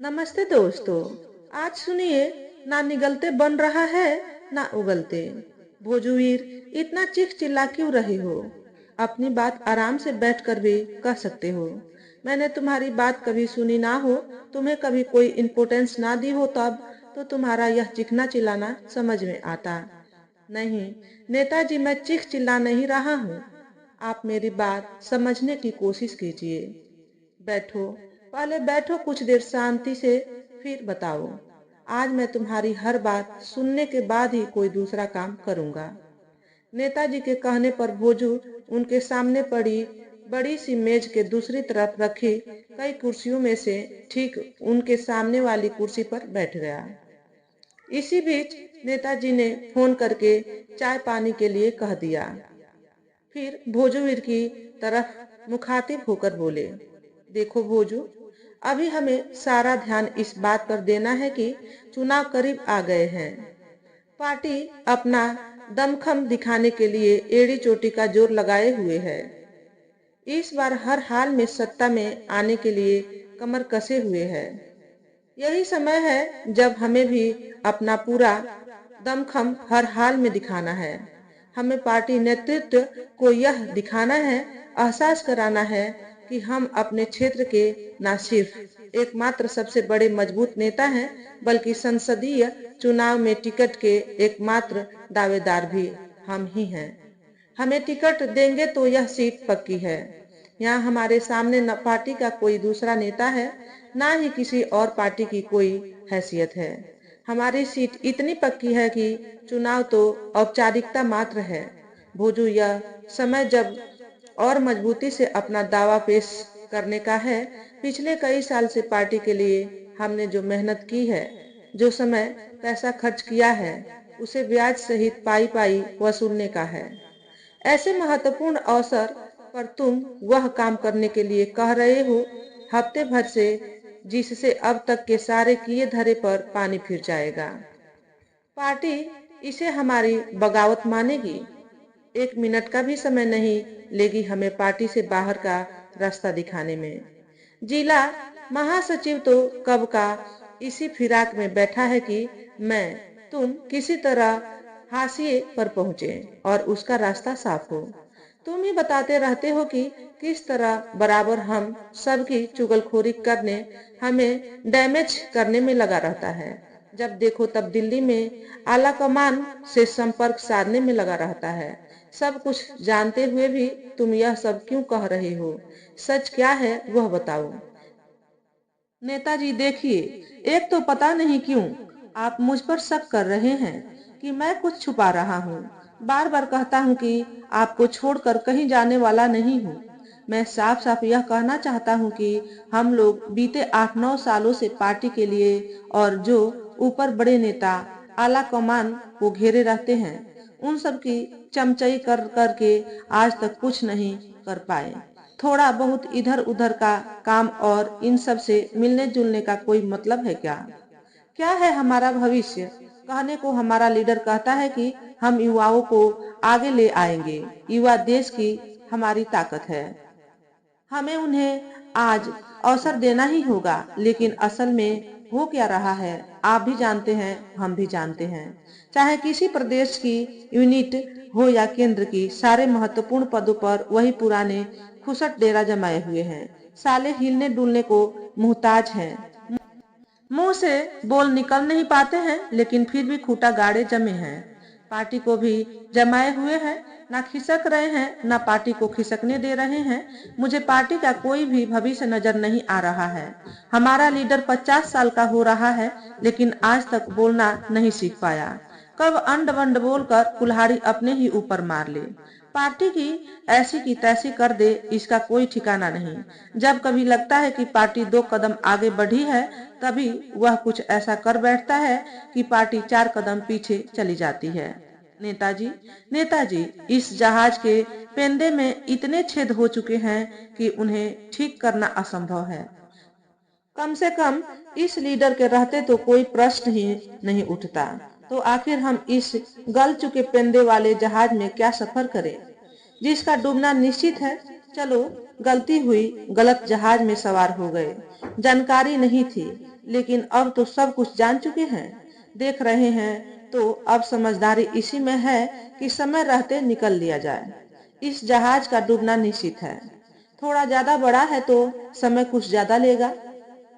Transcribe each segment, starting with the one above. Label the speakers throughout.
Speaker 1: नमस्ते दोस्तों। आज सुनिए, ना निगलते बन रहा है ना उगलते। भोजूवीर, इतना चीख चिल्ला क्यों रहे हो? अपनी बात आराम से बैठकर भी कह सकते हो। मैंने तुम्हारी बात कभी सुनी ना हो, तुम्हें कभी कोई इम्पोर्टेंस ना दी हो, तब तो तुम्हारा यह चीखना चिल्लाना समझ में आता। नहीं नेताजी, मैं चीख चिल्ला नहीं रहा हूँ। आप मेरी बात समझने की कोशिश कीजिए। बैठो, पहले बैठो कुछ देर शांति से, फिर बताओ। आज मैं तुम्हारी हर बात सुनने के बाद ही कोई दूसरा काम करूंगा। नेताजी के कहने पर भोजू उनके सामने पड़ी बड़ी सी मेज के दूसरी तरफ रखी कई कुर्सियों में से ठीक उनके सामने वाली कुर्सी पर बैठ गया। इसी बीच नेताजी ने फोन करके चाय पानी के लिए कह दिया। फिर भोजूवीर की तरफ मुखातिब होकर बोले, देखो भोजू, अभी हमें सारा ध्यान इस बात पर देना है कि चुनाव करीब आ गए हैं। पार्टी अपना दमखम दिखाने के लिए एड़ी चोटी का जोर लगाए हुए है। इस बार हर हाल में सत्ता में आने के लिए कमर कसे हुए है। यही समय है जब हमें भी अपना पूरा दमखम हर हाल में दिखाना है। हमें पार्टी नेतृत्व को यह दिखाना है, एहसास कराना है कि हम अपने क्षेत्र के न सिर्फ एकमात्र सबसे बड़े मजबूत नेता हैं, बल्कि संसदीय चुनाव में टिकट के एकमात्र दावेदार भी हम ही हैं। हमें टिकट देंगे तो यह सीट पक्की है। यहाँ हमारे सामने न पार्टी का कोई दूसरा नेता है, ना ही किसी और पार्टी की कोई हैसियत है। हमारी सीट इतनी पक्की है कि चुनाव तो औपचारिकता मात्र है। भोजू, यह समय जब और मजबूती से अपना दावा पेश करने का है। पिछले कई साल से पार्टी के लिए हमने जो मेहनत की है, जो समय पैसा खर्च किया है, उसे ब्याज सहित पाई पाई वसूलने का है। ऐसे महत्वपूर्ण अवसर पर तुम वह काम करने के लिए कह रहे हो, हफ्ते भर से, जिससे अब तक के सारे किए धरे पर पानी फिर जाएगा। पार्टी इसे हमारी बगावत मानेगी। 1 मिनट का भी समय नहीं लेगी हमें पार्टी से बाहर का रास्ता दिखाने में। जिला महासचिव तो कब का इसी फिराक में बैठा है कि तुम किसी तरह हाशिए पर पहुंचे और उसका रास्ता साफ हो। तुम ही बताते रहते हो कि किस तरह बराबर हम सबकी चुगलखोरी करने, हमें डैमेज करने में लगा रहता है। जब देखो तब दिल्ली में आला कमान से संपर्क साधने में लगा रहता है। सब कुछ जानते हुए भी तुम यह सब क्यों कह रहे हो? सच क्या है वह बताओ। नेताजी देखिए, एक तो पता नहीं क्यों आप मुझ पर शक कर रहे हैं कि मैं कुछ छुपा रहा हूँ। बार बार कहता हूँ कि आपको छोड़कर कहीं जाने वाला नहीं हूँ। मैं साफ साफ यह कहना चाहता हूँ कि हम लोग बीते 8-9 सालों से पार्टी के लिए और जो ऊपर बड़े नेता आला कमान को घेरे रहते हैं, उन सब की चमचई कर करके आज तक कुछ नहीं कर पाए। थोड़ा बहुत इधर उधर का काम और इन सब से मिलने जुलने का कोई मतलब है क्या? क्या है हमारा भविष्य? कहने को हमारा लीडर कहता है कि हम युवाओं को आगे ले आएंगे। युवा देश की हमारी ताकत है। हमें उन्हें आज अवसर देना ही होगा। लेकिन असल में हो क्या रहा है, आप भी जानते हैं, हम भी जानते हैं। चाहे किसी प्रदेश की यूनिट हो या केंद्र की, सारे महत्वपूर्ण पदों पर वही पुराने खुसट डेरा जमाए हुए हैं। साले हिलने डुलने को मुहताज हैं। मुंह से बोल निकल नहीं पाते हैं, लेकिन फिर भी खूंटा गाड़े जमे हैं। पार्टी को भी जमाए हुए हैं, ना खिसक रहे हैं, ना पार्टी को खिसकने दे रहे हैं। मुझे पार्टी का कोई भी भविष्य नजर नहीं आ रहा है। हमारा लीडर 50 साल का हो रहा है, लेकिन आज तक बोलना नहीं सीख पाया। कब अंड बंड बोलकर कुल्हाड़ी अपने ही ऊपर मार ले। पार्टी की ऐसी की तैसी कर दे, इसका कोई ठिकाना नहीं। जब कभी लगता है कि पार्टी 2 कदम आगे बढ़ी है, तभी वह कुछ ऐसा कर बैठता है कि पार्टी 4 कदम पीछे चली जाती है। नेताजी, नेताजी, इस जहाज के पेंदे में इतने छेद हो चुके हैं कि उन्हें ठीक करना असंभव है। कम से कम इस लीडर के रहते तो कोई प्रश्न ही नहीं उठता। तो आखिर हम इस गल चुके पेंदे वाले जहाज में क्या सफर करें, जिसका डूबना निश्चित है? चलो, गलती हुई, गलत जहाज में सवार हो गए। जानकारी नहीं थी, लेकिन अब तो सब कुछ जान चुके हैं, देख रहे हैं, तो अब समझदारी इसी में है कि समय रहते निकल लिया जाए। इस जहाज का डूबना निश्चित है। थोड़ा ज्यादा बड़ा है तो समय कुछ ज्यादा लेगा,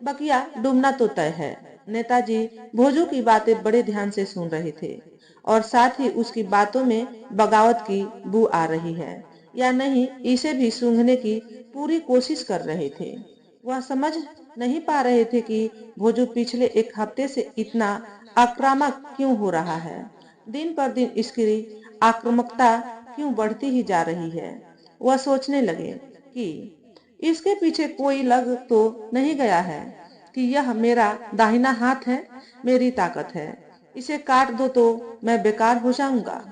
Speaker 1: बकिया डूबना तो तय है। नेताजी भोजू की बातें बड़े ध्यान से सुन रहे थे और साथ ही उसकी बातों में बगावत की बू आ रही है या नहीं, इसे भी सूंघने की पूरी कोशिश कर रहे थे। वह समझ नहीं पा रहे थे कि भोजू पिछले एक हफ्ते से इतना आक्रामक क्यों हो रहा है। दिन पर दिन इसकी आक्रामकता क्यों बढ़ती ही जा रही है। वह सोचने लगे कि इसके पीछे कोई लग तो नहीं गया है कि यह मेरा दाहिना हाथ है, मेरी ताकत है, इसे काट दो तो मैं बेकार हो जाऊंगा।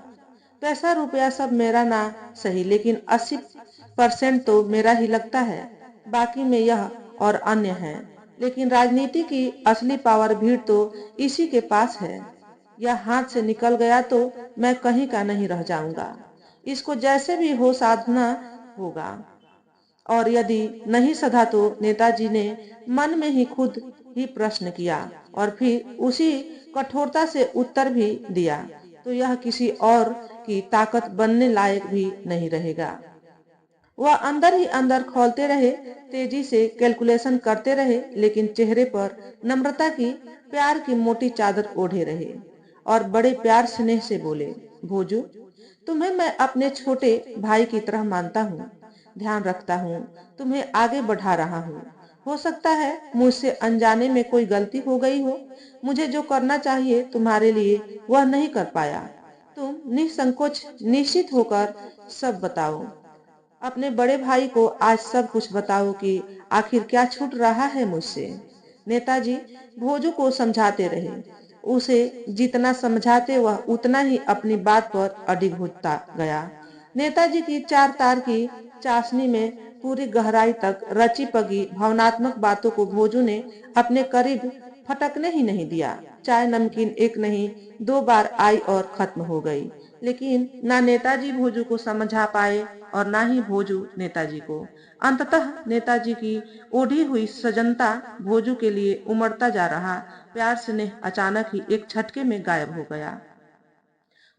Speaker 1: पैसा रुपया सब मेरा ना सही, लेकिन 80% तो मेरा ही लगता है, बाकी में यह और अन्य है। लेकिन राजनीति की असली पावर भीड़ तो इसी के पास है। यह हाथ से निकल गया तो मैं कहीं का नहीं रह जाऊंगा। इसको जैसे भी हो साधना होगा, और यदि नहीं सधा तो नेताजी ने मन में ही खुद ही प्रश्न किया और फिर उसी कठोरता से उत्तर भी दिया, तो यह किसी और की ताकत बनने लायक भी नहीं रहेगा। वह अंदर ही अंदर खोलते रहे, तेजी से कैलकुलेशन करते रहे, लेकिन चेहरे पर नम्रता की प्यार की मोटी चादर ओढ़े रहे और बड़े प्यार स्नेह से बोले, भोजू, तुम्हें मैं अपने छोटे भाई की तरह मानता हूँ, ध्यान रखता हूँ, तुम्हें आगे बढ़ा रहा हूँ। हो सकता है मुझसे अनजाने में कोई गलती हो गई हो, मुझे जो करना चाहिए तुम्हारे लिए वह नहीं कर पाया। तुम निसंकोच निश्चित होकर सब बताओ, अपने बड़े भाई को आज सब कुछ बताओ कि आखिर क्या छूट रहा है मुझसे। नेताजी भोजू को समझाते रहे। उसे जितना समझाते वह उतना ही अपनी बात पर अडिग होता गया। नेताजी की चार तार की चाशनी में पूरी गहराई तक रची पगी भावनात्मक बातों को भोजू ने अपने करीब फटकने ही नहीं दिया। चाय नमकीन एक नहीं 2 बार आई और खत्म हो गई, लेकिन ना नेताजी भोजू को समझा पाए और ना ही भोजू नेताजी को। अंततः नेताजी की ओढ़ी हुई सजनता भोजू के लिए उमड़ता जा रहा प्यार स्नेह अचानक ही एक झटके में गायब हो गया।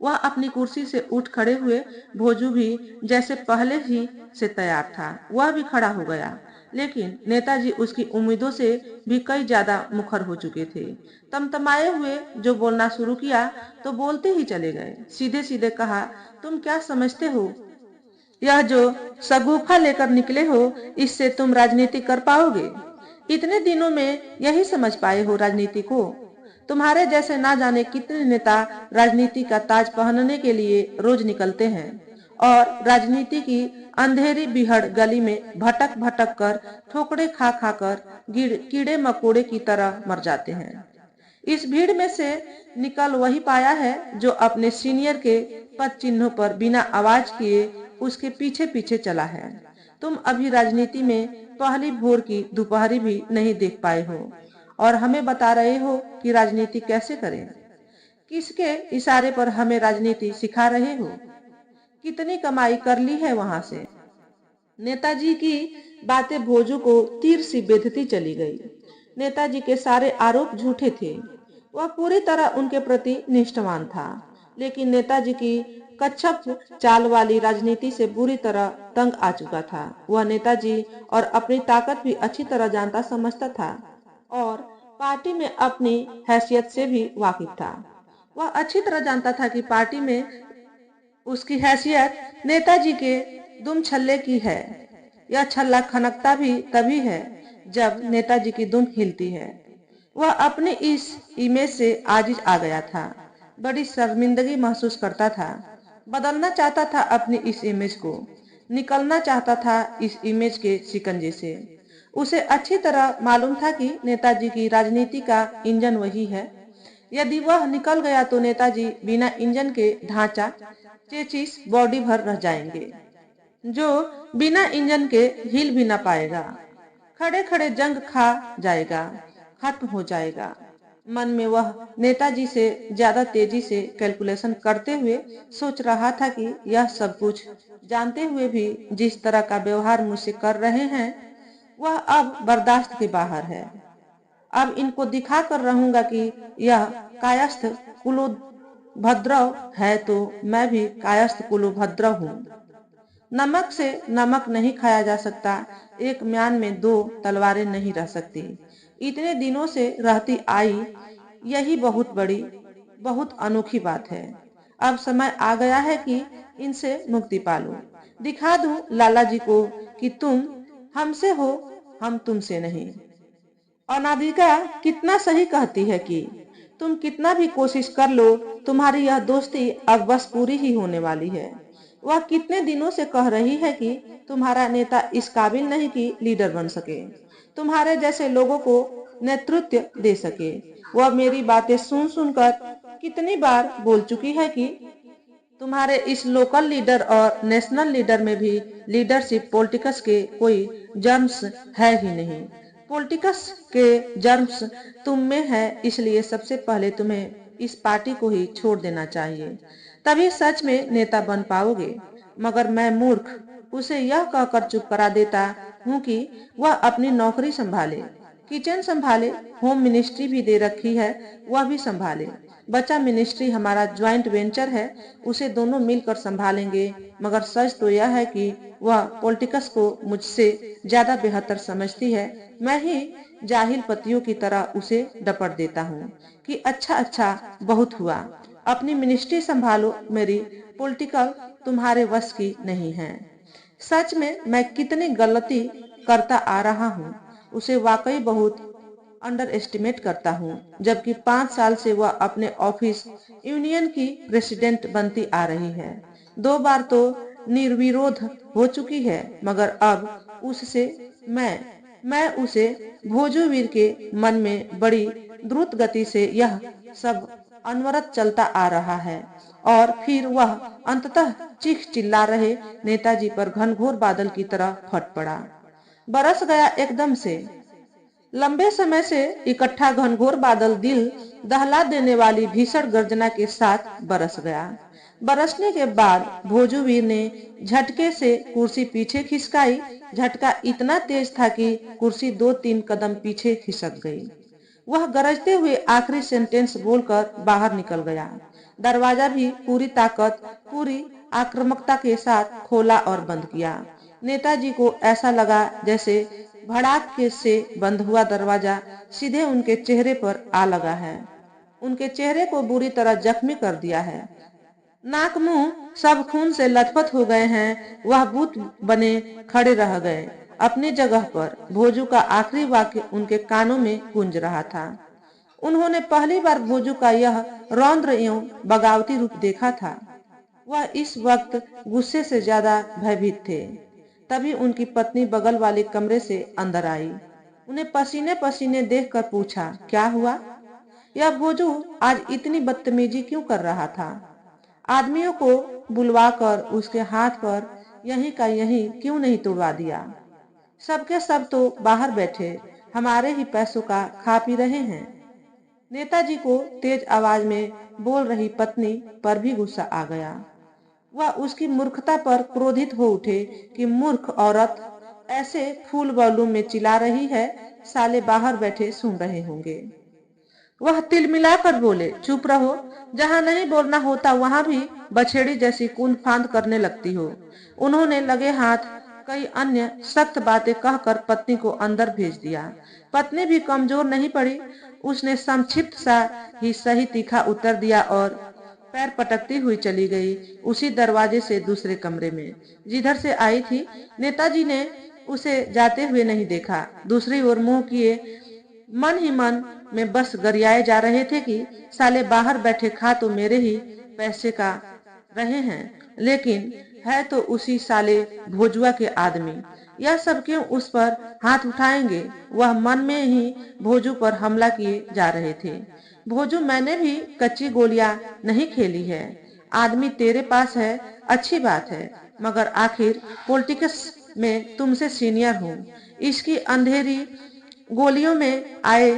Speaker 1: वह अपनी कुर्सी से उठ खड़े हुए। भोजू भी जैसे पहले ही से तैयार था, वह भी खड़ा हो गया, लेकिन नेताजी उसकी उम्मीदों से भी कई ज्यादा मुखर हो चुके थे। तमतमाए हुए जो बोलना शुरू किया तो बोलते ही चले गए। सीधे सीधे कहा, तुम क्या समझते हो, यह जो शगुफा लेकर निकले हो, इससे तुम राजनीति कर पाओगे? इतने दिनों में यही समझ पाए हो राजनीति को? तुम्हारे जैसे ना जाने कितने नेता राजनीति का ताज पहनने के लिए रोज निकलते हैं और राजनीति की अंधेरी बिहड़ गली में भटक भटक कर ठोकरे खा खा कर कीड़े मकोड़े की तरह मर जाते हैं। इस भीड़ में से निकल वही पाया है जो अपने सीनियर के पद चिन्हों पर बिना आवाज किए उसके पीछे पीछे चला है। तुम अभी राजनीति में पहली भोर की दोपहरी भी नहीं देख पाए हो और हमें बता रहे हो कि राजनीति कैसे करें। किसके इशारे पर हमें राजनीति सिखा रहे हो? कितनी कमाई कर ली है वहां से? नेताजी की बातें भोजू को तीर सी बेधती चली गई। नेताजी के सारे आरोप झूठे थे। वह पूरी तरह उनके प्रति निष्ठावान था, लेकिन नेताजी की कच्छप चाल वाली राजनीति से बुरी तरह तंग आ चुका था। वह नेताजी और अपनी ताकत भी अच्छी तरह जानता समझता था और पार्टी में अपनी हैसियत से भी वाकिफ था। वह अच्छी तरह जानता था कि पार्टी में उसकी हैसियत नेताजी के दुम छल्ले की है। यह छल्ला खनकता भी तभी है जब नेताजी की दुम हिलती है। वह अपने इस इमेज से आजिज आ गया था, बड़ी शर्मिंदगी महसूस करता था, बदलना चाहता था अपनी इस इमेज को, निकलना चाहता था इस इमेज के शिकंजे से। उसे अच्छी तरह मालूम था कि नेताजी की राजनीति का इंजन वही है। यदि वह निकल गया तो नेताजी बिना इंजन के ढांचा चेचिस बॉडी भर रह जाएंगे, जो बिना इंजन के हिल भी न पाएगा, खड़े खड़े जंग खा जाएगा, खत्म हो जाएगा। मन में वह नेताजी से ज्यादा तेजी से कैलकुलेशन करते हुए सोच रहा था कि यह सब कुछ जानते हुए भी जिस तरह का व्यवहार मुझसे कर रहे हैं वह अब बर्दाश्त के बाहर है। अब इनको दिखा कर रहूंगा कि यह कायस्थ कुलोभद्रव है, तो मैं भी कायस्थ कुलोभद्रव हूँ। नमक से नमक नहीं खाया जा सकता, एक म्यान में दो तलवारें नहीं रह सकती। इतने दिनों से रहती आई, यही बहुत बड़ी, बहुत अनोखी बात है। अब समय आ गया है कि इनसे मुक्ति पालो। दिखा दूं लाला जी को कि तुम हमसे हो, हम तुमसे नहीं। अनादिका कितना सही कहती है कि तुम कितना भी कोशिश कर लो, तुम्हारी यह दोस्ती अब बस पूरी ही होने वाली है। वह कितने दिनों से कह रही है कि तुम्हारा नेता इस काबिल नहीं कि लीडर बन सके, तुम्हारे जैसे लोगों को नेतृत्व दे सके। वह मेरी बातें सुन सुनकर कितनी बार बोल चुकी है कि तुम्हारे इस लोकल लीडर और नेशनल लीडर में भी लीडरशिप पॉलिटिक्स के कोई जर्म्स है ही नहीं। पॉलिटिक्स के जर्म्स तुम में है, इसलिए सबसे पहले तुम्हें इस पार्टी को ही छोड़ देना चाहिए, तभी सच में नेता बन पाओगे। मगर मैं मूर्ख उसे यह कहकर चुप करा देता हूँ कि वह अपनी नौकरी संभाले, किचन संभाले, होम मिनिस्ट्री भी दे रखी है, वह भी संभाले। बच्चा मिनिस्ट्री हमारा ज्वाइंट वेंचर है, उसे दोनों मिलकर संभालेंगे। मगर सच तो यह है कि वह पॉलिटिक्स को मुझसे ज्यादा बेहतर समझती है। मैं ही जाहिल पतियों की तरह उसे डपट देता हूँ कि अच्छा अच्छा, बहुत हुआ, अपनी मिनिस्ट्री संभालो, मेरी पॉलिटिकल तुम्हारे वश की नहीं है। सच में मैं कितनी गलती करता आ रहा हूँ, उसे वाकई बहुत अंडर एस्टिमेट करता हूँ। जबकि 5 साल से वह अपने ऑफिस यूनियन की प्रेसिडेंट बनती आ रही है। 2 बार तो निर्विरोध हो चुकी है, मगर अब उससे मैं उसे भोजूवीर के मन में बड़ी द्रुत गति से यह सब अनवरत चलता आ रहा है। और फिर वह अंततः चीख चिल्ला रहे नेताजी पर घनघोर बादल की तरह फट पड़ा, बरस गया एकदम से। लंबे समय से इकट्ठा घनघोर बादल दिल दहला देने वाली भीषण गर्जना के साथ बरस गया। बरसने के बाद भोजूवीर ने झटके से कुर्सी पीछे खिसकाई। झटका इतना तेज था कि कुर्सी 2-3 कदम पीछे खिसक गई। वह गरजते हुए आखिरी सेंटेंस बोलकर बाहर निकल गया। दरवाजा भी पूरी ताकत, पूरी आक्रामकता के साथ खोला और बंद किया। नेताजी को ऐसा लगा जैसे भड़ाक के से बंद हुआ दरवाजा सीधे उनके चेहरे पर आ लगा है, उनके चेहरे को बुरी तरह जख्मी कर दिया है। नाक मुंह सब खून से लथपथ हो गए हैं। वह भूत बने खड़े रह गए अपनी जगह पर। भोजू का आखिरी वाक्य उनके कानों में गूंज रहा था। उन्होंने पहली बार भोजू का यह रौद्र एवं बगावती रूप देखा था। वह इस वक्त गुस्से से ज्यादा भयभीत थे। तभी उनकी पत्नी बगल वाले कमरे से अंदर आई। उन्हें पसीने पसीने देखकर पूछा, क्या हुआ? यह भोजू आज इतनी बदतमीजी क्यों कर रहा था? आदमियों को बुलवाकर उसके हाथ पर यहीं का यहीं क्यों नहीं तुड़वा दिया? सबके सब तो बाहर बैठे हमारे ही पैसों का खा पी रहे हैं। नेताजी को तेज आवाज में बोल रही पत्नी पर भी गुस्सा आ गया। वह उसकी मूर्खता पर क्रोधित हो उठे कि मूर्ख औरत ऐसे फुल वॉल्यूम में चिल्ला रही है, साले बाहर बैठे सुन रहे होंगे। वह तिलमिलाकर बोले, चुप रहो, जहाँ नहीं बोलना होता वहां भी बछेड़ी जैसी कूद फांद करने लगती हो। उन्होंने लगे हाथ कई अन्य सख्त बातें कहकर पत्नी को अंदर भेज दिया। पत्नी भी कमजोर नहीं पड़ी, उसने संक्षिप्त सा ही सही तीखा उत्तर दिया और पैर पटकती हुई चली गई, उसी दरवाजे से दूसरे कमरे में जिधर से आई थी। नेताजी ने उसे जाते हुए नहीं देखा। दूसरी ओर मुंह किए मन ही मन में बस गरियाए जा रहे थे कि साले बाहर बैठे खा तो मेरे ही पैसे का रहे हैं, लेकिन है तो उसी साले भोजुआ के आदमी। यह सब क्यों उस पर हाथ उठाएंगे? वह मन में ही भोजू पर हमला किए जा रहे थे। भोजू, मैंने भी कच्ची गोलियां नहीं खेली है। आदमी तेरे पास है, अच्छी बात है, मगर आखिर पॉलिटिक्स में तुमसे सीनियर हूँ। इसकी अंधेरी गोलियों में आए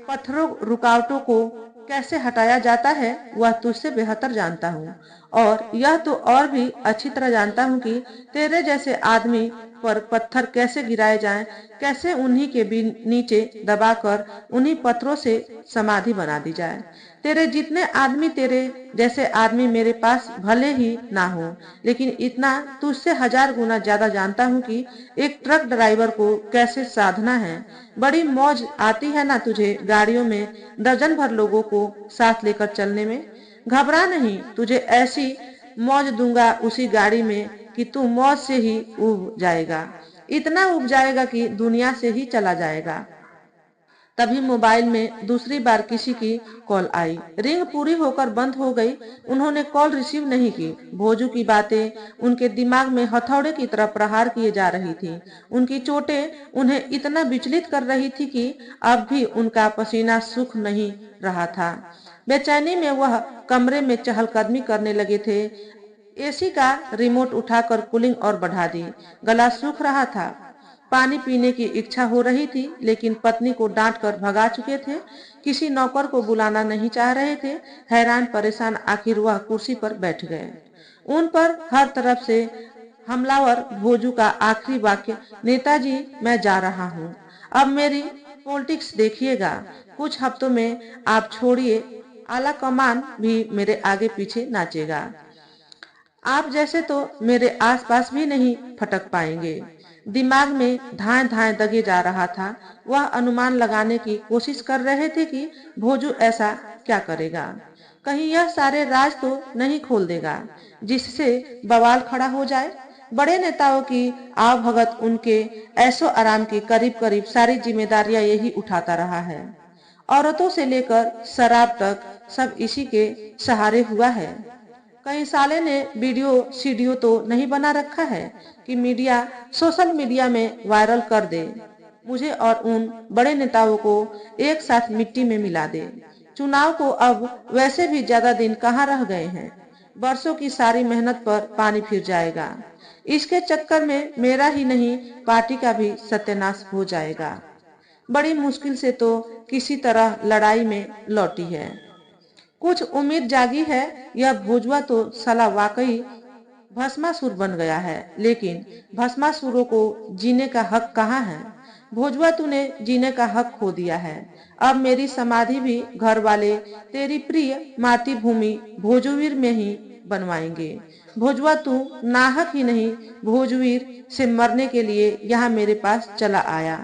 Speaker 1: पत्थरों रुकावटों को कैसे हटाया जाता है वह तुझसे बेहतर जानता हूँ। और यह तो और भी अच्छी तरह जानता हूँ कि तेरे जैसे आदमी पर पत्थर कैसे गिराए जाएं, कैसे उन्हीं के भी नीचे दबाकर उन्हीं पत्थरों से समाधि बना दी जाए। तेरे जितने आदमी, तेरे जैसे आदमी मेरे पास भले ही ना हो, लेकिन इतना तुझसे 1000 गुना ज्यादा जानता हूँ कि एक ट्रक ड्राइवर को कैसे साधना है। बड़ी मौज आती है ना तुझे गाड़ियों में दर्जन भर लोगों को साथ लेकर चलने में। घबरा नहीं, तुझे ऐसी मौज दूंगा उसी गाड़ी में कि तू मौज से ही उब जाएगा, इतना उब जाएगा कि दुनिया से ही चला जाएगा। तभी मोबाइल में दूसरी बार किसी की कॉल आई। रिंग पूरी होकर बंद हो गई। उन्होंने कॉल रिसीव नहीं की। भोजू की बातें उनके दिमाग में हथौड़े की तरह प्रहार किए जा रही थी। उनकी चोटें उन्हें इतना विचलित कर रही थी कि अब भी उनका पसीना सूख नहीं रहा था। बेचैनी में वह कमरे में चहलकदमी करने लगे थे। एसी का रिमोट उठाकर कूलिंग और बढ़ा दी। गला सूख रहा था। पानी पीने की इच्छा हो रही थी, लेकिन पत्नी को डांट कर भगा चुके थे। किसी नौकर को बुलाना नहीं चाह रहे थे। हैरान परेशान आखिर वह कुर्सी पर बैठ गए। उन पर हर तरफ से हमलावर भोजू का आखिरी वाक्य, नेताजी मैं जा रहा हूँ, अब मेरी पॉलिटिक्स देखिएगा। कुछ हफ्तों में आप छोड़िए, आला कमान भी मेरे आगे पीछे नाचेगा। आप जैसे तो मेरे आसपास भी नहीं फटक पाएंगे। दिमाग में धाए धाए दगे जा रहा था। वह अनुमान लगाने की कोशिश कर रहे थे कि भोजू ऐसा क्या करेगा। कहीं यह सारे राज तो नहीं खोल देगा जिससे बवाल खड़ा हो जाए। बड़े नेताओं की आवभगत, उनके ऐशो आराम की करीब करीब सारी जिम्मेदारियां यही उठाता रहा है। औरतों से लेकर शराब तक सब इसी के सहारे हुआ है। कई साले ने वीडियो सीडियो तो नहीं बना रखा है कि मीडिया सोशल मीडिया में वायरल कर दे, मुझे और उन बड़े नेताओं को एक साथ मिट्टी में मिला दे। चुनाव को अब वैसे भी ज्यादा दिन कहाँ रह गए हैं। बरसों की सारी मेहनत पर पानी फिर जाएगा। इसके चक्कर में मेरा ही नहीं, पार्टी का भी सत्यानाश हो जाएगा। बड़ी मुश्किल से तो किसी तरह लड़ाई में लौटी है। कुछ उम्मीद जागी है। यह भोजवा तो साला वाकई भस्मासुर बन गया है, लेकिन भस्मासुरों को जीने का हक कहाँ है। भोजवा तूने जीने का हक खो दिया है। अब मेरी समाधि भी घर वाले तेरी प्रिय मातृभूमि भोजवीर में ही बनवाएंगे। भोजवा तू नाहक ही नहीं, भोजवीर से मरने के लिए यहाँ मेरे पास चला आया।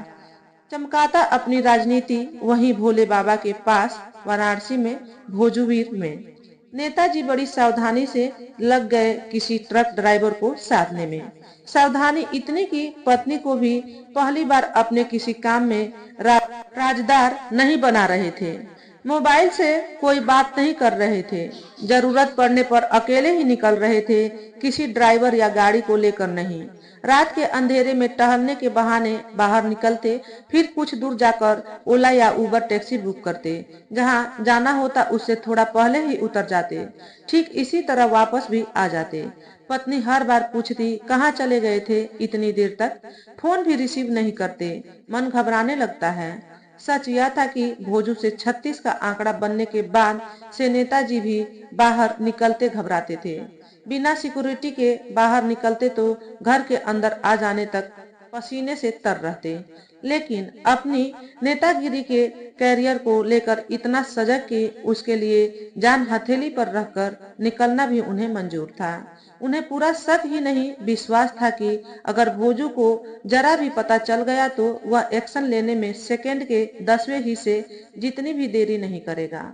Speaker 1: चमकाता अपनी राजनीति वहीं भोले बाबा के पास वाराणसी में भोजूवीर में। नेताजी बड़ी सावधानी से लग गए किसी ट्रक ड्राइवर को साधने में। सावधानी इतनी कि पत्नी को भी पहली बार अपने किसी काम में राजदार नहीं बना रहे थे। मोबाइल से कोई बात नहीं कर रहे थे। जरूरत पड़ने पर अकेले ही निकल रहे थे, किसी ड्राइवर या गाड़ी को लेकर नहीं। रात के अंधेरे में टहलने के बहाने बाहर निकलते, फिर कुछ दूर जाकर ओला या उबर टैक्सी बुक करते। जहां जाना होता उससे थोड़ा पहले ही उतर जाते। ठीक इसी तरह वापस भी आ जाते। पत्नी हर बार पूछती, कहाँ चले गए थे इतनी देर तक। फोन भी रिसीव नहीं करते। मन घबराने लगता है। सच यह था कि भोजू से 36 का आंकड़ा बनने के बाद से नेताजी भी बाहर निकलते घबराते थे। बिना सिक्योरिटी के बाहर निकलते तो घर के अंदर आ जाने तक पसीने से तर रहते। लेकिन अपनी नेतागिरी के कैरियर को लेकर इतना सजग कि उसके लिए जान हथेली पर रखकर निकलना भी उन्हें मंजूर था। उन्हें पूरा शक ही नहीं, विश्वास था कि अगर भोजू को जरा भी पता चल गया तो वह एक्शन लेने में सेकंड के 10वें हिस्से जितनी भी देरी नहीं करेगा।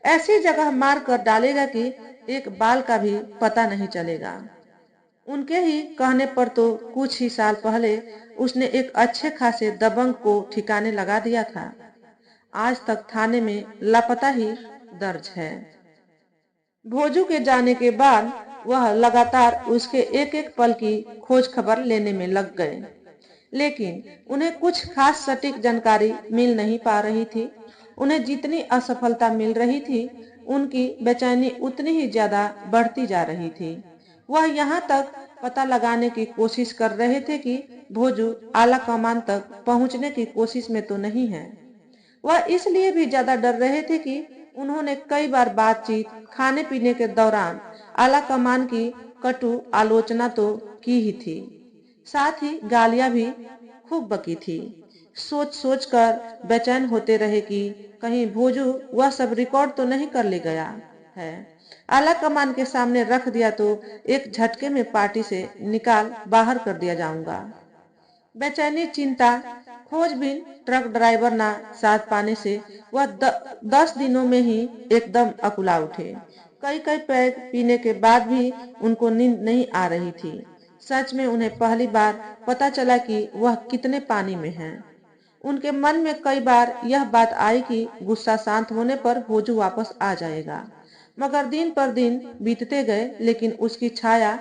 Speaker 1: ऐसी जगह मार कर डालेगा कि एक बाल का भी पता नहीं चलेगा। उनके ही कहने पर तो कुछ ही साल पहले उसने एक अच्छे खासे दबंग को ठिकाने लगा दिया था। आज तक थाने में लापता ही दर्ज है। भोजू के जाने के बाद वह लगातार उसके एक एक पल की खोज खबर लेने में लग गए, लेकिन उन्हें कुछ खास सटीक जानकारी मिल नहीं पा रही थी। उन्हें जितनी असफलता मिल रही थी, उनकी बेचैनी उतनी ही ज्यादा बढ़ती जा रही थी। वह यहाँ तक पता लगाने की कोशिश कर रहे थे कि भोजू आला कमान तक पहुंचने की कोशिश में तो नहीं है। वह इसलिए भी ज्यादा डर रहे थे कि उन्होंने कई बार बातचीत, खाने पीने के दौरान आला कमान की कटु आलोचना तो की ही थी। साथ ही गालियां भी खूब बकी थी। सोच सोच कर बेचैन होते रहे कि कहीं भोजू वह सब रिकॉर्ड तो नहीं कर ले गया है। आला कमान के सामने रख दिया तो एक झटके में पार्टी से निकाल बाहर कर दिया जाऊंगा। बेचैनी, चिंता, खोजबीन, ट्रक ड्राइवर ना साथ पाने से वह 10 दिनों में ही एकदम अकुला उठे। कई कई पैग पीने के बाद भी उनको नींद नहीं आ रही थी। सच में उन्हें पहली बार पता चला कि वह कितने पानी में हैं। उनके मन में कई बार यह बात आई कि गुस्सा शांत होने पर भोजू वापस आ जाएगा, मगर दिन पर दिन बीतते गए लेकिन उसकी छाया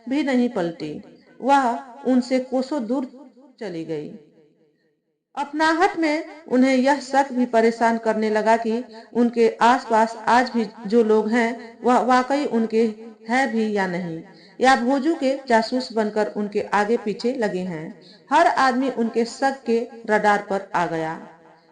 Speaker 1: भी नहीं पलटी। वह उनसे कोसों दूर चली गई। अपनाहट में उन्हें यह शक भी परेशान करने लगा कि उनके आसपास आज भी जो लोग हैं वह वाकई उनके है भी या नहीं, या भोजू के जासूस बनकर उनके आगे पीछे लगे हैं। हर आदमी उनके शक के रडार पर आ गया।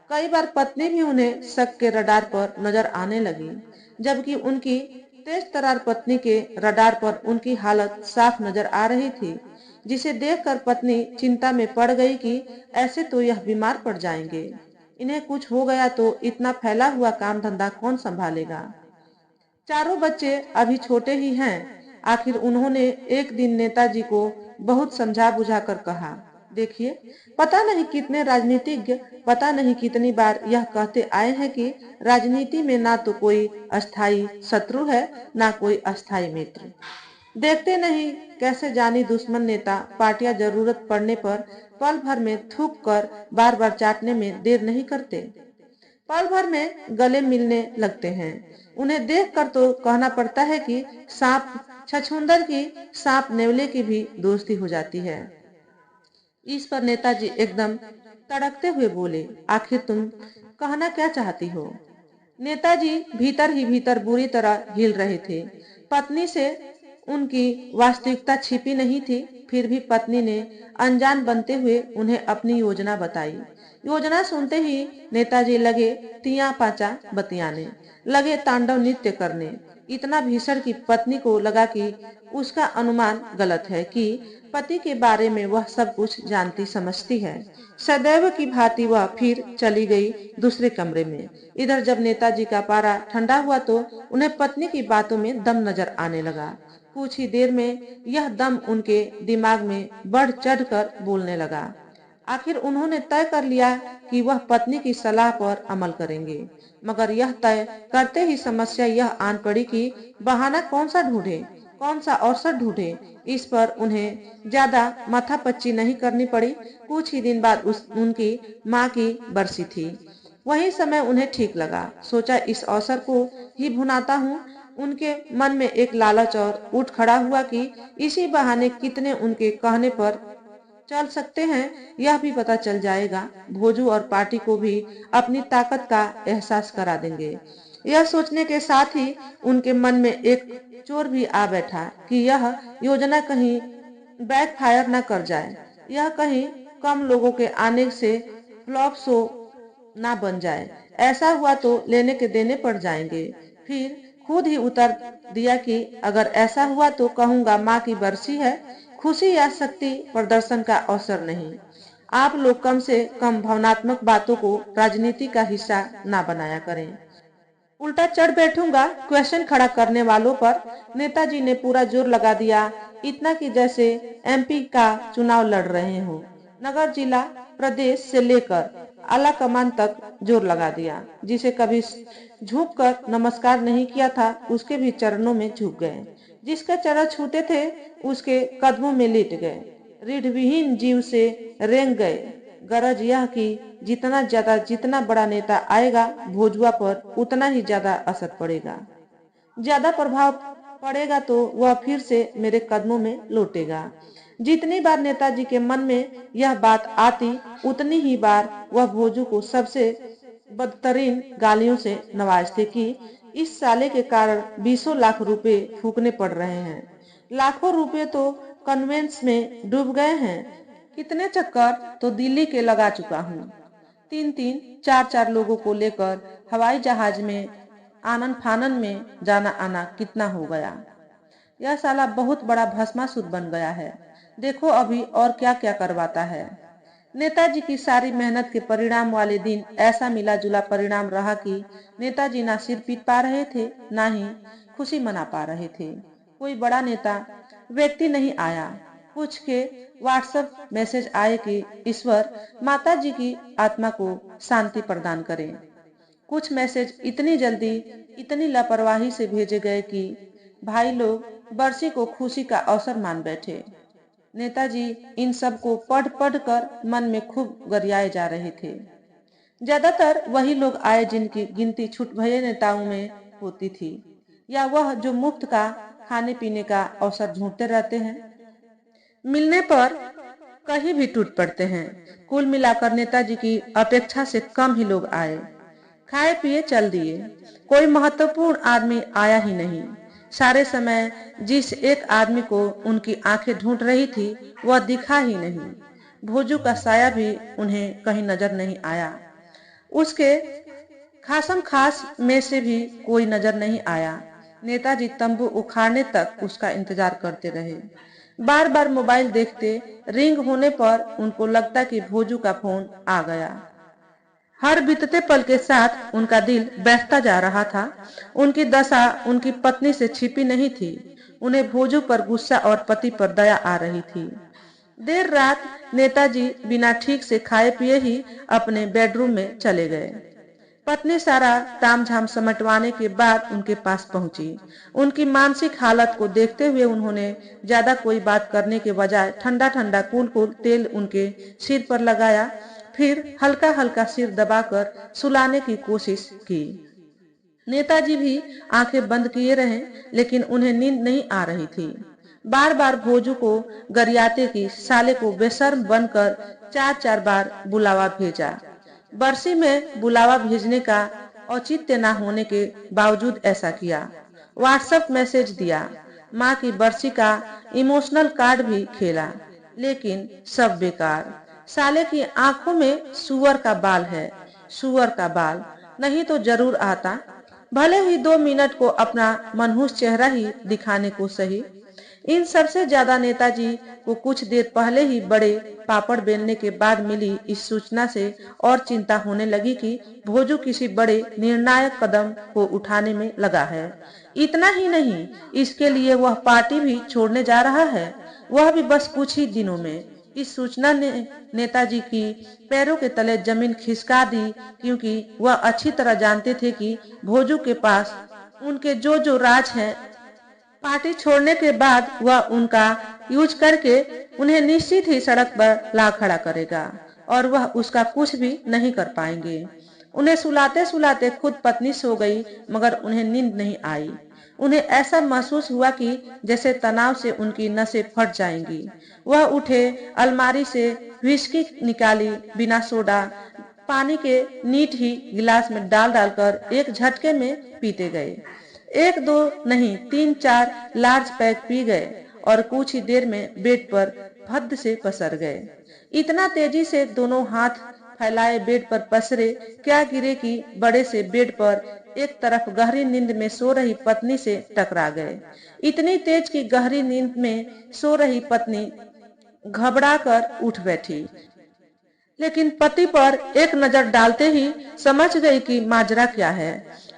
Speaker 1: कई बार पत्नी भी उन्हें शक के रडार पर नजर आने लगी, जबकि उनकी तेज तर्रार पत्नी के रडार पर उनकी हालत साफ नजर आ रही थी, जिसे देखकर पत्नी चिंता में पड़ गई कि ऐसे तो यह बीमार पड़ जाएंगे। इन्हें कुछ हो गया तो इतना फैला हुआ काम धंधा कौन संभालेगा। चारों बच्चे अभी छोटे ही हैं। आखिर उन्होंने एक दिन नेताजी को बहुत समझा बुझा कर कहा, देखिए, पता नहीं कितने राजनीतिज्ञ पता नहीं कितनी बार यह कहते आए हैं कि राजनीति में ना तो कोई अस्थाई शत्रु है, ना कोई अस्थाई मित्र। देखते नहीं कैसे जानी दुश्मन नेता पार्टियां जरूरत पड़ने पर पल भर में थूक कर बार बार चाटने में देर नहीं करते, पल भर में गले मिलने लगते हैं। उन्हें देखकर तो कहना पड़ता है कि सांप छछूंदर की, सांप नेवले की भी दोस्ती हो जाती है। इस पर नेताजी एकदम तड़कते हुए बोले, आखिर तुम कहना क्या चाहती हो। नेताजी भीतर ही भीतर बुरी तरह हिल रहे थे। पत्नी से उनकी वास्तविकता छिपी नहीं थी, फिर भी पत्नी ने अनजान बनते हुए उन्हें अपनी योजना बताई। योजना सुनते ही नेताजी लगे तिया पाचा बतियाने, लगे तांडव नृत्य करने। इतना भीषण कि पत्नी को लगा कि उसका अनुमान गलत है, कि पति के बारे में वह सब कुछ जानती समझती है। सदैव की भांति वह फिर चली गई दूसरे कमरे में। इधर जब नेताजी का पारा ठंडा हुआ तो उन्हें पत्नी की बातों में दम नजर आने लगा। कुछ ही देर में यह दम उनके दिमाग में बढ़ चढ़ कर बोलने लगा। आखिर उन्होंने तय कर लिया कि वह पत्नी की सलाह पर अमल करेंगे, मगर यह तय करते ही समस्या यह आन पड़ी कि बहाना कौन सा ढूंढे, कौन सा अवसर ढूंढे। इस पर उन्हें ज्यादा माथापच्ची नहीं करनी पड़ी। कुछ ही दिन बाद उनकी माँ की बरसी थी। वही समय उन्हें ठीक लगा। सोचा इस अवसर को ही भुनाता हूँ। उनके मन में एक लालच और उठ खड़ा हुआ कि इसी बहाने कितने उनके कहने पर चल सकते हैं यह भी पता चल जाएगा। भोजू और पार्टी को भी अपनी ताकत का एहसास करा देंगे। यह सोचने के साथ ही उनके मन में एक चोर भी आ बैठा कि यह योजना कहीं बैकफायर न कर जाए, यह कहीं कम लोगों के आने से फ्लॉप शो ना बन जाए। ऐसा हुआ तो लेने के देने पड़ जाएंगे। फिर खुद ही उतर दिया कि अगर ऐसा हुआ तो कहूंगा माँ की बरसी है, खुशी या शक्ति प्रदर्शन का अवसर नहीं। आप लोग कम से कम भावनात्मक बातों को राजनीति का हिस्सा ना बनाया करें। उल्टा चढ़ बैठूंगा क्वेश्चन खड़ा करने वालों पर। नेताजी ने पूरा जोर लगा दिया, इतना कि जैसे एमपी का चुनाव लड़ रहे हो। नगर, जिला, प्रदेश से लेकर आला कमान तक जोर लगा दिया। जिसे कभी झुक कर नमस्कार नहीं किया था उसके भी चरणों में झुक गए, जिसके चरण छूते थे उसके कदमों में लेट गए, रीढ़ विहीन जीव से रेंग गए। गरज यह कि जितना बड़ा नेता आएगा भोजुआ पर उतना ही ज्यादा असर पड़ेगा। ज्यादा प्रभाव पड़ेगा तो वह फिर से मेरे कदमों में लौटेगा। जितनी बार नेताजी के मन में यह बात आती उतनी ही बार वह भोजू को सबसे बदतरीन गालियों से नवाजते कि इस साले के कारण 20 लाख रुपए फूकने पड़ रहे हैं। लाखों रुपए तो कन्वेंस में डूब गए हैं। कितने चक्कर तो दिल्ली के लगा चुका हूँ। 3-3, 4-4 लोगों को लेकर हवाई जहाज में आनन फानन में जाना आना कितना हो गया। यह साला बहुत बड़ा भस्मासुर बन गया है। देखो अभी और क्या क्या करवाता है। नेताजी की सारी मेहनत के परिणाम वाले दिन ऐसा मिला जुला परिणाम रहा कि नेताजी ना सिर पीट पा रहे थे, ना ही खुशी मना पा रहे थे। कोई बड़ा नेता व्यक्ति नहीं आया। कुछ के व्हाट्सएप मैसेज आए कि ईश्वर माता जी की आत्मा को शांति प्रदान करें। कुछ मैसेज इतनी जल्दी, इतनी लापरवाही से भेजे गए कि भाई लोग बरसी को खुशी का अवसर मान बैठे। नेताजी इन सब को पढ़ पढ़ कर मन में खूब गरियाए जा रहे थे। ज्यादातर वही लोग आए जिनकी गिनती छूट भये नेताओं में होती थी, या वह जो मुफ्त का खाने पीने का अवसर ढूंढते रहते हैं, मिलने पर कहीं भी टूट पड़ते हैं। कुल मिलाकर नेताजी की अपेक्षा से कम ही लोग आए। खाए पिए चल दिए। कोई महत्वपूर्ण आदमी आया ही नहीं। सारे समय जिस एक आदमी को उनकी आंखें ढूंढ रही थी वह दिखा ही नहीं। भोजू का साया भी उन्हें कहीं नजर नहीं आया। उसके खासम खास में से भी कोई नजर नहीं आया। नेताजी तंबू उखाड़ने तक उसका इंतजार करते रहे। बार बार मोबाइल देखते, रिंग होने पर उनको लगता कि भोजू का फोन आ गया। हर बीतते पल के साथ उनका दिल बैठता जा रहा था। उनकी दशा उनकी पत्नी से छिपी नहीं थी। उन्हें भोजू पर गुस्सा और पति पर दया आ रही थी। देर रात नेताजी बिना ठीक से खाए पिए ही अपने बेडरूम में चले गए। पत्नी सारा तामझाम समेटवाने के बाद उनके पास पहुंची। उनकी मानसिक हालत को देखते हुए उन्होंने ज्यादा कोई बात करने के बजाय ठंडा ठंडा कूल कूल तेल उनके सिर पर लगाया, फिर हल्का हल्का सिर दबाकर सुलाने की कोशिश की। नेताजी भी आंखें बंद किए रहे, लेकिन उन्हें नींद नहीं आ रही थी। बार बार भोजू को गरियाते कि साले को बेशर्म बनकर 4-4 बार बुलावा भेजा। बरसी में बुलावा भेजने का औचित्य न होने के बावजूद ऐसा किया। व्हाट्सएप मैसेज दिया, माँ की बरसी का इमोशनल कार्ड भी खेला, लेकिन सब बेकार। साले की आंखों में सुअर का बाल है। सुअर का बाल नहीं तो जरूर आता, भले ही 2 मिनट को अपना मनहूस चेहरा ही दिखाने को सही। इन सबसे ज्यादा नेताजी को कुछ देर पहले ही बड़े पापड़ बेलने के बाद मिली इस सूचना से और चिंता होने लगी कि भोजू किसी बड़े निर्णायक कदम को उठाने में लगा है। इतना ही नहीं, इसके लिए वह पार्टी भी छोड़ने जा रहा है, वह भी बस कुछ ही दिनों में। इस सूचना ने नेताजी की पैरों के तले जमीन खिसका दी, क्योंकि वह अच्छी तरह जानते थे कि भोजू के पास उनके जो जो राज हैं, पार्टी छोड़ने के बाद वह उनका यूज करके उन्हें निश्चित ही सड़क पर ला खड़ा करेगा और वह उसका कुछ भी नहीं कर पाएंगे। उन्हें सुलाते सुलाते खुद पत्नी सो गई, मगर उन्हें नींद नहीं आई। उन्हें ऐसा महसूस हुआ कि जैसे तनाव से उनकी नसें फट जाएंगी। वह उठे, अलमारी से व्हिस्की निकाली, बिना सोडा पानी के नीट ही गिलास में डाल डालकर एक झटके में पीते गए। 1-2 नहीं 3-4 लार्ज पैक पी गए और कुछ ही देर में बेड पर भद्द से पसर गए। इतना तेजी से दोनों हाथ फैलाए बेड पर पसरे, क्या गिरे कि बड़े से बेड पर एक तरफ गहरी नींद में सो रही पत्नी से टकरा गए। इतनी तेज की गहरी नींद में सो रही पत्नी घबराकर उठ बैठी, लेकिन पति पर एक नजर डालते ही समझ गई कि माजरा क्या है।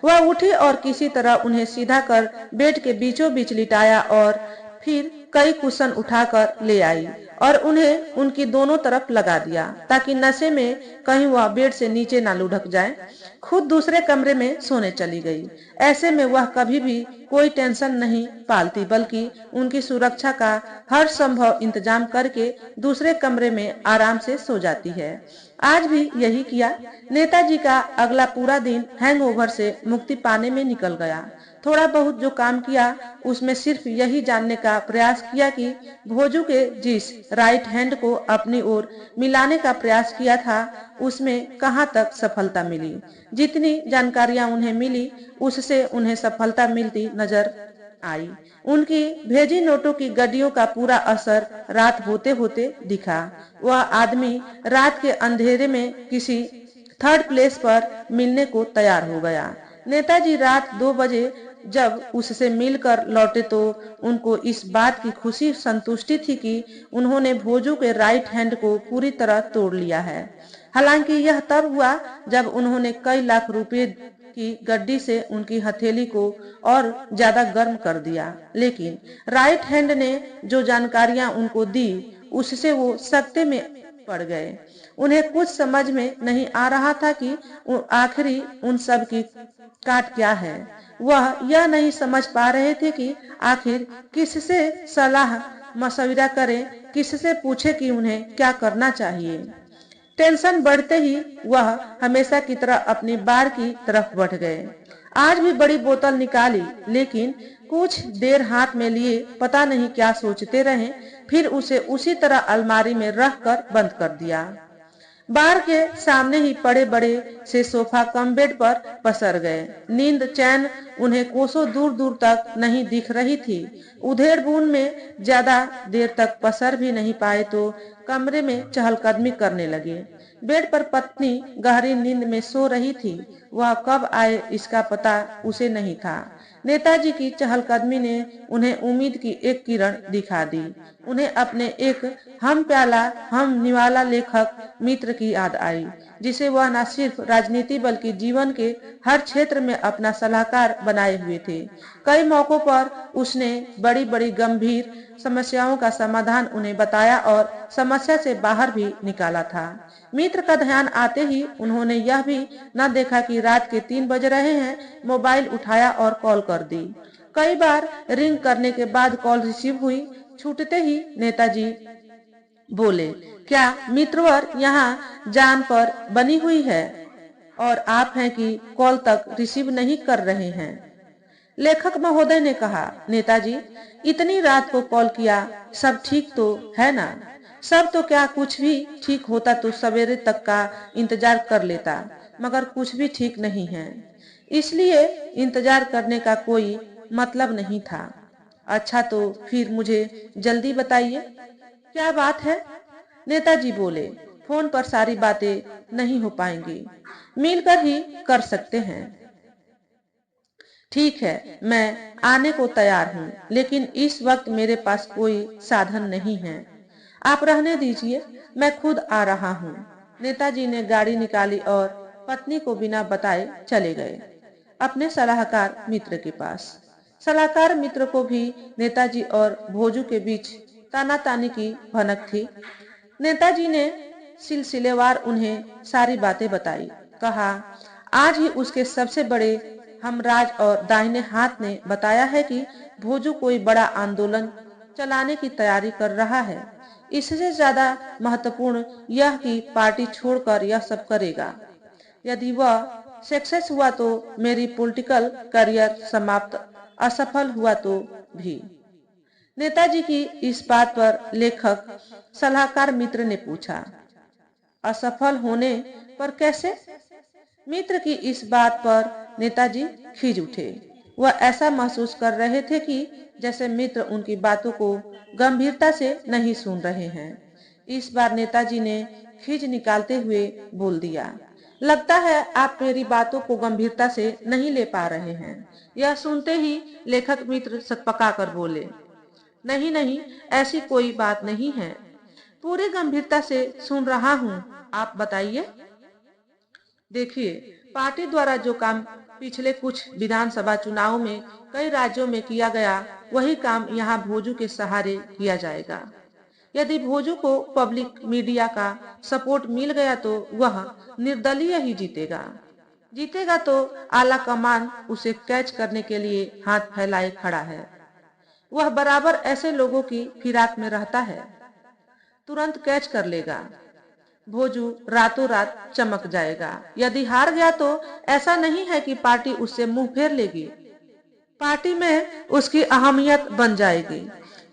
Speaker 1: वह उठी और किसी तरह उन्हें सीधा कर बेड के बीचों बीच लिटाया और फिर कई कुशन उठाकर ले आई और उन्हें उनकी दोनों तरफ लगा दिया, ताकि नशे में कहीं वह बेड से नीचे ना लुढ़क जाए। खुद दूसरे कमरे में सोने चली गई। ऐसे में वह कभी भी कोई टेंशन नहीं पालती, बल्कि उनकी सुरक्षा का हर संभव इंतजाम करके दूसरे कमरे में आराम से सो जाती है। आज भी यही किया। नेताजी का अगला पूरा दिन हैंगओवर से मुक्ति पाने में निकल गया। थोड़ा बहुत जो काम किया उसमें सिर्फ यही जानने का प्रयास किया कि भोजू के जिस राइट हैंड को अपनी ओर मिलाने का प्रयास किया था उसमें कहां तक सफलता मिली। जितनी जानकारियां उन्हें मिली उससे उन्हें सफलता मिलती नजर आई। उनकी भेजी नोटों की गड्डियों का पूरा असर रात होते होते दिखा। वह आदमी रात के अंधेरे में किसी थर्ड प्लेस पर मिलने को तैयार हो गया। नेताजी रात 2 बजे जब उससे मिलकर लौटे तो उनको इस बात की खुशी संतुष्टि थी कि उन्होंने भोजू के राइट हैंड को पूरी तरह तोड़ लिया है। हालांकि यह तब हुआ जब उन्होंने कई लाख रुपए की गड्डी से उनकी हथेली को और ज्यादा गर्म कर दिया, लेकिन राइट हैंड ने जो जानकारियां उनको दी उससे वो सकते में पड़ गए। उन्हें कुछ समझ में नहीं आ रहा था कि आखिरी उन सब की काट क्या है। वह यह नहीं समझ पा रहे थे कि आखिर किससे सलाह मशविरा करें, किससे पूछे कि उन्हें क्या करना चाहिए। टेंशन बढ़ते ही वह हमेशा की तरह अपनी बार की तरफ बढ़ गए। आज भी बड़ी बोतल निकाली, लेकिन कुछ देर हाथ में लिए पता नहीं क्या सोचते रहे, फिर उसे उसी तरह अलमारी में रखकर बंद कर दिया। बार के सामने ही पड़े बड़े से सोफा कम बेड पर पसर गए। नींद चैन उन्हें कोसों दूर दूर तक नहीं दिख रही थी। उधेड़ बुन में ज्यादा देर तक पसर भी नहीं पाए तो कमरे में चहलकदमी करने लगे। बेड पर पत्नी गहरी नींद में सो रही थी। वह कब आए इसका पता उसे नहीं था। नेताजी की चहलकदमी ने उन्हें उम्मीद की एक किरण दिखा दी। उन्हें अपने एक हम प्याला हम निवाला लेखक मित्र की याद आई, जिसे वह न सिर्फ राजनीति बल्कि जीवन के हर क्षेत्र में अपना सलाहकार बनाए हुए थे। कई मौकों पर उसने बड़ी बड़ी गंभीर समस्याओं का समाधान उन्हें बताया और समस्या से बाहर भी निकाला था। मित्र का ध्यान आते ही उन्होंने यह भी न देखा कि रात के 3 बज रहे हैं। मोबाइल उठाया और कॉल कर दी। कई बार रिंग करने के बाद कॉल रिसीव हुई। छूटते ही नेताजी बोले, क्या मित्रवर यहाँ जान पर बनी हुई है और आप हैं कि कॉल तक रिसीव नहीं कर रहे हैं। लेखक महोदय ने कहा, नेताजी इतनी रात को कॉल किया, सब ठीक तो है ना। सब तो क्या, कुछ भी ठीक होता तो सवेरे तक का इंतजार कर लेता, मगर कुछ भी ठीक नहीं है, इसलिए इंतजार करने का कोई मतलब नहीं था। अच्छा तो फिर मुझे जल्दी बताइए, क्या बात है। नेताजी बोले, फोन पर सारी बातें नहीं हो पाएंगी, मिलकर ही कर सकते हैं। ठीक है, मैं आने को तैयार हूँ, लेकिन इस वक्त मेरे पास कोई साधन नहीं है। आप रहने दीजिए, मैं खुद आ रहा हूँ। नेताजी ने गाड़ी निकाली और पत्नी को बिना बताए चले गए अपने सलाहकार मित्र के पास। सलाहकार मित्र को भी नेताजी और भोजू के बीच तानातानी की भनक थी। नेताजी ने सिलसिलेवार उन्हें सारी बातें बताई। कहा, आज ही उसके सबसे बड़े हमराज और दाहिने हाथ ने बताया है कि भोजू कोई बड़ा आंदोलन चलाने की तैयारी कर रहा है। इससे ज्यादा महत्वपूर्ण यह कि पार्टी छोड़कर यह सब करेगा। यदि वह सक्सेस हुआ तो मेरी पॉलिटिकल करियर समाप्त, असफल हुआ तो भी। नेताजी की इस बात पर लेखक सलाहकार मित्र ने पूछा, असफल होने पर कैसे। मित्र की इस बात पर नेताजी खिंच उठे। वह ऐसा महसूस कर रहे थे कि जैसे मित्र उनकी बातों को गंभीरता से नहीं सुन रहे हैं। इस बार नेताजी ने खिंच निकालते हुए बोल दिया, लगता है आप मेरी बातों को गंभीरता से नहीं ले पा रहे हैं। यह सुनते ही लेखक मित्र सकपका कर बोले, नहीं नहीं, ऐसी कोई बात नहीं है, पूरी गंभीरता से सुन रहा हूँ, आप बताइए। देखिए, पार्टी द्वारा जो काम पिछले कुछ विधानसभा चुनाव में कई राज्यों में किया गया, वही काम यहाँ भोजू के सहारे किया जाएगा। यदि भोजू को पब्लिक मीडिया का सपोर्ट मिल गया तो वह निर्दलीय ही जीतेगा। जीतेगा तो आला कमान उसे कैच करने के लिए हाथ फैलाए खड़ा है। वह बराबर ऐसे लोगों की फिराक में रहता है, तुरंत कैच कर लेगा। भोजू रातों रात चमक जाएगा। यदि हार गया तो ऐसा नहीं है कि पार्टी उससे मुंह फेर लेगी, पार्टी में उसकी अहमियत बन जाएगी,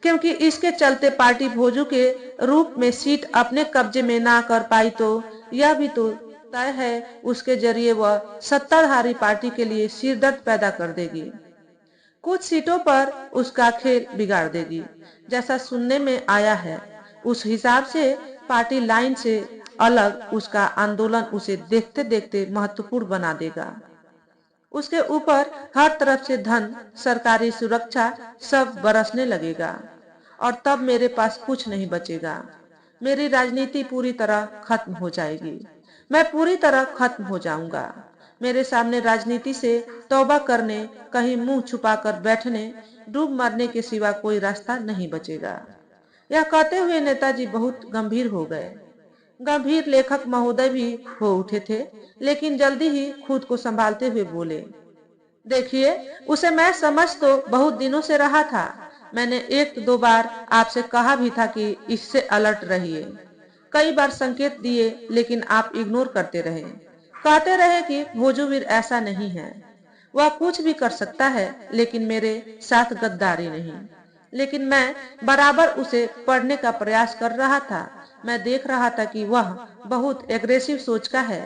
Speaker 1: क्योंकि इसके चलते पार्टी भोजू के रूप में सीट अपने कब्जे में ना कर पाई तो यह भी तो तय है उसके जरिए वह सत्ताधारी पार्टी के लिए सिरदर्द पैदा कर देगी। कुछ सीटों पर उसका खेल बिगाड़ देगी। जैसा सुनने में आया है, उस हिसाब से पार्टी लाइन से अलग उसका आंदोलन उसे देखते देखते महत्वपूर्ण बना देगा। उसके ऊपर हर तरफ से धन, सरकारी सुरक्षा सब बरसने लगेगा और तब मेरे पास कुछ नहीं बचेगा। मेरी राजनीति पूरी तरह खत्म हो जाएगी। मैं पूरी तरह खत्म हो जाऊंगा। मेरे सामने राजनीति से तौबा करने, कहीं मुंह छुपाकर बैठने, डूब मरने के सिवा कोई रास्ता नहीं बचेगा। यह कहते हुए नेताजी बहुत गंभीर हो गए। गंभीर लेखक महोदय भी हो उठे थे, लेकिन जल्दी ही खुद को संभालते हुए बोले, देखिए, उसे मैं समझ तो बहुत दिनों से रहा था। मैंने एक दो बार आपसे कहा भी था कि इससे अलर्ट रहिए। कई बार संकेत दिए, लेकिन आप इग्नोर करते रहे। कहते रहे कि भोजूवीर ऐसा नहीं है, वह कुछ भी कर सकता है, लेकिन मेरे साथ गद्दारी नहीं। लेकिन मैं बराबर उसे पढ़ने का प्रयास कर रहा था। मैं देख रहा था कि वह बहुत एग्रेसिव सोच का है।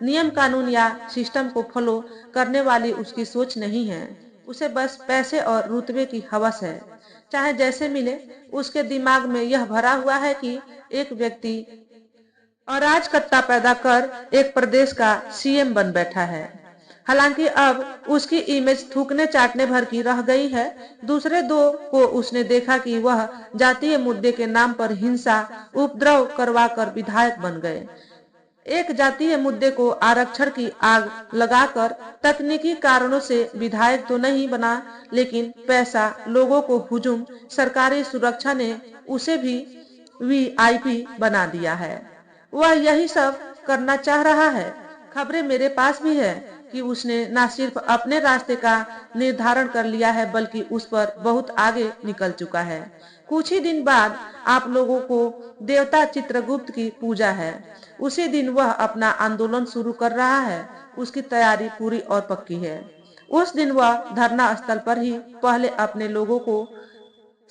Speaker 1: नियम कानून या सिस्टम को फॉलो करने वाली उसकी सोच नहीं है। उसे बस पैसे और रुतबे की हवस है, चाहे जैसे मिले। उसके दिमाग में यह भरा हुआ है कि एक व्यक्ति अराजकता पैदा कर एक प्रदेश का सीएम बन बैठा है। हालांकि अब उसकी इमेज थूकने चाटने भर की रह गई है। दूसरे दो को उसने देखा कि वह जातीय मुद्दे के नाम पर हिंसा, उपद्रव करवाकर विधायक बन गए। एक जातीय मुद्दे को आरक्षण की आग लगाकर तकनीकी कारणों से विधायक तो नहीं बना, लेकिन पैसा, लोगों को हुजूम, सरकारी सुरक्षा ने उसे भी वीआईपी बना दिया है। वह यही सब करना चाह रहा है। खबरें मेरे पास भी है कि उसने न सिर्फ अपने रास्ते का निर्धारण कर लिया है, बल्कि उस पर बहुत आगे निकल चुका है। कुछ ही दिन बाद आप लोगों को देवता चित्रगुप्त की पूजा है। उसी दिन वह अपना आंदोलन शुरू कर रहा है। उसकी तैयारी पूरी और पक्की है। उस दिन वह धरना स्थल पर ही पहले अपने लोगों को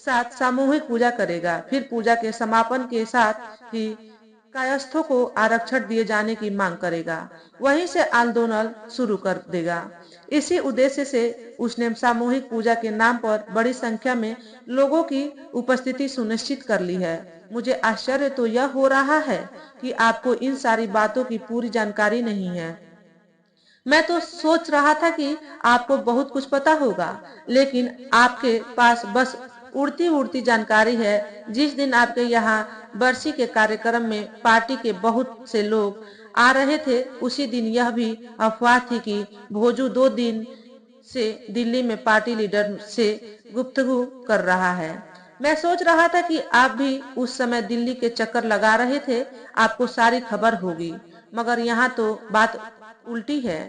Speaker 1: साथ सामूहिक पूजा करेगा, फिर पूजा के समापन के साथ ही कायस्थों को आरक्षण दिए जाने की मांग करेगा। वहीं से आंदोलन शुरू कर देगा। इसी उद्देश्य से उसने सामूहिक पूजा के नाम पर बड़ी संख्या में लोगों की उपस्थिति सुनिश्चित कर ली है। मुझे आश्चर्य तो यह हो रहा है कि आपको इन सारी बातों की पूरी जानकारी नहीं है। मैं तो सोच रहा था कि आपको बहुत कुछ पता होगा, लेकिन आपके पास बस उड़ती उड़ती जानकारी है। जिस दिन आपके यहाँ बरसी के कार्यक्रम में पार्टी के बहुत से लोग आ रहे थे, उसी दिन यह भी अफवाह थी कि भोजू 2 दिन से दिल्ली में पार्टी लीडर से गुफ्तगू कर रहा है। मैं सोच रहा था कि आप भी उस समय दिल्ली के चक्कर लगा रहे थे, आपको सारी खबर होगी। मगर यहाँ तो बात उल्टी है।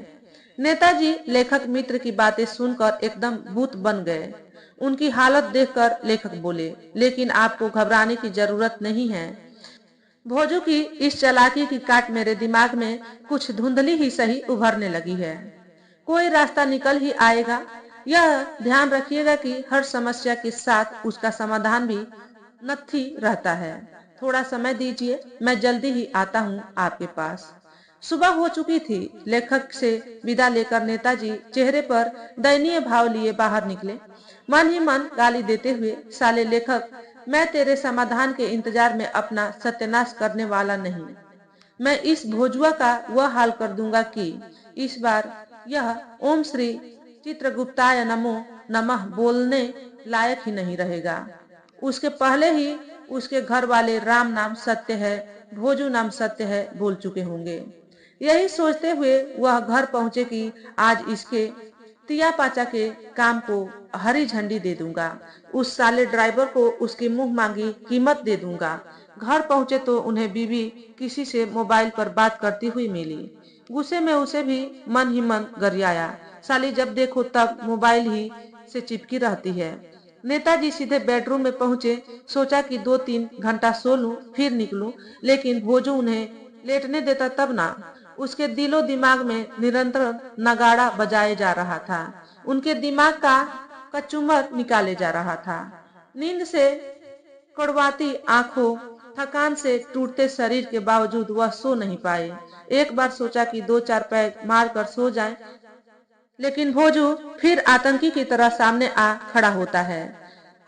Speaker 1: नेताजी लेखक मित्र की बातें सुनकर एकदम भूत बन गए। उनकी हालत देखकर लेखक बोले, लेकिन आपको घबराने की जरूरत नहीं है। भोजू की इस चालाकी की काट मेरे दिमाग में कुछ धुंधली ही सही उभरने लगी है। कोई रास्ता निकल ही आएगा। यह ध्यान रखिएगा कि हर समस्या के साथ उसका समाधान भी नत्थी रहता है। थोड़ा समय दीजिए, मैं जल्दी ही आता हूँ आपके पास। सुबह हो चुकी थी। लेखक से विदा लेकर नेताजी चेहरे पर दयनीय भाव लिए बाहर निकले, मन ही मन गाली देते हुए, साले लेखक, मैं तेरे समाधान के इंतजार में अपना सत्यानाश करने वाला नहीं। मैं इस भोजुआ का वह हाल कर दूंगा कि इस बार यह ओम श्री चित्रगुप्ताय नमो नमः बोलने लायक ही नहीं रहेगा। उसके पहले ही उसके घर वाले राम नाम सत्य है, भोजू नाम सत्य है बोल चुके होंगे। यही सोचते हुए वह घर पहुंचे कि आज इसके तिया पाचा के काम को हरी झंडी दे दूंगा। उस साले ड्राइवर को उसकी मुंह मांगी कीमत दे दूंगा। घर पहुंचे तो उन्हें बीवी किसी से मोबाइल पर बात करती हुई मिली। गुस्से में उसे भी मन ही मन गरियाया। साली जब देखो तब मोबाइल ही से चिपकी रहती है। नेताजी सीधे बेडरूम में पहुंचे। सोचा कि 2-3 घंटा सो लूं, फिर निकलूं, लेकिन भोजू उन्हें लेटने देता तब ना। उसके दिलो दिमाग में निरंतर नगाड़ा बजाए जा रहा था। उनके दिमाग का कचूमर निकाले जा रहा था। नींद से कड़वाती आंखों, थकान से टूटते शरीर के बावजूद वह सो नहीं पाए। एक बार सोचा कि 2-4 पैग मारकर सो जाएं, लेकिन भोजू फिर आतंकी की तरह सामने आ खड़ा होता है।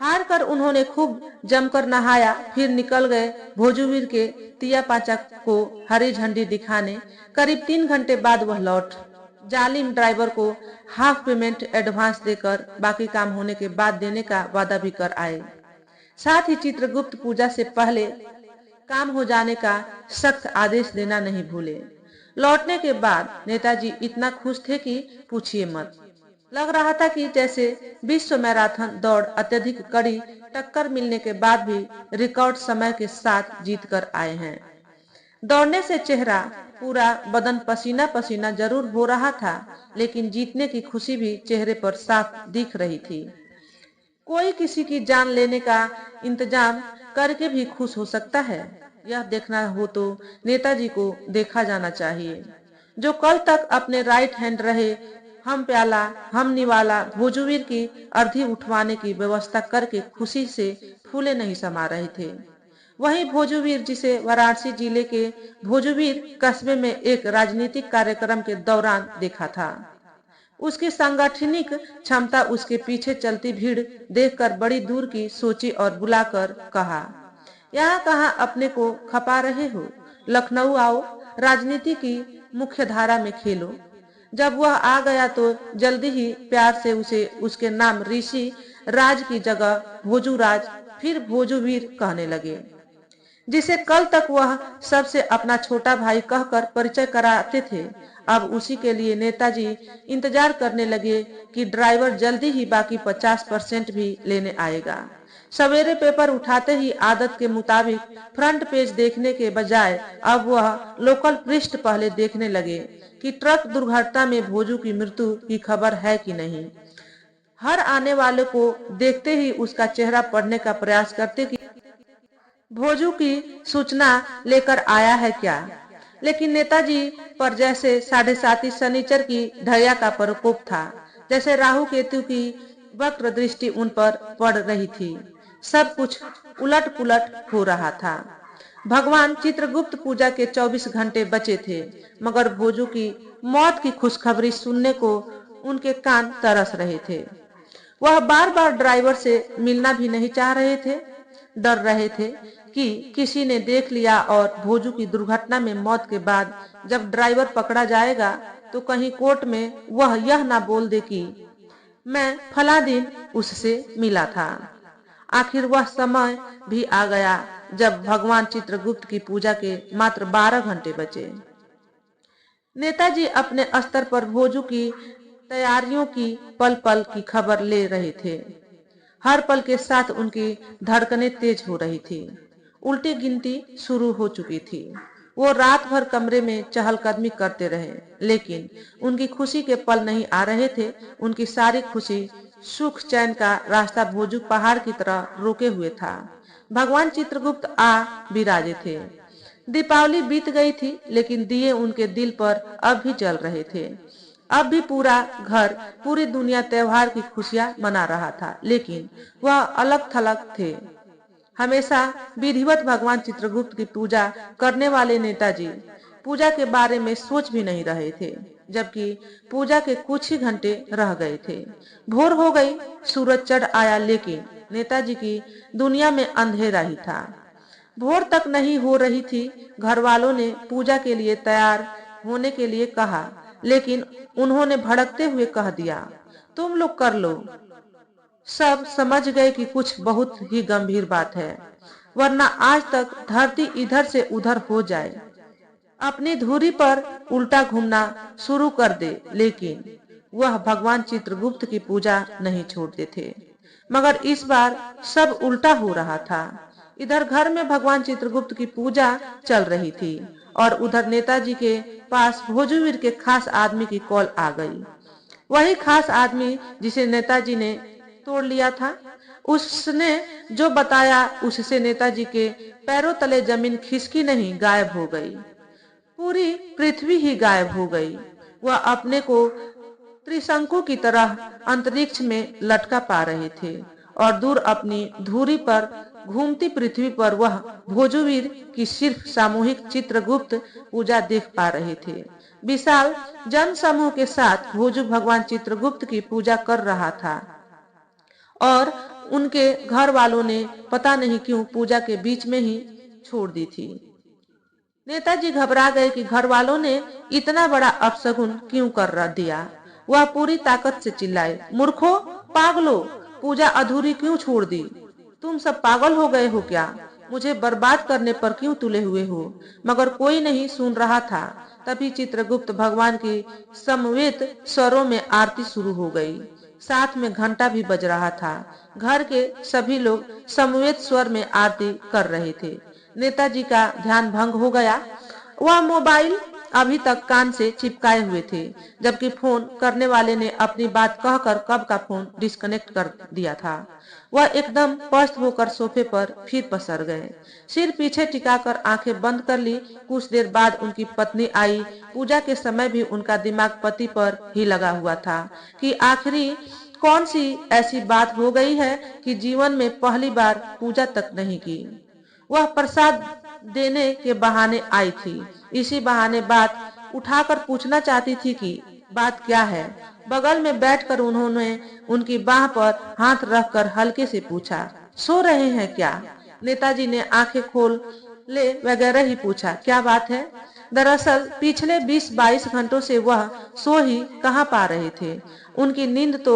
Speaker 1: हार कर उन्होंने खूब जमकर नहाया, फिर निकल गए भोजूवीर के तिया पाचा को हरी झंडी दिखाने। करीब 3 घंटे बाद वह लौट जालिम ड्राइवर को हाफ पेमेंट एडवांस देकर बाकी काम होने के बाद देने का वादा भी कर आए। साथ ही चित्रगुप्त पूजा से पहले काम हो जाने का सख्त आदेश देना नहीं भूले। लौटने के बाद नेताजी इतना खुश थे कि पूछिए मत। लग रहा था कि जैसे विश्व मैराथन दौड़ अत्यधिक कड़ी टक्कर मिलने के बाद भी रिकॉर्ड समय के साथ जीत कर आए हैं। दौड़ने से चेहरा पूरा बदन पसीना पसीना जरूर हो रहा था, लेकिन जीतने की खुशी भी चेहरे पर साफ दिख रही थी। कोई किसी की जान लेने का इंतजाम करके भी खुश हो सकता है। यह देखना हो तो नेताजी को देखा जाना चाहिए, जो कल तक अपने राइट हैंड रहे हम प्याला हम निवाला भोजूवीर की अर्थी उठवाने की व्यवस्था करके खुशी से फूले नहीं समा रहे थे। वहीं भोजूवीर, जिसे वाराणसी जिले के भोजूवीर कस्बे में एक राजनीतिक कार्यक्रम के दौरान देखा था, उसकी सांगठनिक क्षमता उसके पीछे चलती भीड़ देखकर बड़ी दूर की सोची और बुलाकर कहा, यहाँ कहाँ अपने को खपा रहे हो, लखनऊ आओ, राजनीति की मुख्य धारा में खेलो। जब वह आ गया तो जल्दी ही प्यार से उसे उसके नाम ऋषि राज की जगह भोजूराज फिर भोजूवीर कहने लगे, जिसे कल तक वह सबसे अपना छोटा भाई कहकर परिचय कराते थे। अब उसी के लिए नेताजी इंतजार करने लगे कि ड्राइवर जल्दी ही बाकी 50% भी लेने आएगा। सवेरे पेपर उठाते ही आदत के मुताबिक फ्रंट पेज देखने के बजाय अब वह लोकल पृष्ठ पहले देखने लगे कि ट्रक दुर्घटना में भोजू की मृत्यु की खबर है कि नहीं। हर आने वाले को देखते ही उसका चेहरा पढ़ने का प्रयास करते कि भोजू की सूचना लेकर आया है क्या। लेकिन नेताजी पर जैसे 7:30 शनिचर की ढैया का प्रकोप था, जैसे राहु केतु की वक्र दृष्टि उन पर पड़ रही थी। सब कुछ उलट पुलट हो रहा था। भगवान चित्रगुप्त पूजा के 24 घंटे बचे थे, मगर भोजू की मौत की खुशखबरी सुनने को उनके कान तरस रहे थे। वह बार बार ड्राइवर से मिलना भी नहीं चाह रहे थे, डर रहे थे कि किसी ने देख लिया और भोजू की दुर्घटना में मौत के बाद जब ड्राइवर पकड़ा जाएगा तो कहीं कोर्ट में वह यह ना बोल दे कि मैं फला दिन उससे मिला था। आखिर वह समय भी आ गया जब भगवान चित्रगुप्त की पूजा के मात्र 12 घंटे बचे। नेताजी अपने स्तर पर भोजू की तैयारियों की पल पल की खबर ले रहे थे। हर पल के साथ उनकी धड़कनें तेज हो रही थी। उल्टी गिनती शुरू हो चुकी थी। वो रात भर कमरे में चहलकदमी करते रहे, लेकिन उनकी खुशी के पल नहीं आ रहे थे। उनकी सारी खुशी, सुख चैन का रास्ता भोजू पहाड़ की तरह रोके हुए था। भगवान चित्रगुप्त आ विराजे थे। दीपावली बीत गई थी, लेकिन दिए उनके दिल पर अब भी जल रहे थे। अब भी पूरा घर, पूरी दुनिया त्योहार की खुशियां मना रहा था, लेकिन वह अलग थलग थे। हमेशा विधिवत भगवान चित्रगुप्त की पूजा करने वाले नेताजी पूजा के बारे में सोच भी नहीं रहे थे, जबकि पूजा के कुछ ही घंटे रह गए थे। भोर हो गई, सूरज चढ़ आया, लेकिन नेताजी की दुनिया में अंधेरा ही था। भोर तक नहीं हो रही थी। घर वालों ने पूजा के लिए तैयार होने के लिए कहा, लेकिन उन्होंने भड़कते हुए कह दिया, तुम लोग कर लो। सब समझ गए कि कुछ बहुत ही गंभीर बात है, वरना आज तक धरती इधर से उधर हो जाए, अपनी धुरी पर उल्टा घूमना शुरू कर दे। लेकिन वह भगवान चित्रगुप्त की पूजा नहीं छोड़ते थे। मगर इस बार सब उल्टा हो रहा था। इधर घर में भगवान चित्रगुप्त की पूजा चल रही थी और उधर नेताजी के पास भोजूवीर के खास आदमी की कॉल आ गई। वही खास आदमी जिसे नेताजी ने तोड़ लिया था। उसने जो बताया उससे नेताजी के पैरों तले जमीन खिसकी नहीं, गायब हो गई। पूरी पृथ्वी ही गायब हो गई। वह अपने को त्रिशंकु की तरह अंतरिक्ष में लटका पा रहे थे और दूर अपनी धुरी पर घूमती पृथ्वी पर वह भोजूवीर की सिर्फ सामूहिक चित्रगुप्त पूजा देख पा रहे थे। विशाल जन समूह के साथ भोजू भगवान चित्रगुप्त की पूजा कर रहा था और उनके घर वालों ने पता नहीं क्यों पूजा के बीच में ही छोड़ दी थी। नेताजी घबरा गए कि घर वालों ने इतना बड़ा अपशगुन क्यों कर दिया। वह पूरी ताकत से चिल्लाए, मूर्खों, पागलों, पूजा अधूरी क्यों छोड़ दी? तुम सब पागल हो गए हो क्या? मुझे बर्बाद करने पर क्यों तुले हुए हो? मगर कोई नहीं सुन रहा था। तभी चित्रगुप्त भगवान की समवेत स्वरों में आरती शुरू हो गई। साथ में घंटा भी बज रहा था। घर के सभी लोग समवेत स्वर में आरती कर रहे थे। नेताजी का ध्यान भंग हो गया। वह मोबाइल अभी तक कान से चिपकाए हुए थे, जबकि फोन करने वाले ने अपनी बात कहकर कब का फोन डिस्कनेक्ट कर दिया था। वह एकदम पस्त होकर सोफे पर फिर पसर गए, सिर पीछे टिकाकर आंखें बंद कर ली। कुछ देर बाद उनकी पत्नी आई। पूजा के समय भी उनका दिमाग पति पर ही लगा हुआ था कि आखिरी कौन सी ऐसी बात हो गई है कि जीवन में पहली बार पूजा तक नहीं की। वह प्रसाद देने के बहाने आई थी। इसी बहाने बात उठाकर पूछना चाहती थी कि बात क्या है। बगल में बैठकर उन्होंने उनकी बाह पर हाथ रखकर हल्के से पूछा, सो रहे हैं क्या? नेताजी ने आंखें खोल ले वगैरह ही पूछा, क्या बात है? दरअसल पिछले 20-22 घंटों से वह सो ही कहाँ पा रहे थे। उनकी नींद तो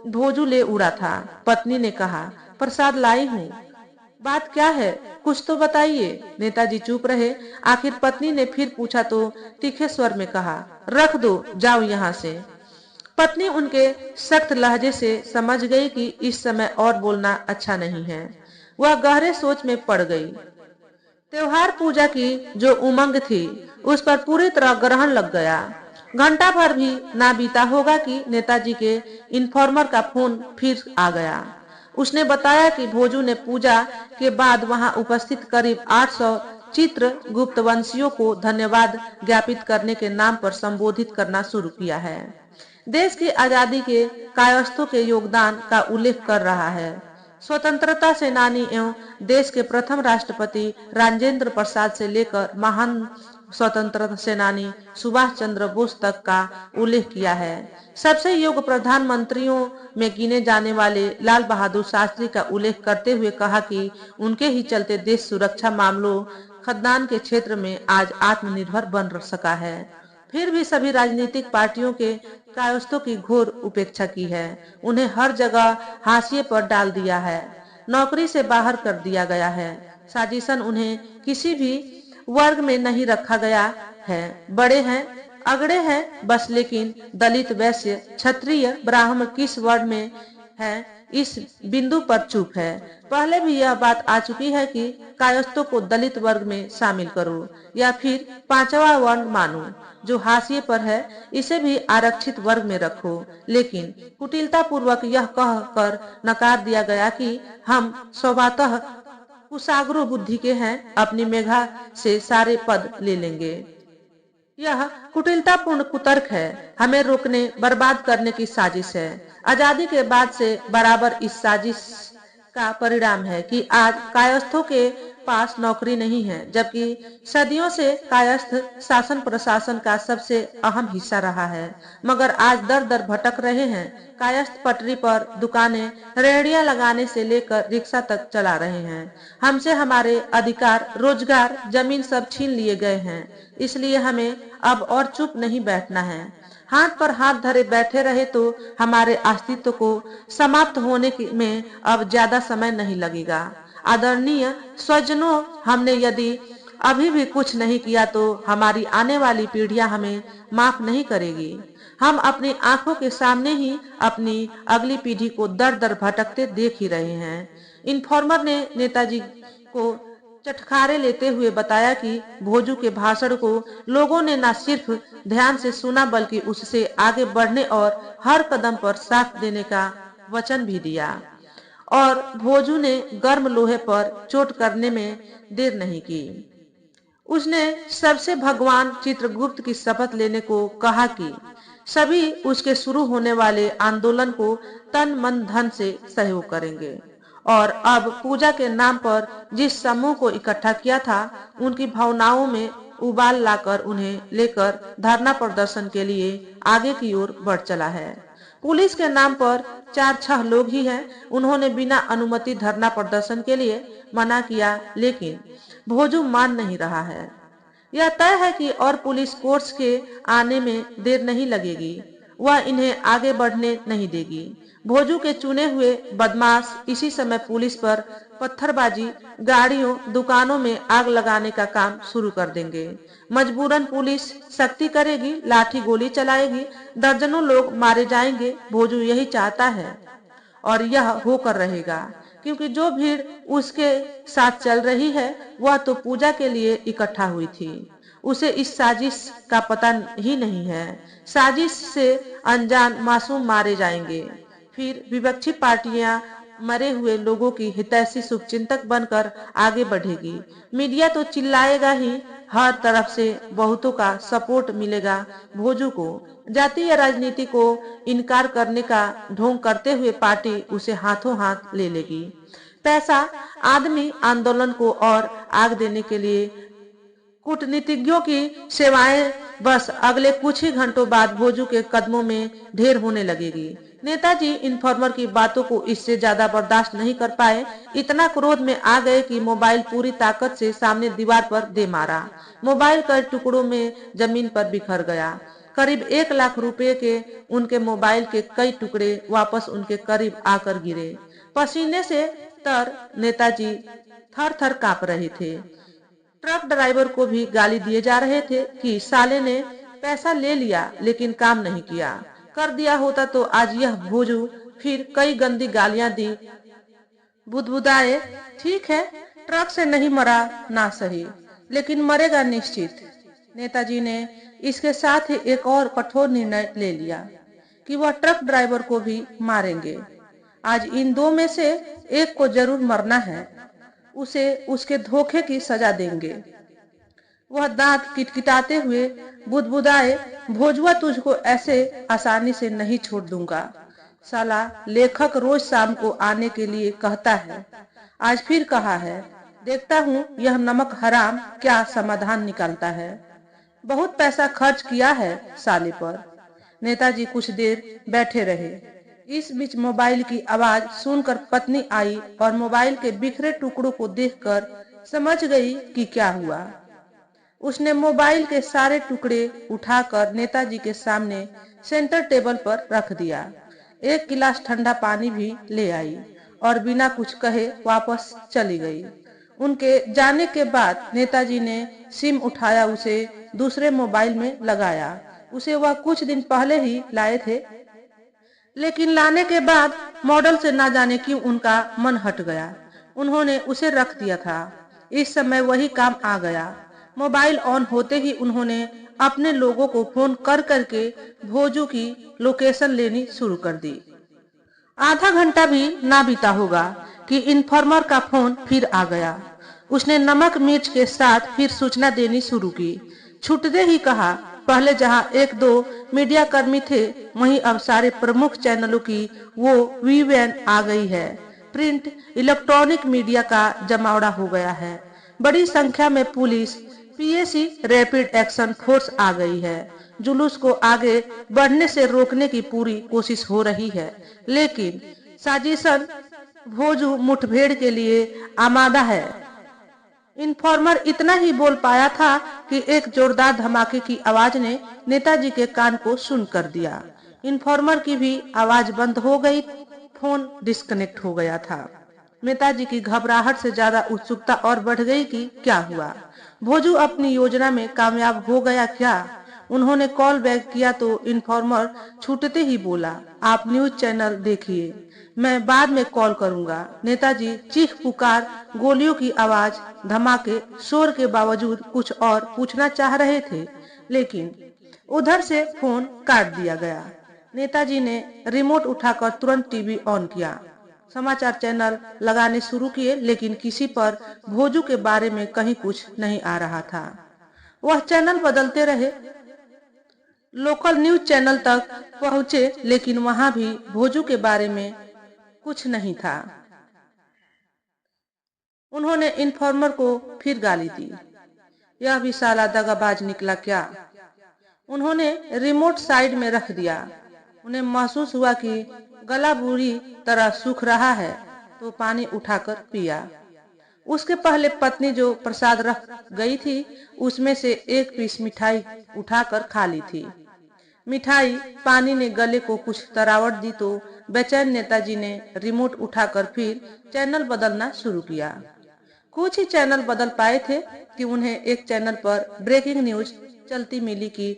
Speaker 1: भोजू ले उड़ा था। पत्नी ने कहा, प्रसाद लाई हूँ। बात क्या है, कुछ तो बताइए। नेताजी चुप रहे। आखिर पत्नी ने फिर पूछा तो तीखे स्वर में कहा, रख दो, जाओ यहाँ से। पत्नी उनके सख्त लहजे से समझ गई कि इस समय और बोलना अच्छा नहीं है। वह गहरे सोच में पड़ गई। त्योहार पूजा की जो उमंग थी उस पर पूरी तरह ग्रहण लग गया। घंटा भर भी ना बीता होगा कि नेताजी के इन्फॉर्मर का फोन फिर आ गया। उसने बताया कि भोजू ने पूजा के बाद वहां उपस्थित करीब 800 चित्रगुप्त वंशियों को धन्यवाद ज्ञापित करने के नाम पर संबोधित करना शुरू किया है। देश की आजादी के कायस्थों के योगदान का उल्लेख कर रहा है। स्वतंत्रता सेनानी एवं देश के प्रथम राष्ट्रपति राजेंद्र प्रसाद से लेकर महान स्वतंत्रता सेनानी सुभाष चंद्र बोस तक का उल्लेख किया है। सबसे योग्य प्रधानमंत्रियों में गिने जाने वाले लाल बहादुर शास्त्री का उल्लेख करते हुए कहा कि उनके ही चलते देश सुरक्षा मामलों खाद्यान्न के क्षेत्र में आज आत्मनिर्भर बन सका है। फिर भी सभी राजनीतिक पार्टियों के कायस्थों की घोर उपेक्षा की है। उन्हें हर जगह हाशिए पर डाल दिया है, नौकरी से बाहर कर दिया गया है। साजिशन उन्हें किसी भी वर्ग में नहीं रखा गया है। बड़े हैं, अगड़े हैं बस, लेकिन दलित, वैश्य, क्षत्रिय, ब्राह्मण किस वर्ग में है इस बिंदु पर चुप है। पहले भी यह बात आ चुकी है कि कायस्थों को दलित वर्ग में शामिल करो या फिर पांचवा वर्ण मानो जो हाशिए पर है, इसे भी आरक्षित वर्ग में रखो। लेकिन कुटिलता पूर्वक यह कहकर नकार दिया गया कि हम स्वभावतः कुशाग्र बुद्धि के हैं, अपनी मेघा से सारे पद ले लेंगे। यह कुटिलतापूर्ण कुतर्क है, हमें रोकने, बर्बाद करने की साजिश है। आजादी के बाद से बराबर इस साजिश का परिणाम है कि आज कायस्थों के पास नौकरी नहीं है, जबकि सदियों से कायस्थ शासन प्रशासन का सबसे अहम हिस्सा रहा है। मगर आज दर दर भटक रहे हैं। कायस्थ पटरी पर दुकानें, रेहड़ियां लगाने से लेकर रिक्शा तक चला रहे हैं। हमसे हमारे अधिकार, रोजगार, जमीन सब छीन लिए गए हैं। इसलिए हमें अब और चुप नहीं बैठना है। हाथ पर हाथ धरे बैठे रहे तो हमारे अस्तित्व को समाप्त होने में अब ज्यादा समय नहीं लगेगा। आदरणीय स्वजनों, हमने यदि अभी भी कुछ नहीं किया तो हमारी आने वाली पीढ़ियां हमें माफ नहीं करेगी। हम अपनी आंखों के सामने ही अपनी अगली पीढ़ी को दर दर भटकते देख ही रहे हैं। इन्फॉर्मर ने नेताजी को चटखारे लेते हुए बताया कि भोजू के भाषण को लोगों ने न सिर्फ ध्यान से सुना बल्कि उससे आगे बढ़ने और हर कदम पर साथ देने का वचन भी दिया। और भोजू ने गर्म लोहे पर चोट करने में देर नहीं की। उसने सबसे भगवान चित्रगुप्त की शपथ लेने को कहा कि सभी उसके शुरू होने वाले आंदोलन को तन मन धन से सहयोग करेंगे। और अब पूजा के नाम पर जिस समूह को इकट्ठा किया था, उनकी भावनाओं में उबाल लाकर उन्हें लेकर धरना प्रदर्शन के लिए आगे की ओर बढ़ चला है। पुलिस के नाम पर 4-6 लोग ही हैं। उन्होंने बिना अनुमति धरना प्रदर्शन के लिए मना किया, लेकिन भोजू मान नहीं रहा है। यह तय है कि और पुलिस कोर्स के आने में देर नहीं लगेगी। वह इन्हें आगे बढ़ने नहीं देगी। भोजू के चुने हुए बदमाश इसी समय पुलिस पर पत्थरबाजी, गाड़ियों, दुकानों में आग लगाने का काम शुरू कर देंगे। मजबूरन पुलिस सख्ती करेगी, लाठी गोली चलाएगी, दर्जनों लोग मारे जाएंगे। भोजू यही चाहता है और यह होकर रहेगा, क्योंकि जो भीड़ उसके साथ चल रही है वह तो पूजा के लिए इकट्ठा हुई थी। उसे इस साजिश का पता ही नहीं है। साजिश से अनजान मासूम मारे जाएंगे। फिर विपक्षी पार्टियां मरे हुए लोगों की हितैषी शुभचिंतक बनकर आगे बढ़ेगी। मीडिया तो चिल्लाएगा ही, हर तरफ से बहुतों का सपोर्ट मिलेगा भोजू को। जातीय राजनीति को इनकार करने का ढोंग करते हुए पार्टी उसे हाथों हाथ ले लेगी। पैसा, आदमी आंदोलन को और आग देने के लिए कूटनीतिज्ञों की सेवाएं बस अगले कुछ ही घंटों बाद भोजू के कदमों में ढेर होने लगेगी। नेताजी इन्फॉर्मर की बातों को इससे ज्यादा बर्दाश्त नहीं कर पाए। इतना क्रोध में आ गए कि मोबाइल पूरी ताकत से सामने दीवार पर दे मारा। मोबाइल कई टुकड़ों में जमीन पर बिखर गया। करीब 1 लाख रुपए के उनके मोबाइल के कई टुकड़े वापस उनके करीब आकर गिरे। पसीने से तर नेताजी थर थर कांप रहे थे। ट्रक ड्राइवर को भी गाली दिए जा रहे थे कि साले ने पैसा ले लिया लेकिन काम नहीं किया। कर दिया होता तो आज यह भोजू। फिर कई गंदी गालियां दी। बुदबुदाए, ठीक है, ट्रक से नहीं मरा ना सही, लेकिन मरेगा निश्चित। नेताजी ने इसके साथ ही एक और कठोर निर्णय ले लिया कि वह ट्रक ड्राइवर को भी मारेंगे। आज इन दो में से एक को जरूर मरना है। उसे उसके धोखे की सजा देंगे। वह दांत किटकिटाते हुए बुदबुदाए, भोजुआ तुझको ऐसे आसानी से नहीं छोड़ दूंगा। साला लेखक रोज शाम को आने के लिए कहता है, आज फिर कहा है। देखता हूँ यह नमक हराम क्या समाधान निकालता है। बहुत पैसा खर्च किया है साले पर। नेताजी कुछ देर बैठे रहे। इस बीच मोबाइल की आवाज सुनकर पत्नी आई और मोबाइल के बिखरे टुकड़ों को देखकर समझ गई कि क्या हुआ। उसने मोबाइल के सारे टुकड़े उठाकर नेताजी के सामने सेंटर टेबल पर रख दिया। एक गिलास ठंडा पानी भी ले आई और बिना कुछ कहे वापस चली गई। उनके जाने के बाद नेताजी ने सिम उठाया, उसे दूसरे मोबाइल में लगाया। उसे वह कुछ दिन पहले ही लाए थे, लेकिन लाने के बाद मॉडल से ना जाने क्यों उनका मन हट गया। उन्होंने उसे रख दिया था। इस समय वही काम आ गया। मोबाइल ऑन होते ही उन्होंने अपने लोगों को फोन कर करके भोजू की लोकेशन लेनी शुरू कर दी। आधा घंटा भी ना बीता होगा कि इन्फॉर्मर का फोन फिर आ गया। उसने नमक मिर्च के साथ फिर सूचना देनी शुरू की। छूटते ही कहा, पहले जहां 1-2 मीडिया कर्मी थे वहीं अब सारे प्रमुख चैनलों की वो वीवैन आ गई है। प्रिंट इलेक्ट्रॉनिक मीडिया का जमावड़ा हो गया है। बड़ी संख्या में police, PAC, rapid action force आ गई है। जुलूस को आगे बढ़ने से रोकने की पूरी कोशिश हो रही है, लेकिन साजिशन भोजू मुठभेड़ के लिए आमादा है। इन्फॉर्मर इतना ही बोल पाया था कि एक जोरदार धमाके की आवाज ने नेताजी के कान को सुन कर दिया। इन्फॉर्मर की भी आवाज बंद हो गई। फोन डिस्कनेक्ट हो गया था। नेताजी की घबराहट से ज्यादा उत्सुकता और बढ़ गई कि क्या हुआ। भोजू अपनी योजना में कामयाब हो गया क्या? उन्होंने कॉल बैक किया तो इन्फॉर्मर छूटते ही बोला, आप न्यूज चैनल देखिए, मैं बाद में कॉल करूंगा। नेताजी चीख पुकार, गोलियों की आवाज, धमाके, शोर के बावजूद कुछ और पूछना चाह रहे थे, लेकिन उधर से फोन काट दिया गया। नेताजी ने रिमोट उठाकर तुरंत टीवी ऑन किया। समाचार चैनल लगाने शुरू किए, लेकिन किसी पर भोजू के बारे में कहीं कुछ नहीं आ रहा था। वह चैनल बदलते रहे, लोकल न्यूज चैनल तक पहुंचे, लेकिन वहां भी भोजू के बारे में कुछ नहीं था। उन्होंने इन्फॉर्मर को फिर गाली दी। यह भी साला दगाबाज निकला क्या? उन्होंने रिमोट साइड में रख दिया। उन्हें महसूस हुआ कि गला बुरी तरह सूख रहा है, तो पानी उठाकर पिया। उसके पहले पत्नी जो प्रसाद रख गई थी उसमें से एक पीस मिठाई उठाकर खा ली थी। मिठाई पानी ने गले को कुछ तरावट दी तो बेचैन नेताजी ने रिमोट उठाकर फिर चैनल बदलना शुरू किया। कुछ ही चैनल बदल पाए थे कि उन्हें एक चैनल पर ब्रेकिंग न्यूज चलती मिली कि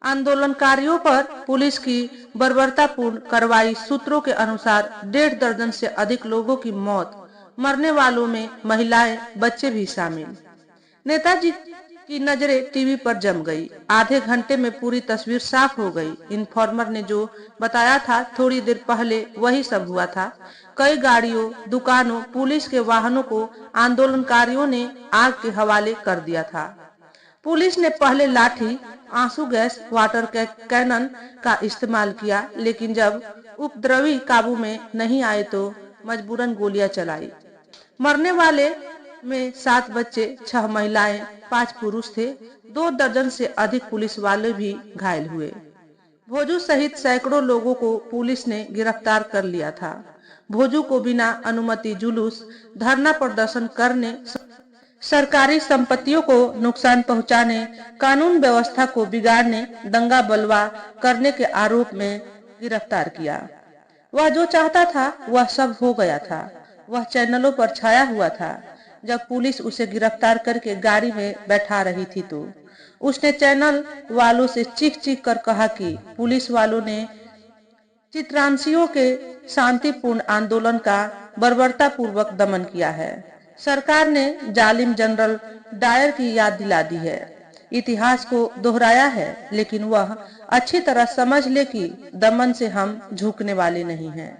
Speaker 1: आंदोलनकारियों पर पुलिस की बर्बरतापूर्ण कार्रवाई। सूत्रों के अनुसार 1.5 दर्जन से अधिक लोगों की मौत, मरने वालों में महिलाएं, बच्चे भी शामिल। नेताजी की नजरें टीवी पर जम गई। आधे घंटे में पूरी तस्वीर साफ हो गई। इन्फॉर्मर ने जो बताया था थोड़ी देर पहले वही सब हुआ था। कई गाड़ियों, दुकानों, पुलिस के वाहनों को आंदोलनकारियों ने आग के हवाले कर दिया था। पुलिस ने पहले लाठी, आंसू गैस, वाटर कैनन का इस्तेमाल किया, लेकिन जब उपद्रवी काबू में नहीं आए तो मजबूरन गोलियां चलाई। मरने वाले में 7 बच्चे, 6 महिलाएं, 5 पुरुष थे। 2 दर्जन से अधिक पुलिस वाले भी घायल हुए। भोजू सहित सैकड़ों लोगों को पुलिस ने गिरफ्तार कर लिया था। भोजू को बिना अनुमति जुलूस, धरना प्रदर्शन करने, सरकारी संपत्तियों को नुकसान पहुंचाने, कानून व्यवस्था को बिगाड़ने, दंगा बलवा करने के आरोप में गिरफ्तार किया। वह जो चाहता था वह सब हो गया था। वह चैनलों पर छाया हुआ था। जब पुलिस उसे गिरफ्तार करके गाड़ी में बैठा रही थी तो उसने चैनल वालों से चीख चीख कर कहा कि पुलिस वालों ने चित्रांशियों के शांतिपूर्ण आंदोलन का बर्बरतापूर्वक दमन किया है। सरकार ने जालिम जनरल डायर की याद दिला दी है, इतिहास को दोहराया है, लेकिन वह अच्छी तरह समझ ले कि दमन से हम झुकने वाले नहीं हैं।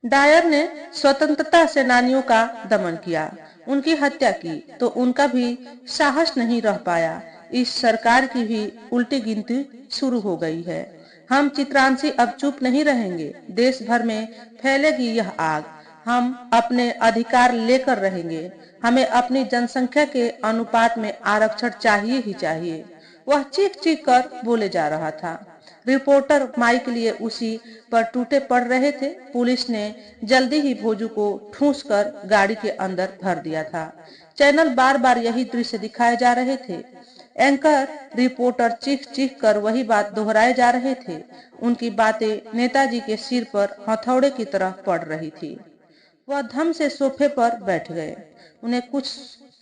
Speaker 1: डायर ने स्वतंत्रता सेनानियों का दमन किया, उनकी हत्या की तो उनका भी साहस नहीं रह पाया। इस सरकार की भी उल्टी गिनती शुरू हो गई है। हम चित्रांशी अब चुप नहीं रहेंगे। देश भर में फैलेगी यह आग। हम अपने अधिकार लेकर रहेंगे। हमें अपनी जनसंख्या के अनुपात में आरक्षण चाहिए ही चाहिए। वह चीख चीख कर बोले जा रहा था। रिपोर्टर माइक लिए उसी पर टूटे पड़ रहे थे। पुलिस ने जल्दी ही भोजू को ठूंस कर गाड़ी के अंदर भर दिया था। चैनल बार बार यही दृश्य दिखाए जा रहे थे। एंकर रिपोर्टर चीख चीख कर वही बात दोहराए जा रहे थे। उनकी बातें नेताजी के सिर पर हथौड़े की तरह पड़ रही थी। वह धम से सोफे पर बैठ गए। उन्हें कुछ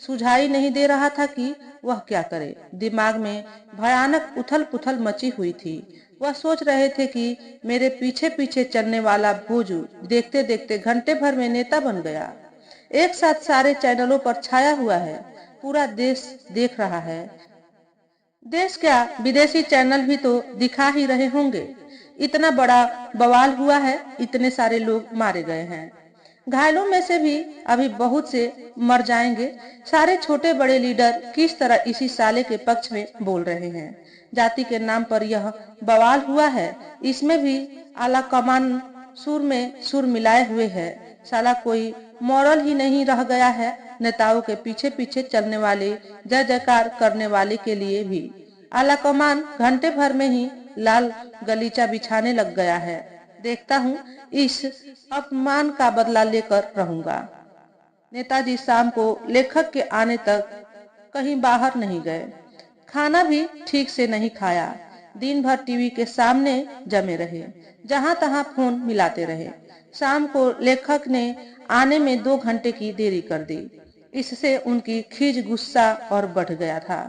Speaker 1: सुझाई नहीं दे रहा था कि वह क्या करे। दिमाग में भयानक उथल पुथल मची हुई थी। वह सोच रहे थे कि मेरे पीछे पीछे चलने वाला भोजू देखते देखते घंटे भर में नेता बन गया। एक साथ सारे चैनलों पर छाया हुआ है। पूरा देश देख रहा है। देश क्या, विदेशी चैनल भी तो दिखा ही रहे होंगे। इतना बड़ा बवाल हुआ है, इतने सारे लोग मारे गए हैं। घायलों में से भी अभी बहुत से मर जाएंगे। सारे छोटे बड़े लीडर किस तरह इसी साले के पक्ष में बोल रहे हैं। जाति के नाम पर यह बवाल हुआ है, इसमें भी आला कमान सुर में सुर मिलाए हुए है। साला कोई मॉरल ही नहीं रह गया है। नेताओं के पीछे पीछे चलने वाले, जय जयकार करने वाले के लिए भी आला कमान घंटे भर में ही लाल गलीचा बिछाने लग गया है। देखता हूँ इस अपमान का बदला लेकर रहूंगा। नेताजी शाम को लेखक के आने तक कहीं बाहर नहीं गए। खाना भी ठीक से नहीं खाया। दिन भर टीवी के सामने जमे रहे, जहां तहां फोन मिलाते रहे। शाम को लेखक ने आने में 2 घंटे की देरी कर दी। इससे उनकी खीज, गुस्सा और बढ़ गया था।